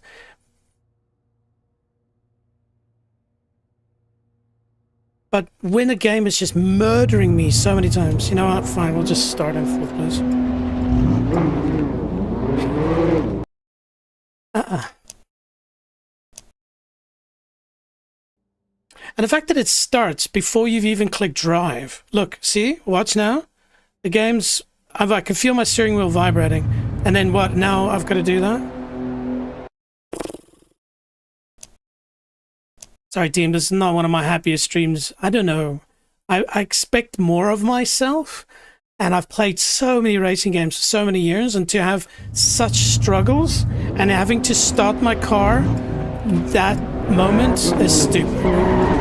But when a game is just murdering me so many times, you know what? Fine, we'll just start in fourth place. And the fact that it starts before you've even clicked drive. Look, see? Watch now. The game's... I can feel my steering wheel vibrating. And then what? Now I've got to do that? Sorry, team. This is not one of my happiest streams. I don't know. I expect more of myself. And I've played so many racing games for so many years. And to have such struggles and having to start my car, that moment is stupid.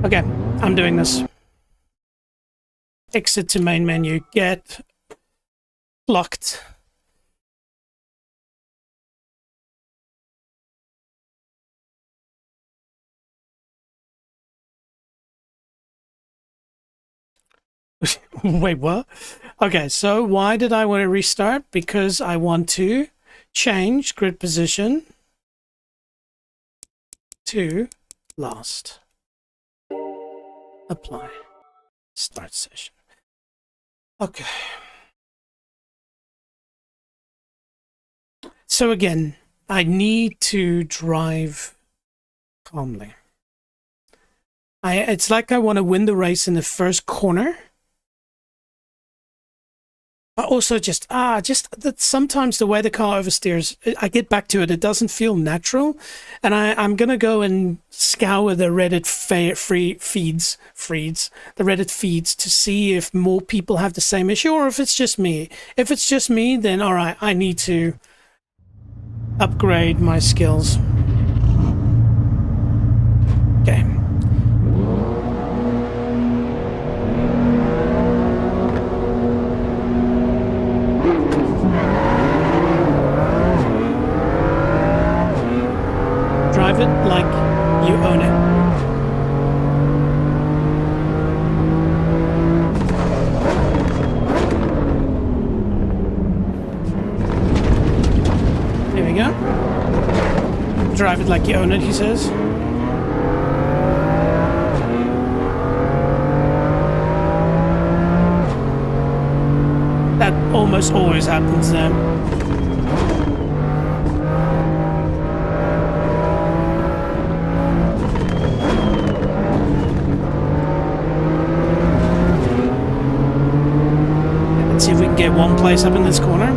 Okay, I'm doing this. Exit to main menu. Get locked. Wait, what? Okay, so why did I want to restart? Because I want to change grid position to last. Apply. Start session. Okay. So again, I need to drive calmly. It's like I want to win the race in the first corner. But also just that sometimes the way the car oversteers, I get back to it, it doesn't feel natural. And I'm going to go and scour the Reddit feeds to see if more people have the same issue or if it's just me. If it's just me, then all right, I need to upgrade my skills. Okay. Drive it like you own it. There we go. Drive it like you own it, he says. That almost always happens then. See if we can get one place up in this corner.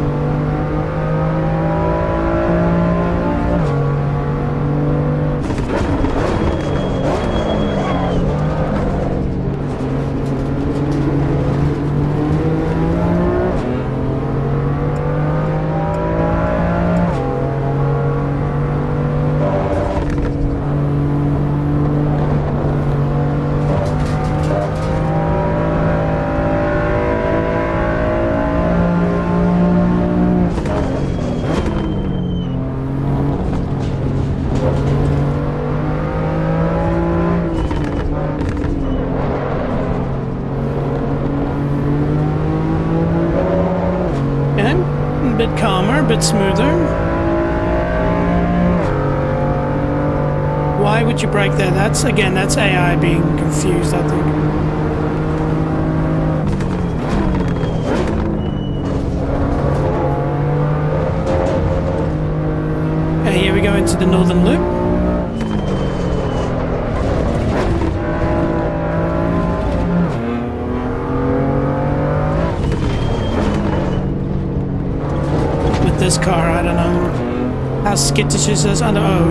Calmer, a bit smoother. Why would you brake there? That's AI being confused, I think. Okay, here we go into the northern loop. This car, I don't know how skittish is this. I don't know.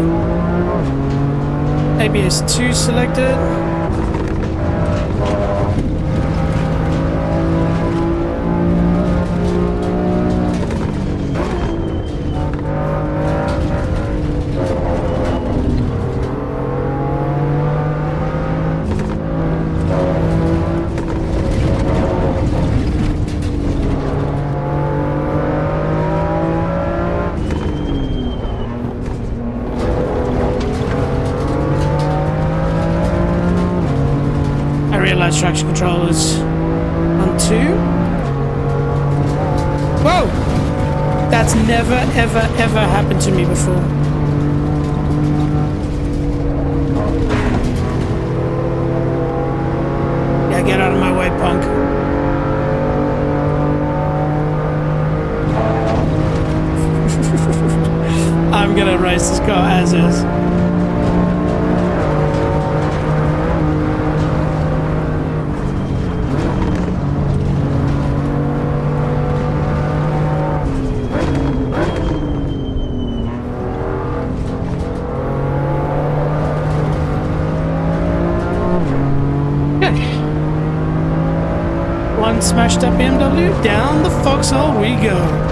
ABS 2 selected. Traction control is on 2. Whoa! That's never, ever, ever happened to me before. Yeah, get out of my way, punk. I'm gonna race this car as is. One smashed up BMW, down the foxhole we go.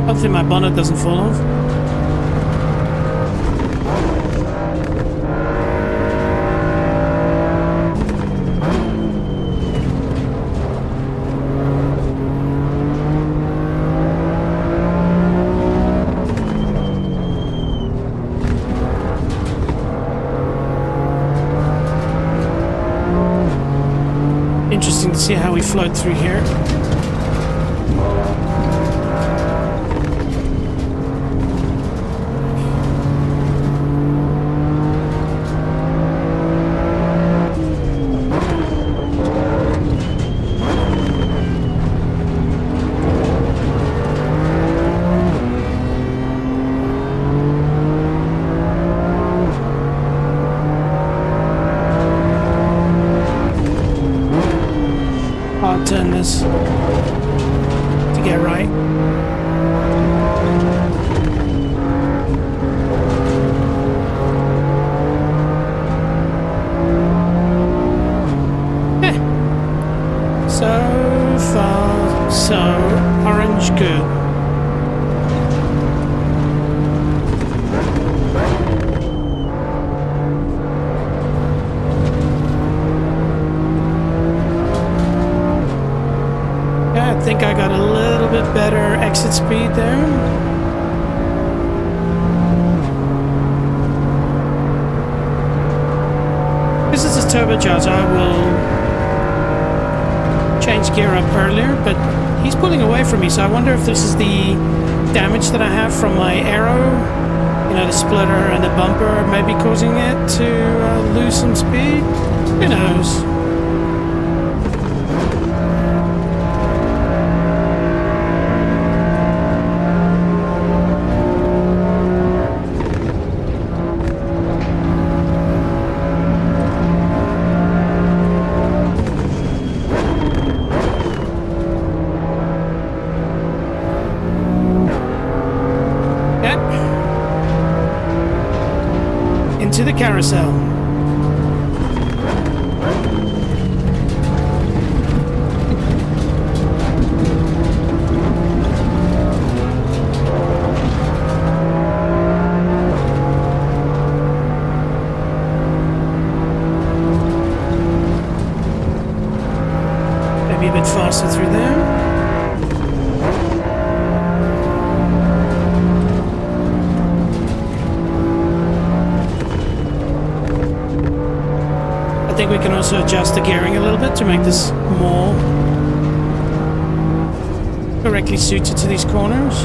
Hopefully my bonnet doesn't fall off. Interesting to see how we float through here. hard turn this to get right. So far, so orange good. Yeah, I think I got a little bit better exit speed there. This is a turbocharger. I will change gear up earlier, but he's pulling away from me, so I wonder if this is the damage that I have from my arrow, you know, the splitter and the bumper maybe causing it to lose some speed. Who knows? Into the carousel. Maybe a bit faster through there. I think we can also adjust the gearing a little bit to make this more correctly suited to these corners.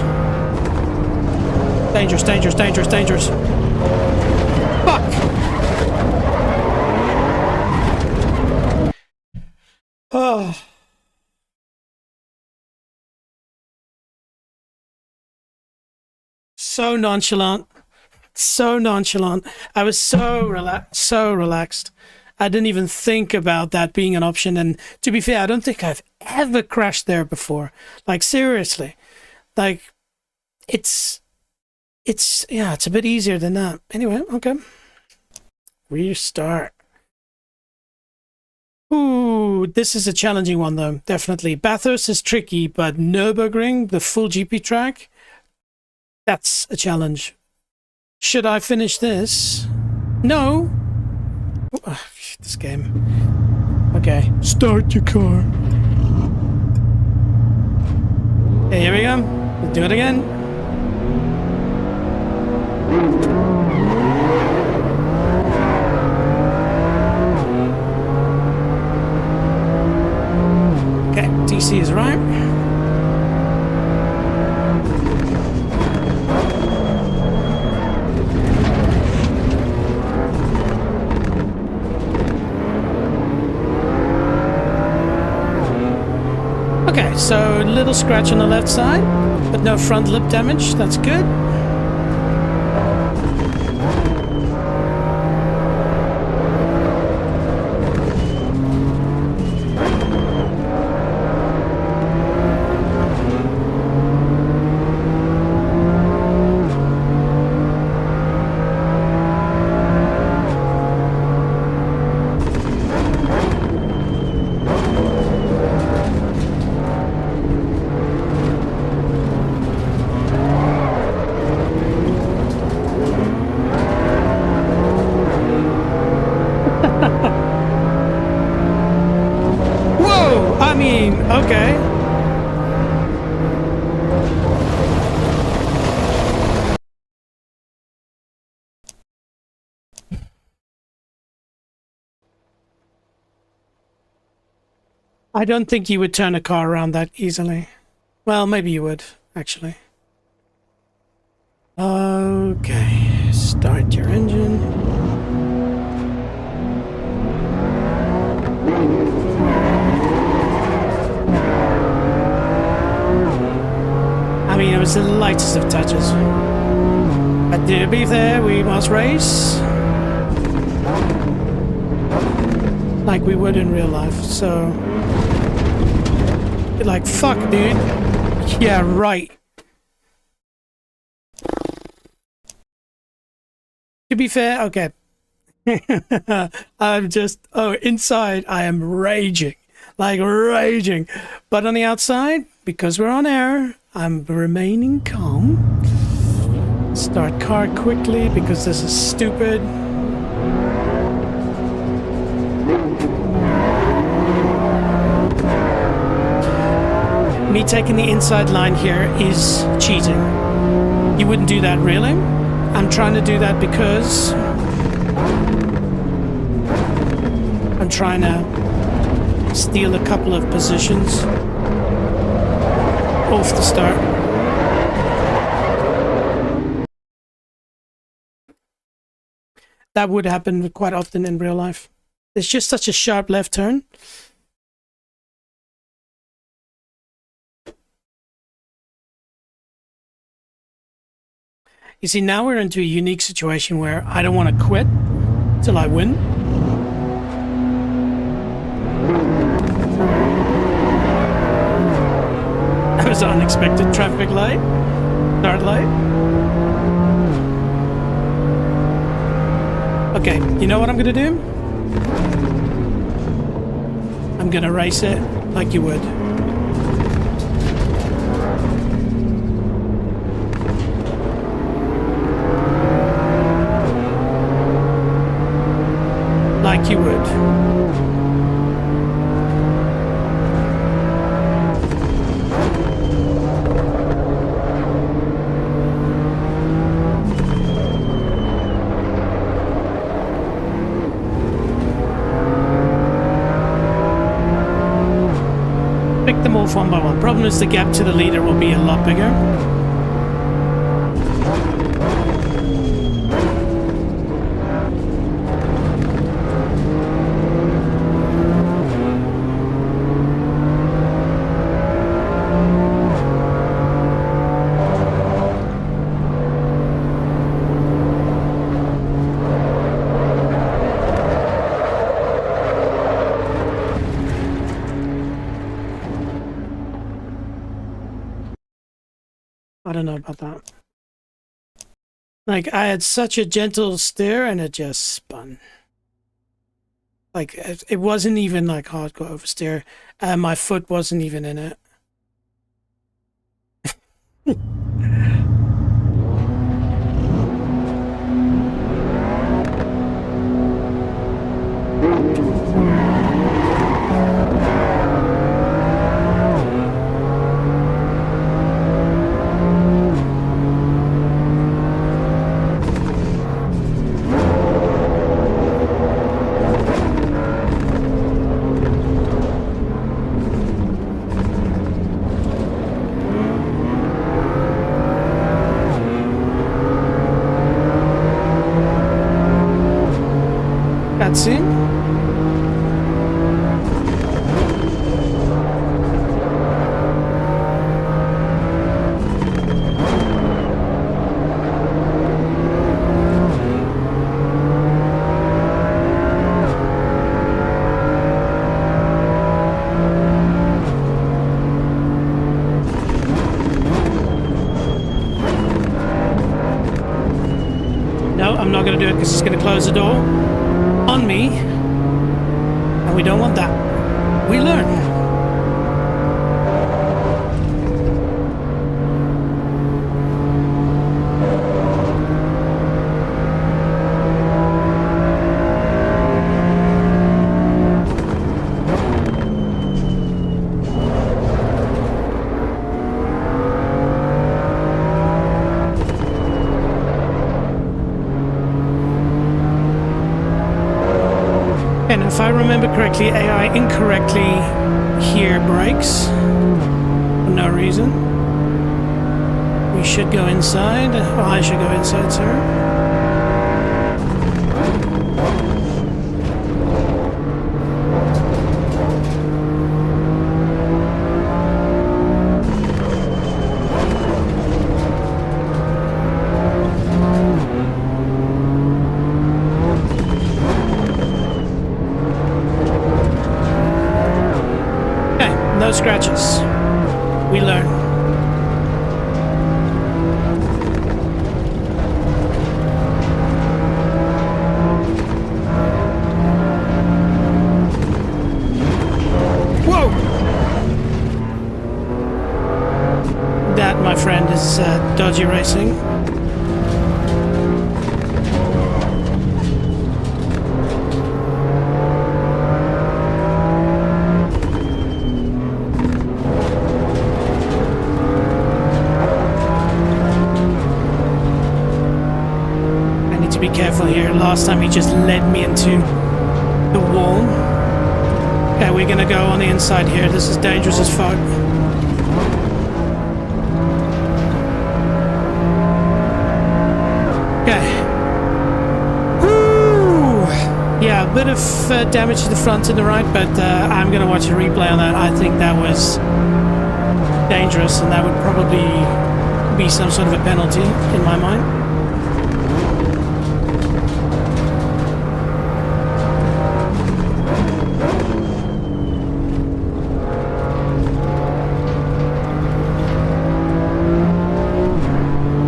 Dangerous, dangerous, dangerous, dangerous. Fuck! Oh. So nonchalant. So nonchalant. I was so relaxed. I didn't even think about that being an option, and to be fair, I don't think I've ever crashed there before. Like, seriously. Like, it's yeah, it's a bit easier than that. Anyway, okay. Restart. Ooh, this is a challenging one though, definitely. Bathurst is tricky, but Nürburgring, the full GP track, that's a challenge. Should I finish this? No. Ooh, this game. Okay, start your car. Okay, here we go. We'll do it again. Okay, DC is right. Okay, so a little scratch on the left side, but no front lip damage. That's good. Okay. I don't think you would turn a car around that easily. Well, maybe you would, actually. Okay, start your engine. I mean, it was the lightest of touches. But to be fair, we must race like we would in real life, so Like, fuck, dude. Yeah, right. To be fair, okay. I'm just, inside I am raging. Like, raging. But on the outside, because we're on air, I'm remaining calm. Start car quickly because this is stupid. Me taking the inside line here is cheating. You wouldn't do that, really. I'm trying to do that because I'm trying to steal a couple of positions off the start. That would happen quite often in real life. It's just such a sharp left turn. You see, now we're into a unique situation where I don't want to quit till I win. That was an unexpected traffic light. Start light. Okay, you know what I'm gonna do? I'm gonna race it like you would. Like you would. Pick them off one by one. Problem is the gap to the leader will be a lot bigger. I don't know about that. Like, I had such a gentle steer and it just spun. Like, it wasn't even like hardcore oversteer. My foot wasn't even in it. Cutscene. No, I'm not going to do it because it's going to close the door on me, and we don't want that. We learn. And if I remember correctly, AI incorrectly here brakes for no reason. We should go inside. Or I should go inside, sir. No no scratches. We learn. Whoa! That, my friend, is dodgy racing. Be careful here. Last time he just led me into the wall. Okay, we're gonna go on the inside here. This is dangerous as fuck. Okay. Woo! Yeah, a bit of damage to the front and the right, but I'm gonna watch a replay on that. I think that was dangerous, and that would probably be some sort of a penalty in my mind.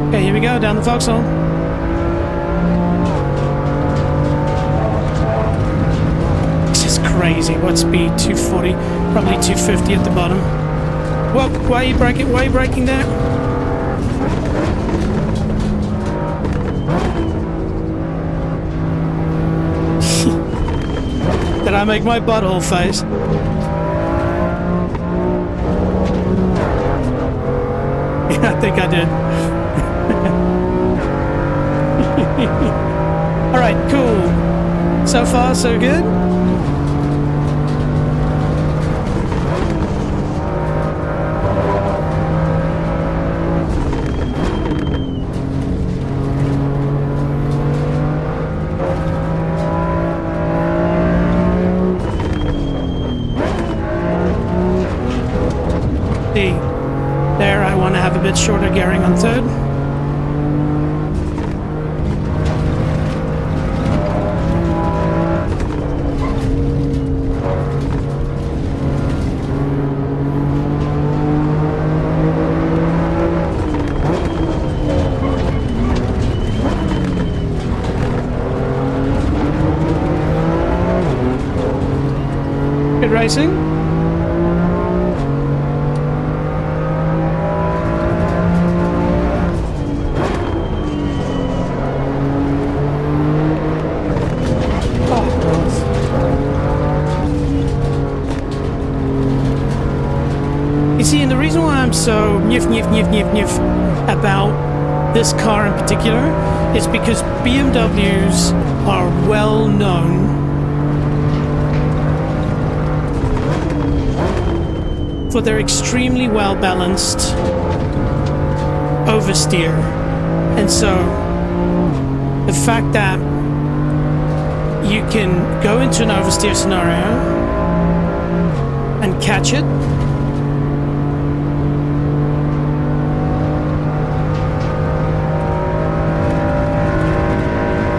Okay, here we go, down the foxhole. This is crazy. What speed? 240, probably 250 at the bottom. Whoa, why are you braking? Why are you braking there? Did I make my butthole face? Yeah, I think I did. Alright, cool. So far, so good. There, I want to have a bit shorter gearing on third. Good racing. So nif about this car in particular is because BMWs are well known for their extremely well balanced oversteer, and so the fact that you can go into an oversteer scenario and catch it.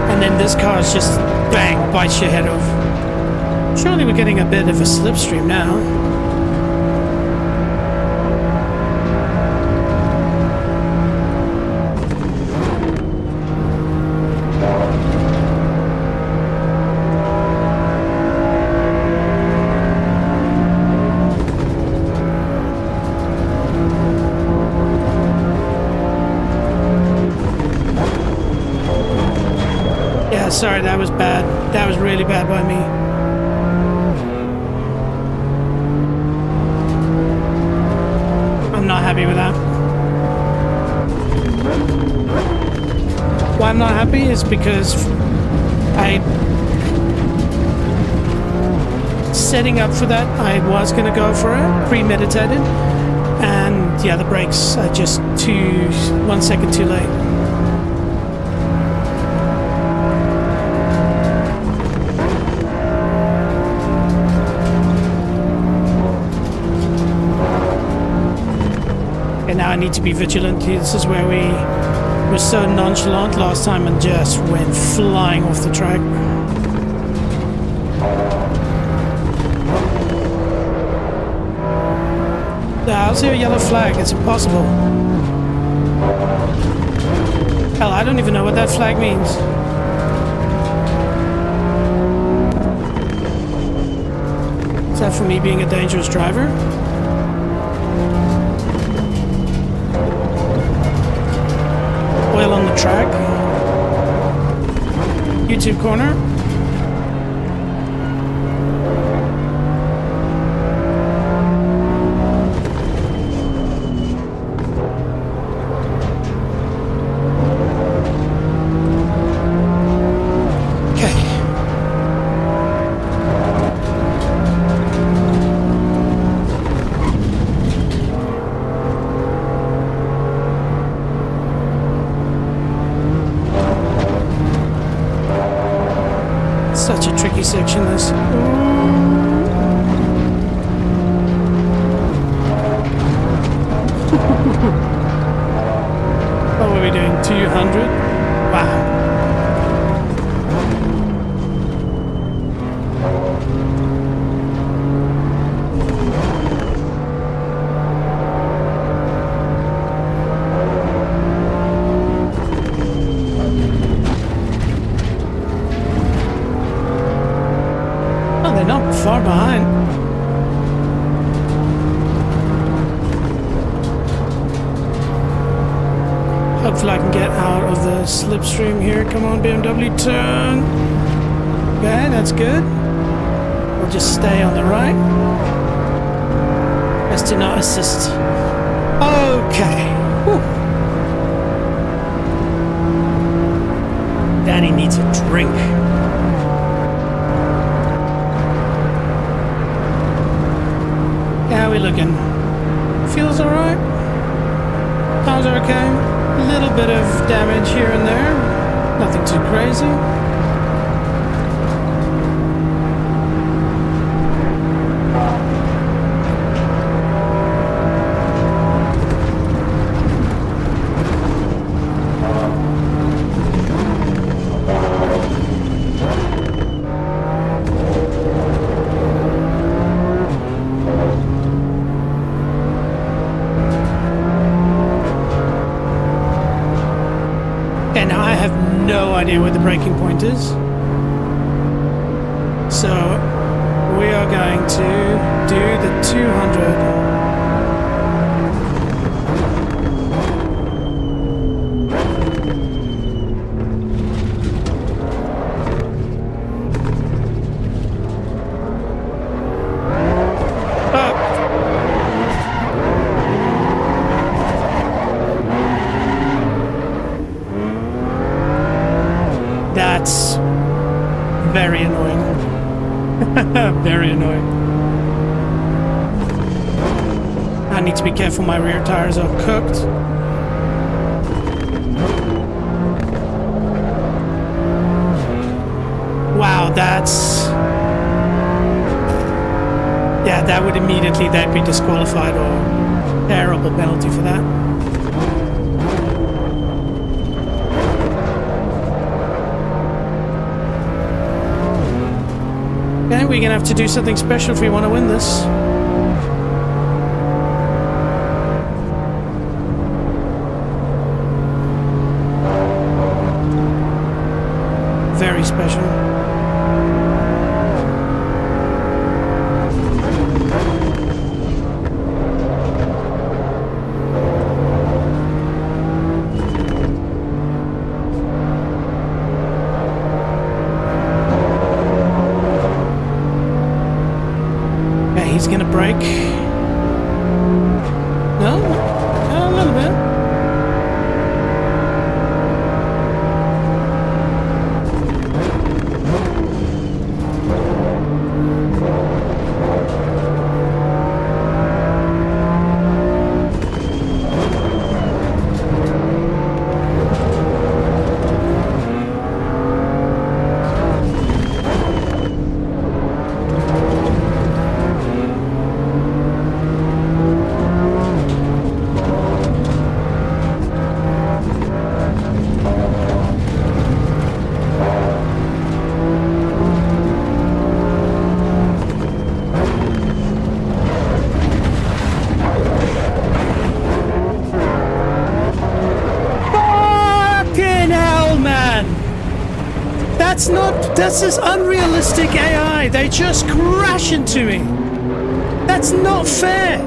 And then this car is just, bang, bites your head off. Surely we're getting a bit of a slipstream now. Sorry, that was bad. That was really bad by me. I'm not happy with that. Why I'm not happy is because setting up for that, I was going to go for it, premeditated. And yeah, the brakes are just 1 second too late. Now I need to be vigilant. This is where we were so nonchalant last time and just went flying off the track. I'll see a yellow flag. It's impossible. Hell, I don't even know what that flag means. Is that for me being a dangerous driver? Oil on the track. YouTube corner. Such a tricky section, this. What were we doing? 200? Wow. Not far behind. Hopefully I can get out of the slipstream here. Come on, BMW, turn. Okay, that's good. We'll just stay on the right. Best to not assist. Okay. Whew. Danny needs a drink. How are we looking? Feels alright? Cars are okay. A little bit of damage here and there. Nothing too crazy. And now I have no idea where the breaking point is. So we are going to do the 200. That's very annoying. Very annoying. I need to be careful, my rear tires are cooked. Wow, that's... Yeah, that would immediately, they'd be disqualified or terrible penalty for that. Okay, we're gonna have to do something special if we want to win this. Very special. He's gonna brake. No? A little bit. That's this unrealistic AI. They just crash into me. That's not fair.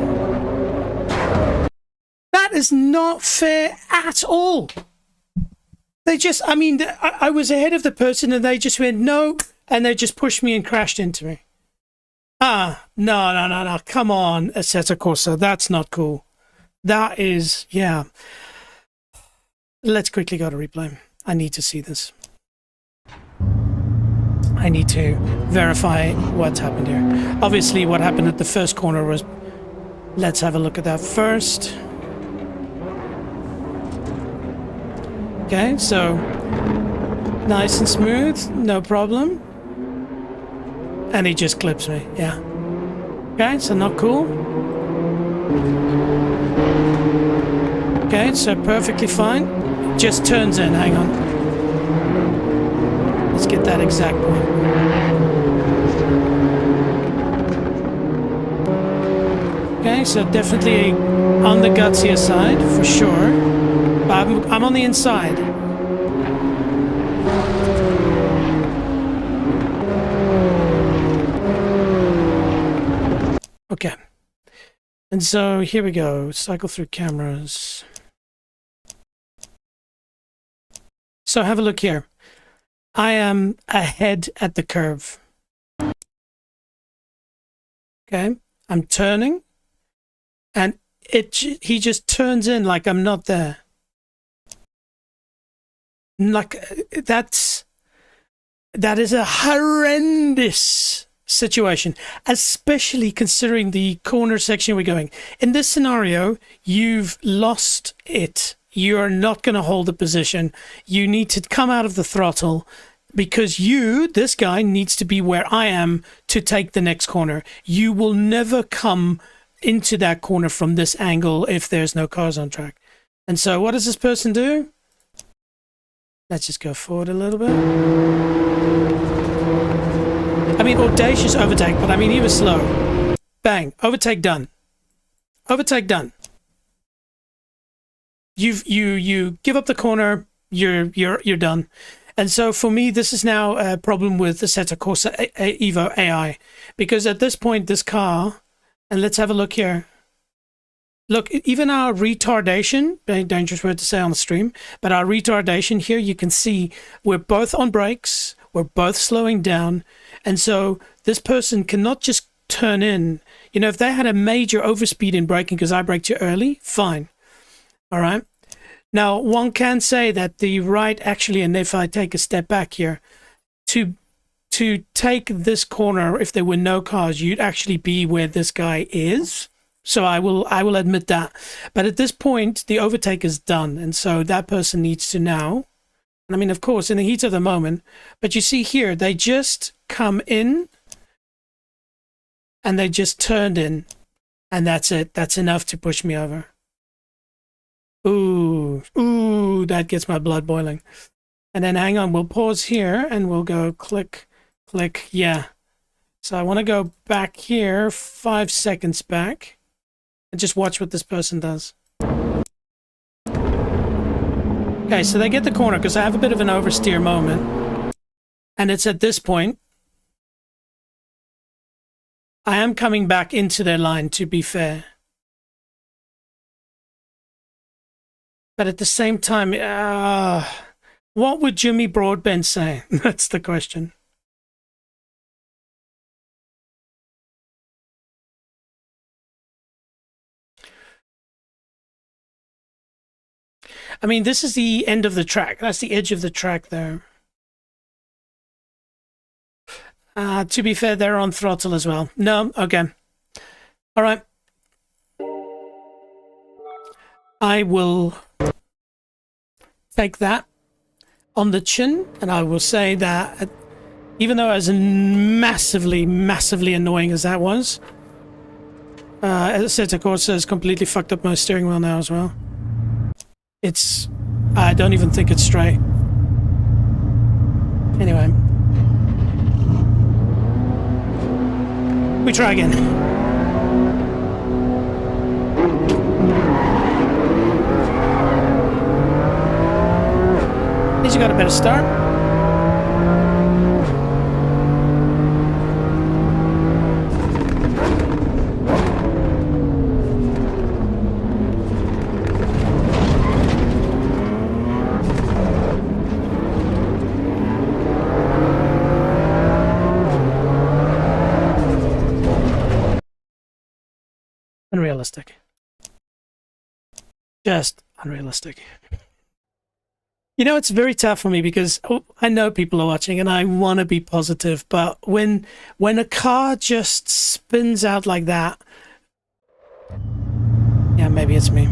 That is not fair at all. They just, I mean, I was ahead of the person and they just went, no, and they just pushed me and crashed into me. No. Come on, Assetto Corsa. That's not cool. That is, yeah. Let's quickly go to replay. I need to see this. I need to verify what's happened here. Obviously, what happened at the first corner was... Let's have a look at that first. Okay, so... Nice and smooth, no problem. And he just clips me, yeah. Okay, so not cool. Okay, so perfectly fine. Just turns in, hang on. Let's get that exact point. Okay, so definitely on the gutsier side, for sure. But I'm on the inside. Okay. And so here we go. Cycle through cameras. So have a look here. I am ahead at the curve. Okay, I'm turning, and he just turns in like I'm not there. Like that is a horrendous situation, especially considering the corner section we're going. In this scenario, you've lost it. You're not going to hold a position. You need to come out of the throttle because this guy needs to be where I am to take the next corner. You will never come into that corner from this angle if there's no cars on track. And so what does this person do? Let's just go forward a little bit. I mean, audacious overtake, but I mean, he was slow. Bang, overtake done. Overtake done. You give up the corner, you're done. And so for me, this is now a problem with the Assetto Corsa EVO AI, because at this point, this car, and let's have a look here. Look, even our retardation, very dangerous word to say on the stream, but our retardation here, you can see we're both on brakes, we're both slowing down, and so this person cannot just turn in. You know, if they had a major overspeed in braking because I braked too early, fine. All right. Now, one can say that the right actually, and if I take a step back here, to take this corner, if there were no cars, you'd actually be where this guy is. So I will admit that. But at this point, the overtake is done. And so that person needs to now, I mean, of course, in the heat of the moment, but you see here, they just come in and they just turned in, and that's it. That's enough to push me over. Ooh, that gets my blood boiling. And then hang on, we'll pause here and we'll go click, click, yeah. So I want to go back here, 5 seconds back, and just watch what this person does. Okay, so they get the corner because I have a bit of an oversteer moment. And it's at this point, I am coming back into their line, to be fair. But at the same time, what would Jimmy Broadbent say? That's the question. I mean, this is the end of the track. That's the edge of the track there. To be fair, they're on throttle as well. No, okay. All right. I will take that on the chin, and I will say that even though as massively annoying as that was, Assetto Corsa has completely fucked up my steering wheel now as well. I don't even think it's straight. Anyway. We try again. At least you got a better start. unrealistic. Just unrealistic. You know, it's very tough for me because I know people are watching and I want to be positive, but when a car just spins out like that, yeah, maybe it's me.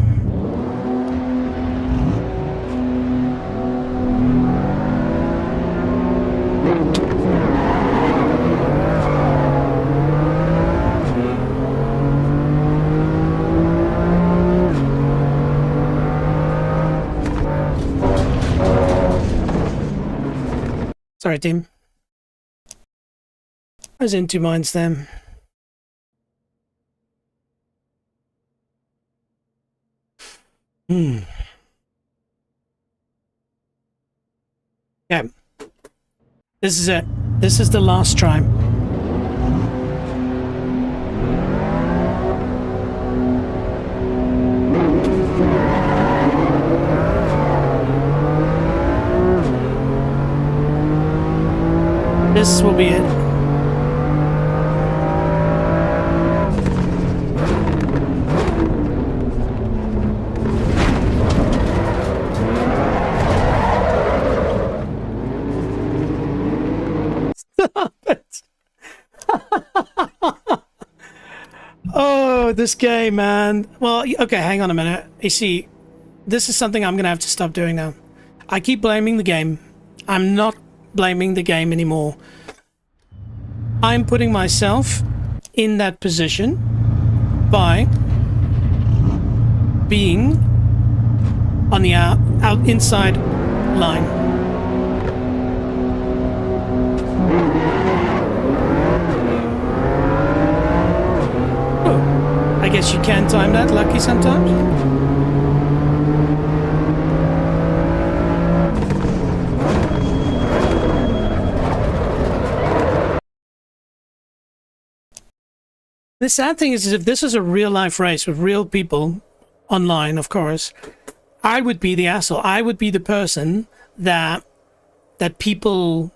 Sorry, team. I was in two minds then. Yeah. This is it. This is the last try. This will be it. Stop it. Oh, this game, man. Well, okay, hang on a minute. You see, this is something I'm going to have to stop doing now. I keep blaming the game. I'm not blaming the game anymore. I'm putting myself in that position by being on the out inside line. Oh, I guess you can time that lucky sometimes. The sad thing is if this is a real life race with real people online, of course, I would be the asshole. I would be the person that people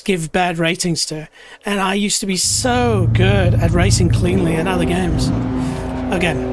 give bad ratings to. And I used to be so good at racing cleanly in other games. Again.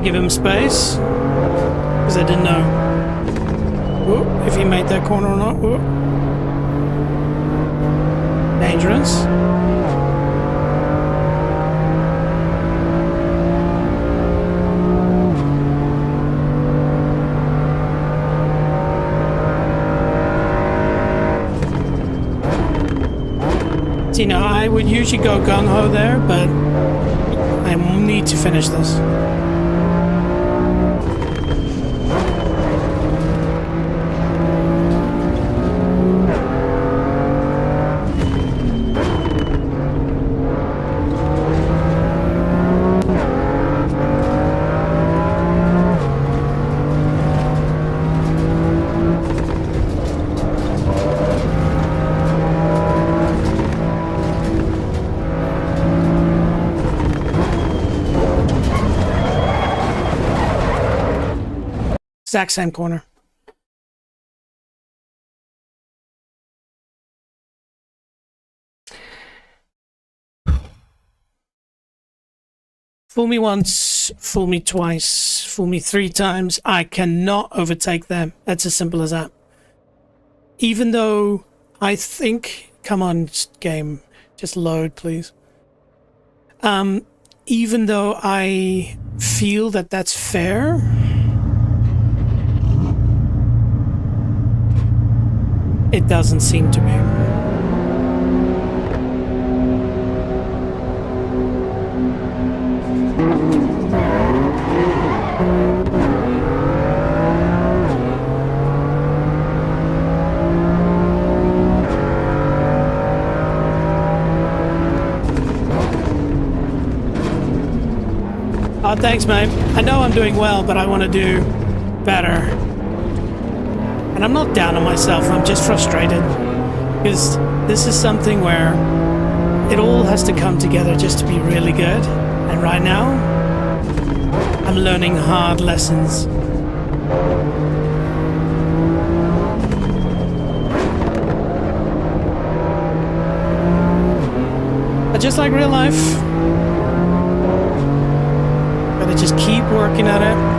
Give him space because I didn't know if he made that corner or not. Ooh. Dangerous. See, now I would usually go gung-ho there, but I need to finish this. Exact same corner. Fool me once, fool me twice, fool me 3 times. I cannot overtake them. That's as simple as that. Even though I think... Come on, game. Just load, please. Even though I feel that that's fair... It doesn't seem to be. Oh, thanks, mate. I know I'm doing well, but I want to do better. And I'm not down on myself, I'm just frustrated. Because this is something where it all has to come together just to be really good. And right now, I'm learning hard lessons. But just like real life, gotta just keep working at it.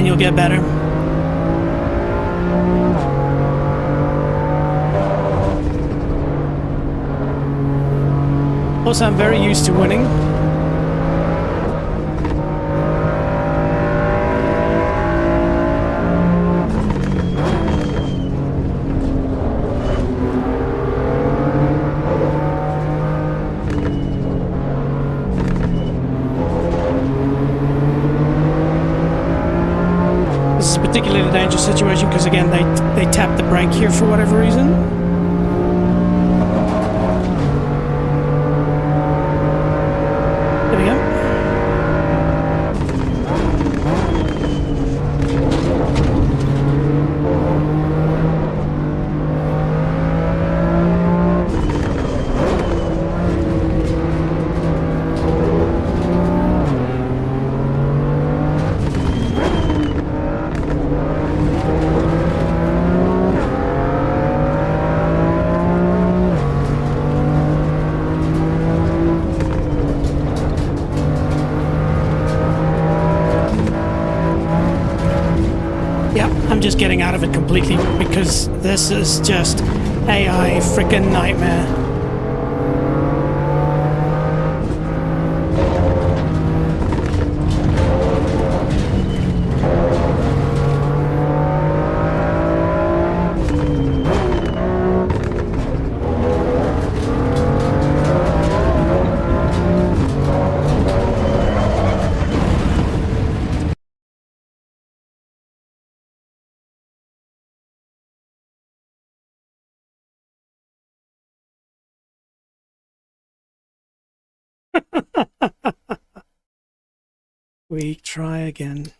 You'll get better. Also, I'm very used to winning. This is a particularly dangerous situation because, again, they tap the brake here for whatever reason. There we go. I'm just getting out of it completely because this is just AI freaking nightmare. We try again.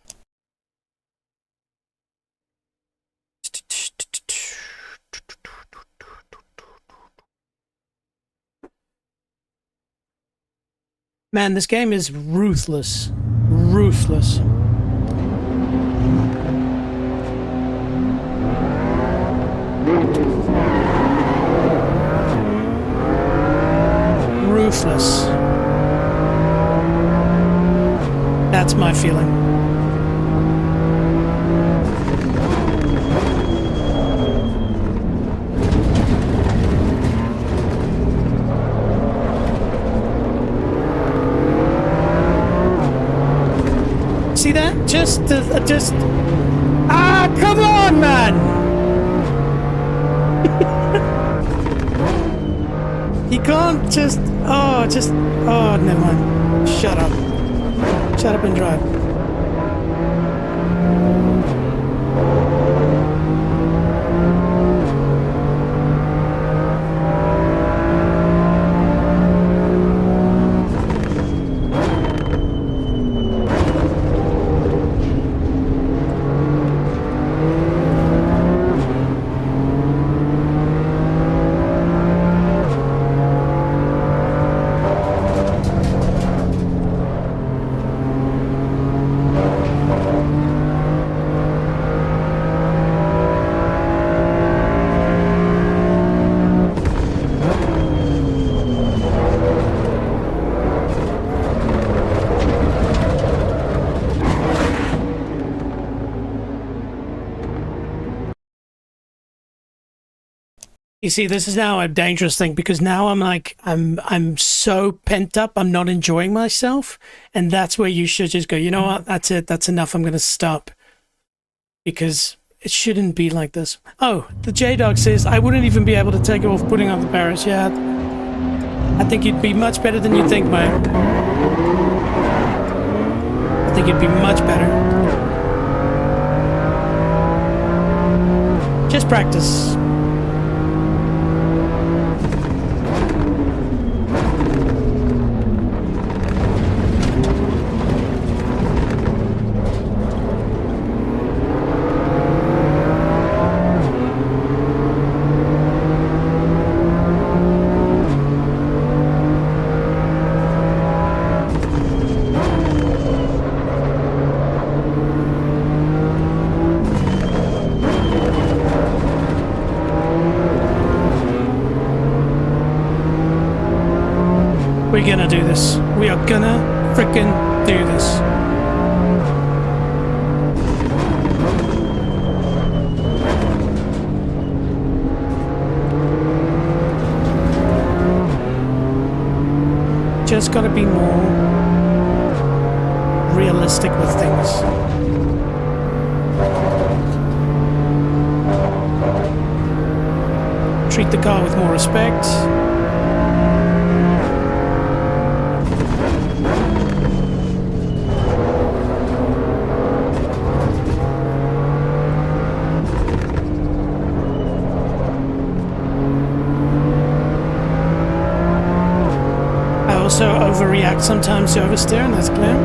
Man, this game is ruthless. Ruthless. Ruthless. That's my feeling. See that? Just... Ah, come on, man! You can't just... Oh, never mind. Shut up. Shut up and drive. You see, this is now a dangerous thing because now I'm like, I'm so pent up. I'm not enjoying myself. And that's where you should just go, you know what? That's it. That's enough. I'm going to stop because it shouldn't be like this. Oh, the J-Dog says, I wouldn't even be able to take it off putting on the barriers. Yeah, I think you'd be much better than you think, mate. I think you'd be much better. Just practice. We're gonna do this. We are gonna frickin' do this. Just gotta be more realistic with things. Treat the car with more respect. Also overreact sometimes to oversteer, and that's clear.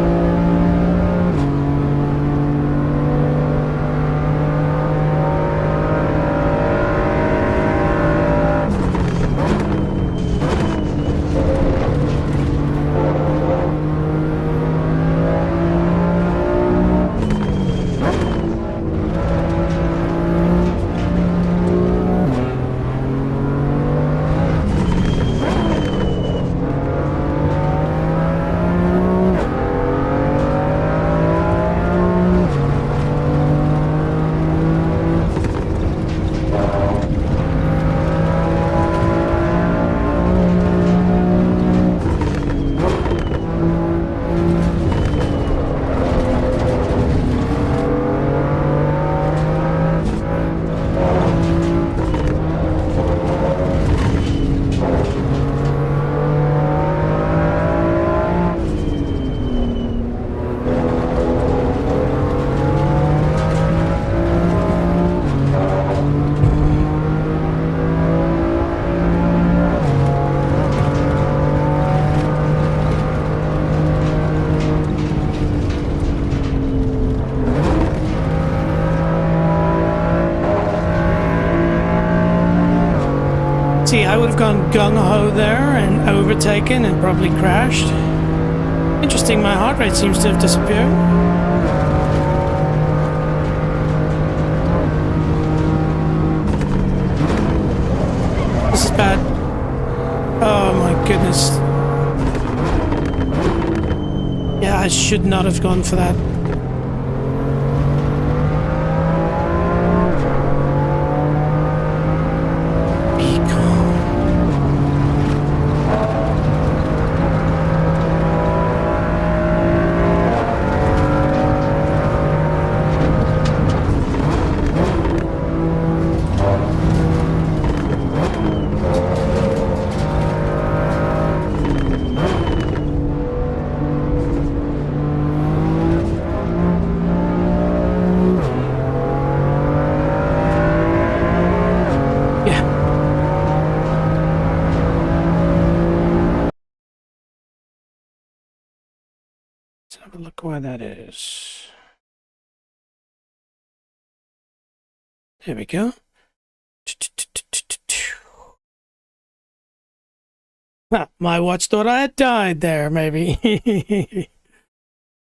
See, I would have gone gung-ho there and overtaken and probably crashed. Interesting, my heart rate seems to have disappeared. This is bad. Oh my goodness. Yeah, I should not have gone for that. Have a look where that is. There we go. My watch thought I had died there, maybe.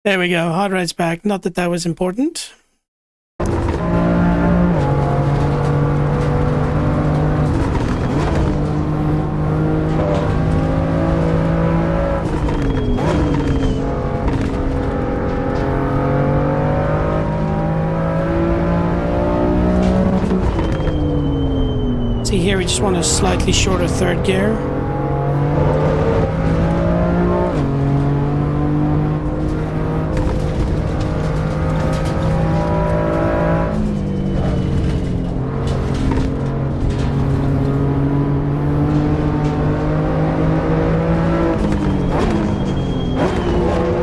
There we go. Heart rate's back. Not that that was important. here we just want a slightly shorter third gear.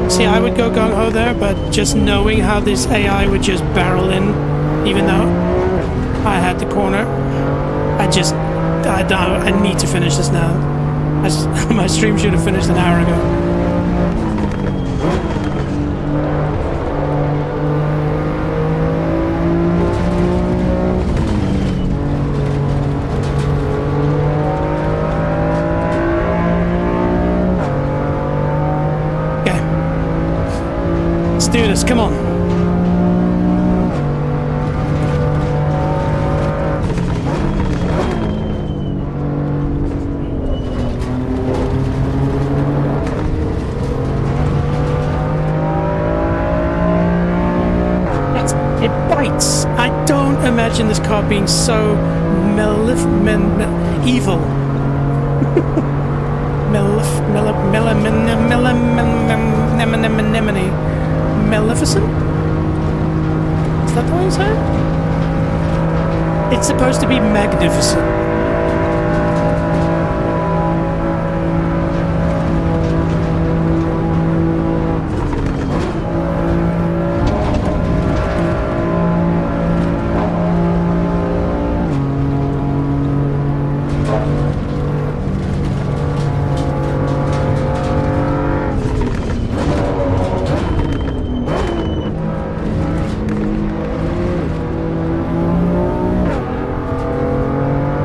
See, I would go gung-ho there, but just knowing how this AI would just barrel in, even though I had the corner, I need to finish this now. My stream should have finished an hour ago. Let's do this, come on. It bites. I don't imagine this car being so evil. Maleficent? Is that the way you say it? It's supposed to be magnificent.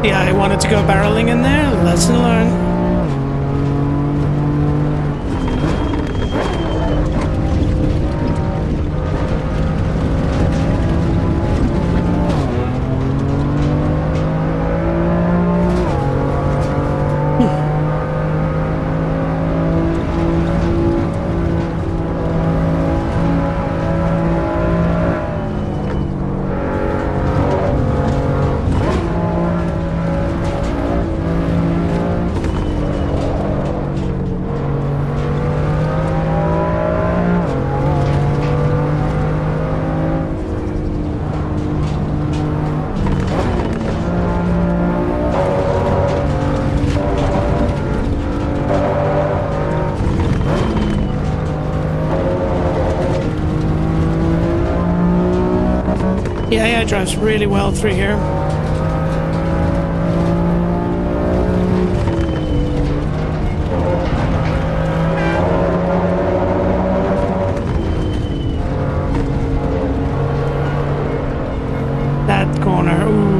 Yeah, I wanted to go barreling in there. Lesson learned. The AI drives really well through here. That corner, ooh.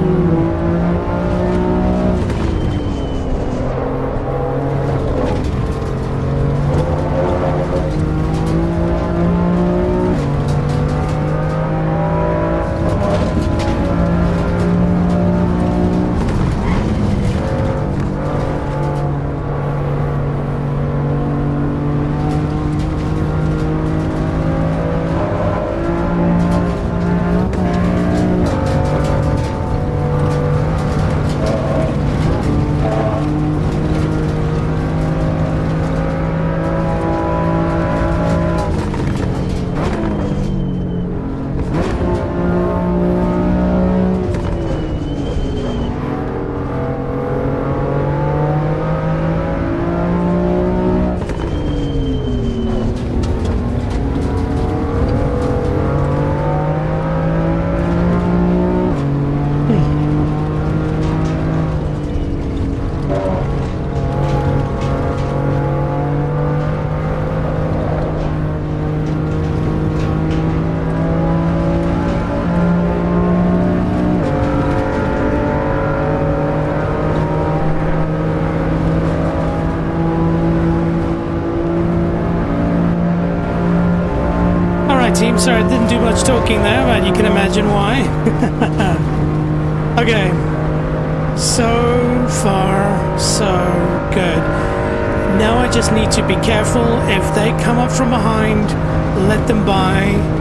Team, sorry, I didn't do much talking there, but you can imagine why. Okay, so far so good. Now I just need to be careful. If they come up from behind, let them by.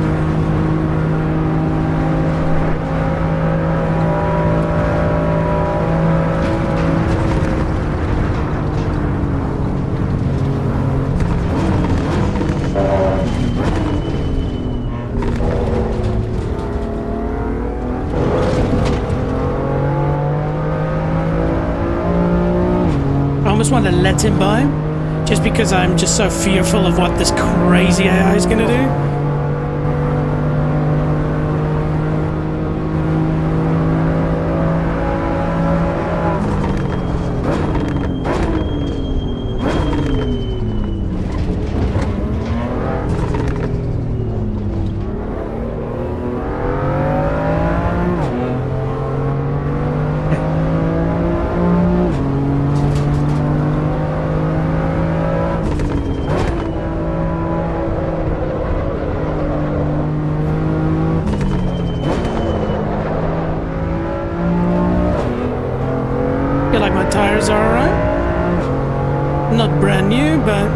almost want to let him by, just because I'm just so fearful of what this crazy AI is going to do. Feel like my tires are alright. Not brand new, but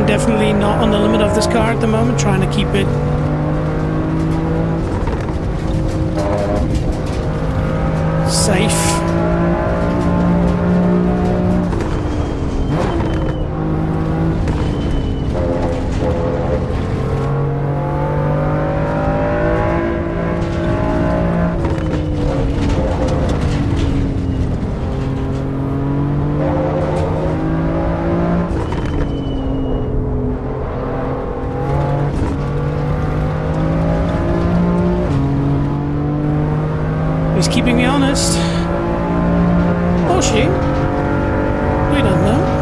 definitely not on the limit of this car at the moment, trying to keep it safe. He's keeping me honest. Or she. We don't know.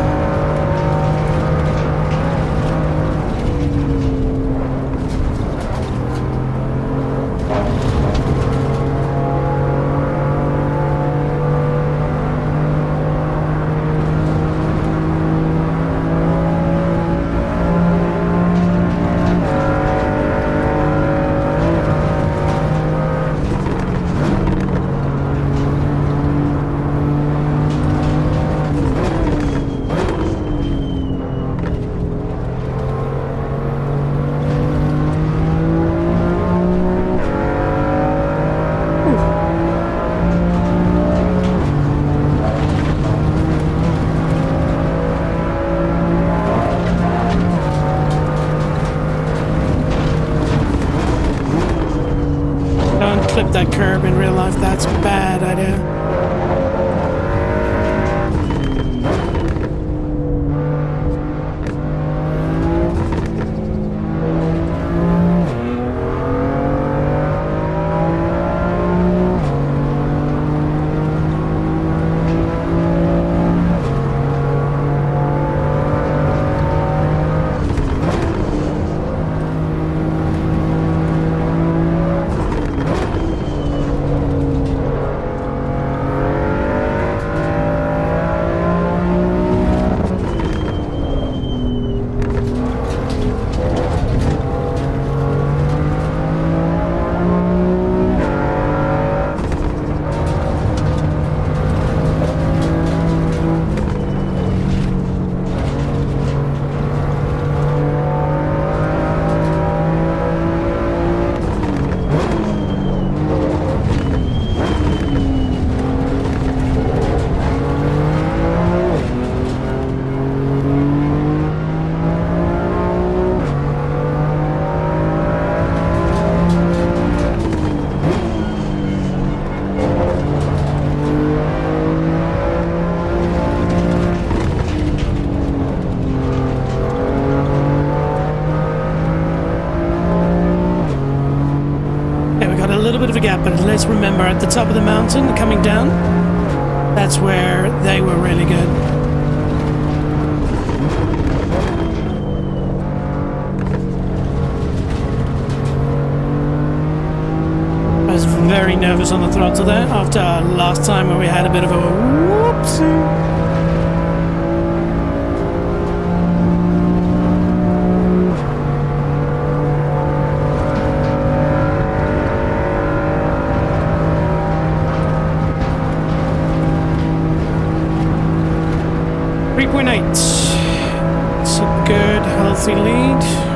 Clip that curb in real life, that's a bad idea. forget, but let's remember at the top of the mountain coming down, that's where they were really good. I was very nervous on the throttle there after last time where we had a bit of a whoopsie. 3.8. It's a good, healthy lead.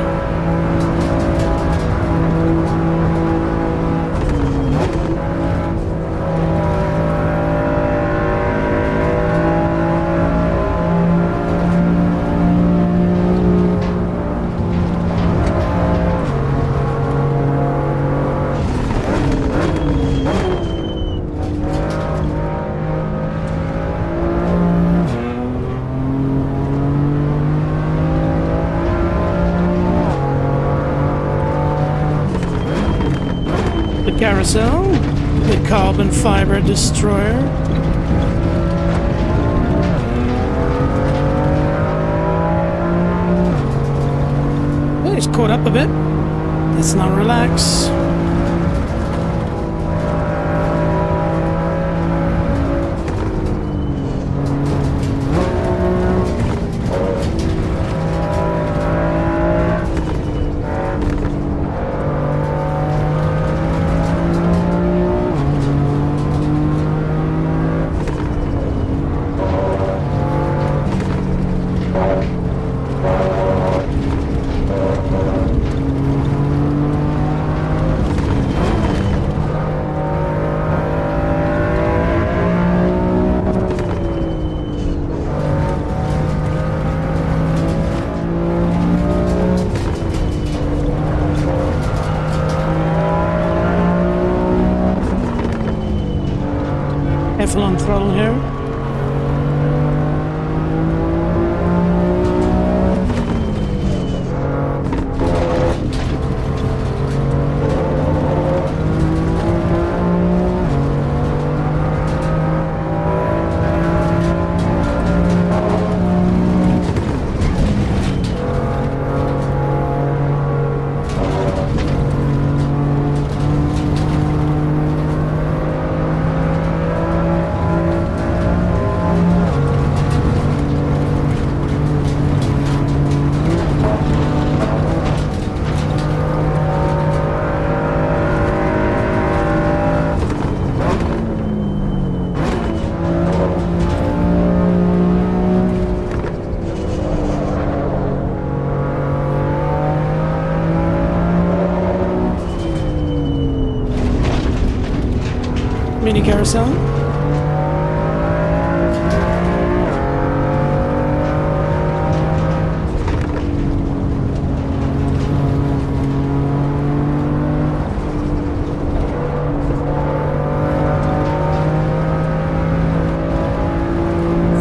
Carousel, the carbon fiber destroyer. Oh, he's caught up a bit. Let's not relax. Careful on throttle here. Mini carousel.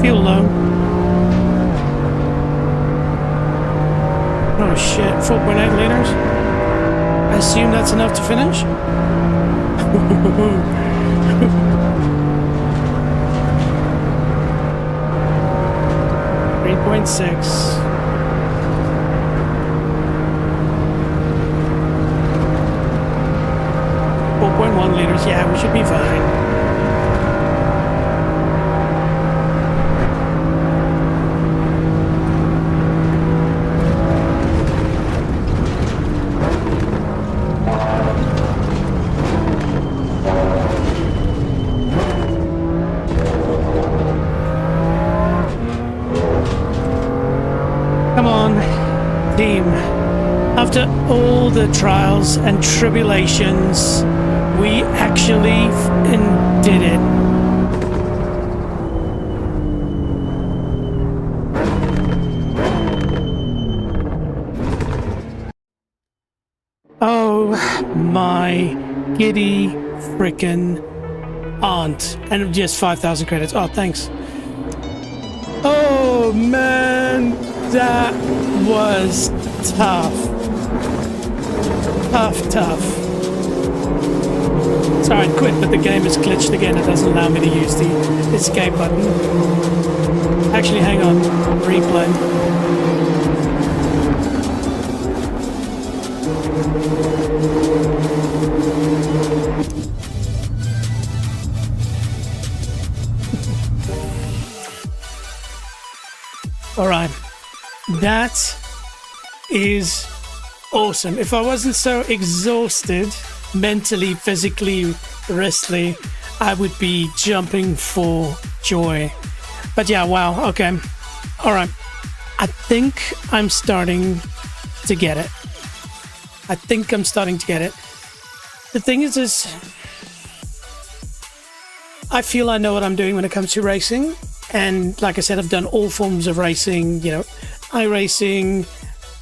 Fuel low. Oh shit, 4.8 liters. I assume that's enough to finish. 3.6. 4.1 liters. Yeah, we should be fine. Come on, team. After all the trials and tribulations, we actually did it. Oh my giddy frickin' aunt. And just 5,000 credits. Oh, thanks. Oh man. That was tough. Tough. Sorry, I quit, but the game is glitched again. It doesn't allow me to use the escape button. Actually, hang on. Replay. All right. That is awesome. If I wasn't so exhausted mentally, physically, wristly, I would be jumping for joy. But yeah, wow. Okay. All right. I think I'm starting to get it. The thing is I feel I know what I'm doing when it comes to racing. And like I said, I've done all forms of racing, you know, iRacing,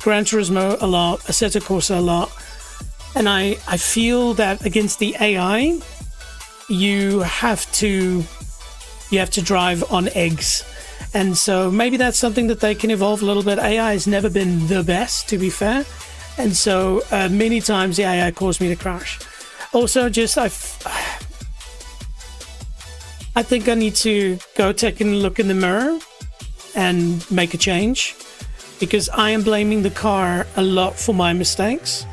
Gran Turismo a lot, Assetto Corsa a lot. And I feel that against the AI, you have to drive on eggs. And so maybe that's something that they can evolve a little bit. AI has never been the best, to be fair. And so many times the AI caused me to crash. Also, just I think I need to go take a look in the mirror and make a change, because I am blaming the car a lot for my mistakes.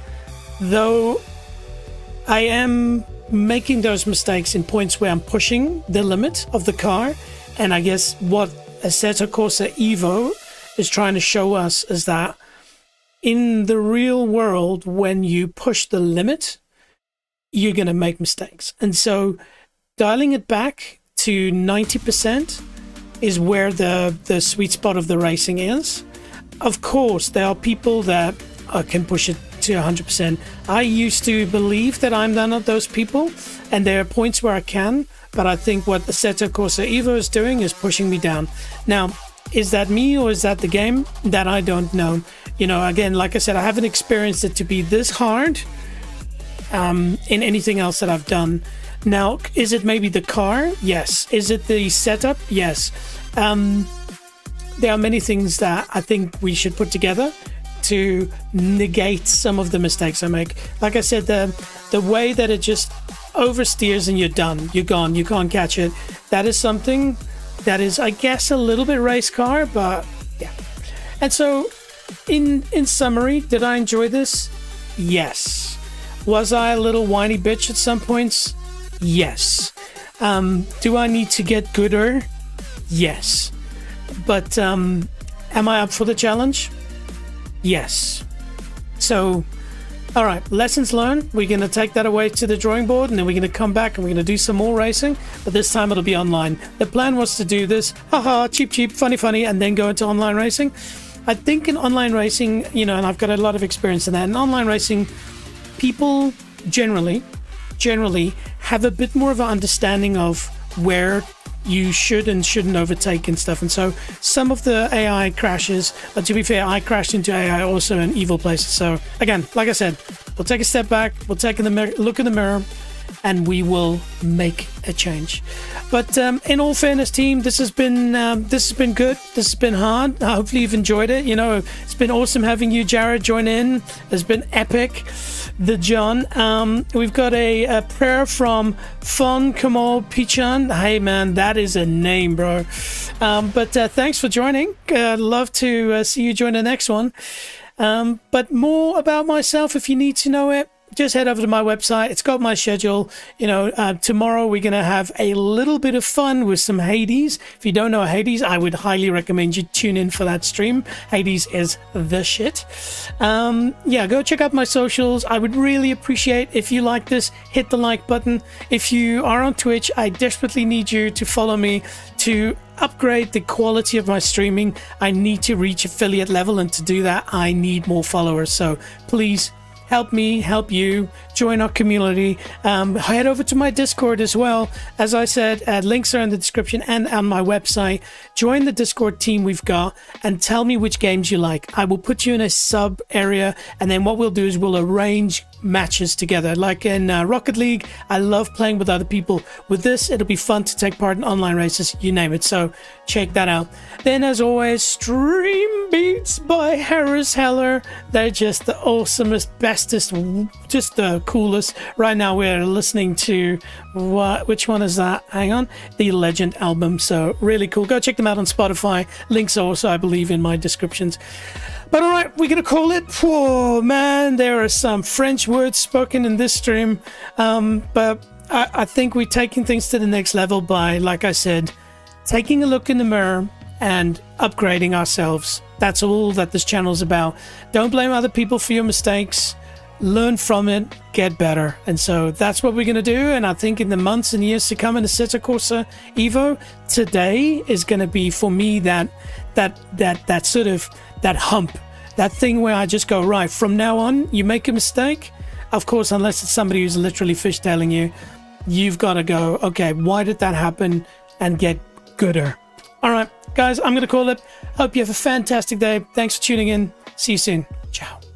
Though I am making those mistakes in points where I'm pushing the limit of the car. And I guess what Assetto Corsa EVO is trying to show us is that in the real world, when you push the limit, you're going to make mistakes. And so dialing it back to 90% is where the sweet spot of the racing is. Of course, there are people that can push it to 100%. I used to believe that I'm none of those people, and there are points where I can, but I think what Assetto Corsa EVO is doing is pushing me down. Now, is that me or is that the game? That I don't know. You know, again, like I said, I haven't experienced it to be this hard in anything else that I've done. Now, is it maybe the car? Yes. Is it the setup? Yes. There are many things that I think we should put together to negate some of the mistakes I make. Like I said, the way that it just oversteers and you're done, you're gone, you can't catch it. That is something that is, I guess, a little bit race car, but yeah. And so, in summary, did I enjoy this? Yes. Was I a little whiny bitch at some points? Yes. Do I need to get gooder? Yes. But am I up for the challenge? Yes. So, all right, lessons learned. We're going to take that away to the drawing board, and then we're going to come back and we're going to do some more racing, but this time it'll be online. The plan was to do this, haha, cheap, funny, and then go into online racing. I think in online racing, you know, and I've got a lot of experience in that, in online racing, people generally have a bit more of an understanding of where you should and shouldn't overtake and stuff. And so some of the AI crashes, but to be fair, I crashed into AI also in evil places. So again, like I said, we'll take a step back, we'll take look in the mirror, and we will make a change. But in all fairness, team, this has been good. This has been hard. Hopefully you've enjoyed it. You know, it's been awesome having you, Jared, join in. It's been epic. The John. We've got a prayer from Fon Kamal Pichan. Hey man, that is a name, bro. But thanks for joining. Love to see you join the next one. But more about myself, if you need to know it, just head over to my website. It's got my schedule. You know, tomorrow we're going to have a little bit of fun with some Hades. If you don't know Hades, I would highly recommend you tune in for that stream. Hades is the shit. Yeah, go check out my socials. I would really appreciate if you like this, hit the like button. If you are on Twitch, I desperately need you to follow me to upgrade the quality of my streaming. I need to reach affiliate level, and to do that, I need more followers. So please, help me, help you, join our community. Head over to my Discord as well. As I said, links are in the description and on my website. Join the Discord team we've got and tell me which games you like. I will put you in a sub area, and then what we'll do is we'll arrange matches together. Like in Rocket League, I love playing with other people. With this, it'll be fun to take part in online races, you name it. So check that out. Then, as always, Stream Beats by Harris Heller. They're just the awesomest, bestest, just the coolest. Right now, we're listening to which one is that? Hang on, the Legend album. So really cool. Go check them out on Spotify. Links are also, I believe, in my descriptions. But all right, we're going to call it. Whoa, man, there are some French words spoken in this stream. But I think we're taking things to the next level by, like I said, taking a look in the mirror and upgrading ourselves. That's all that this channel is about. Don't blame other people for your mistakes. Learn from it, get better. And so that's what we're going to do. And I think in the months and years to come in Assetto Corsa EVO, today is going to be for me that sort of that hump, that thing where I just go, right, from now on, you make a mistake, of course, unless it's somebody who's literally fishtailing you, you've got to go, okay, why did that happen, and get gooder. All right, guys, I'm going to call it. Hope you have a fantastic day. Thanks for tuning in. See you soon. Ciao.